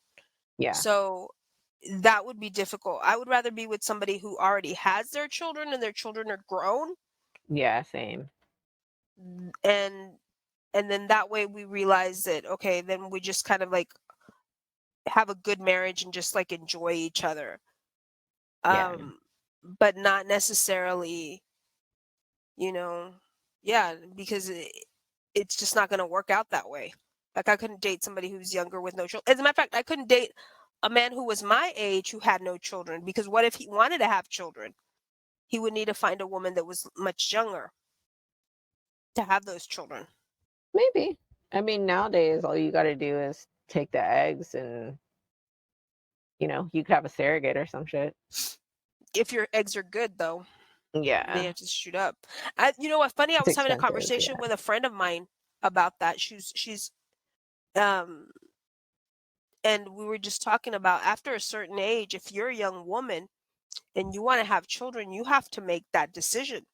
yeah, So that would be difficult. I would rather be with somebody who already has their children and their children are grown, yeah, same. and and then that way we realize that okay, then we just kind of like have a good marriage and just like enjoy each other. Yeah. But not necessarily, you know, yeah, because it's just not going to work out that way. Like I couldn't date somebody who's younger with no children. As a matter of fact, I couldn't date a man who was my age who had no children, because what if he wanted to have children? He would need to find a woman that was much younger to have those children. Maybe. I mean, nowadays, all you got to do is take the eggs and, you could have a surrogate or some shit. If your eggs are good, though, they Yeah. have to shoot up. You know what? Funny, I It's was having a expensive. conversation Yeah. with a friend of mine about that. Um, and we were just talking about after a certain age, if you're a young woman and you want to have children, you have to make that decision.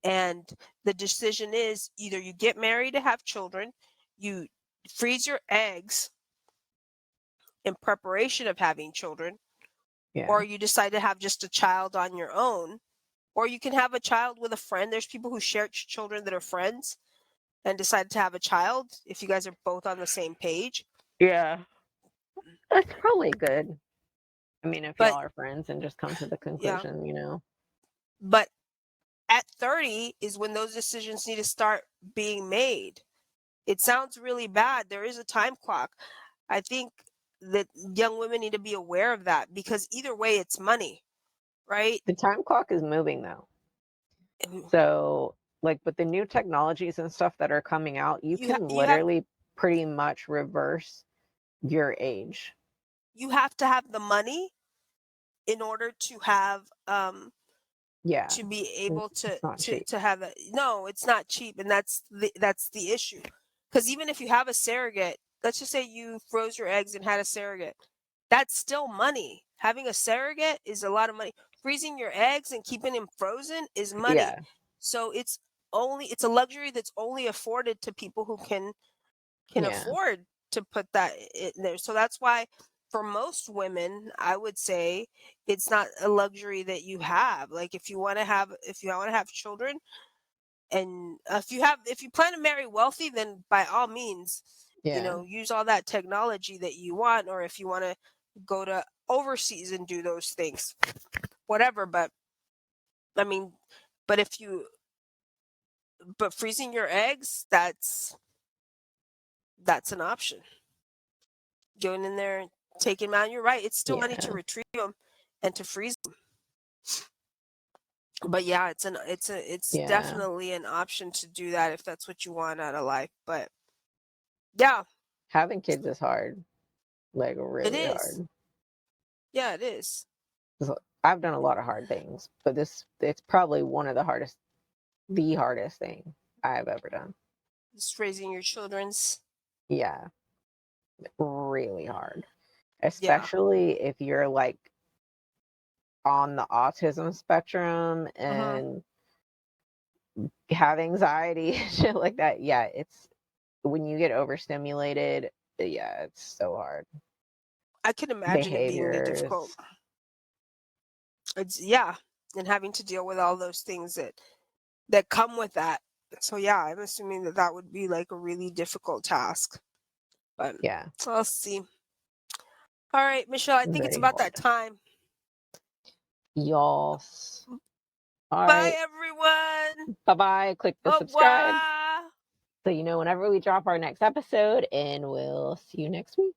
And the decision is either you get married to have children, you freeze your eggs in preparation of having children, Yeah. or you decide to have just a child on your own, or you can have a child with a friend. There's people who share children that are friends and decide to have a child if you guys are both on the same page. Yeah. That's probably good. I mean, if But y'all are friends and just come to the yeah, conclusion. but at 30 is when those decisions need to start being made. It sounds really bad. There is a time clock. I think that young women need to be aware of that, because either way it's money, right? The time clock is moving though. And So, like with the new technologies and stuff that are coming out, you can you have literally pretty much reverse your age. you have to have the money in order Yeah. to be It's able to not cheap. have that. No, it's not cheap, and that's the issue. Because even if you have a surrogate, let's just say you froze your eggs and had a surrogate, that's still money. Having a surrogate is a lot of money. Freezing your eggs and keeping them frozen is money. Yeah. So it's a luxury that's only afforded to people who can Yeah. afford to put that in there. So that's why for most women, I would say it's not a luxury that you have. Like if you want to have children, and if you plan to marry wealthy, then by all means, Yeah. use all that technology that you want, or if you want to go to overseas and do those things, whatever. But I mean, but if you but freezing your eggs, that's an option. Going in there and taking them out. You're right. It's still money to Yeah. retrieve them and to freeze them. But yeah, it's Yeah. definitely an option to do that if that's what you want out of life. But yeah, Having kids is hard. Like it really is. hard. Yeah, it is. 'Cause I've done a lot of hard things, but it's probably one of the hardest thing I've ever done. Just raising your children's. Yeah. Really hard. Yeah. Especially if you're like on the autism spectrum Hmm. and have anxiety and shit like that. Yeah, it's when you get overstimulated, yeah, it's so hard. I can imagine it being difficult. Behaviors. Yeah, and having to deal with all those things that come with that. So yeah, I'm assuming that would be like a really difficult task. But Yeah, I'll see. All right, Michelle, I think it's very about that hard. time. Y'all. All Bye, right. everyone. Bye bye. Click the Au subscribe revoir. so you know whenever we drop our next episode, and we'll see you next week.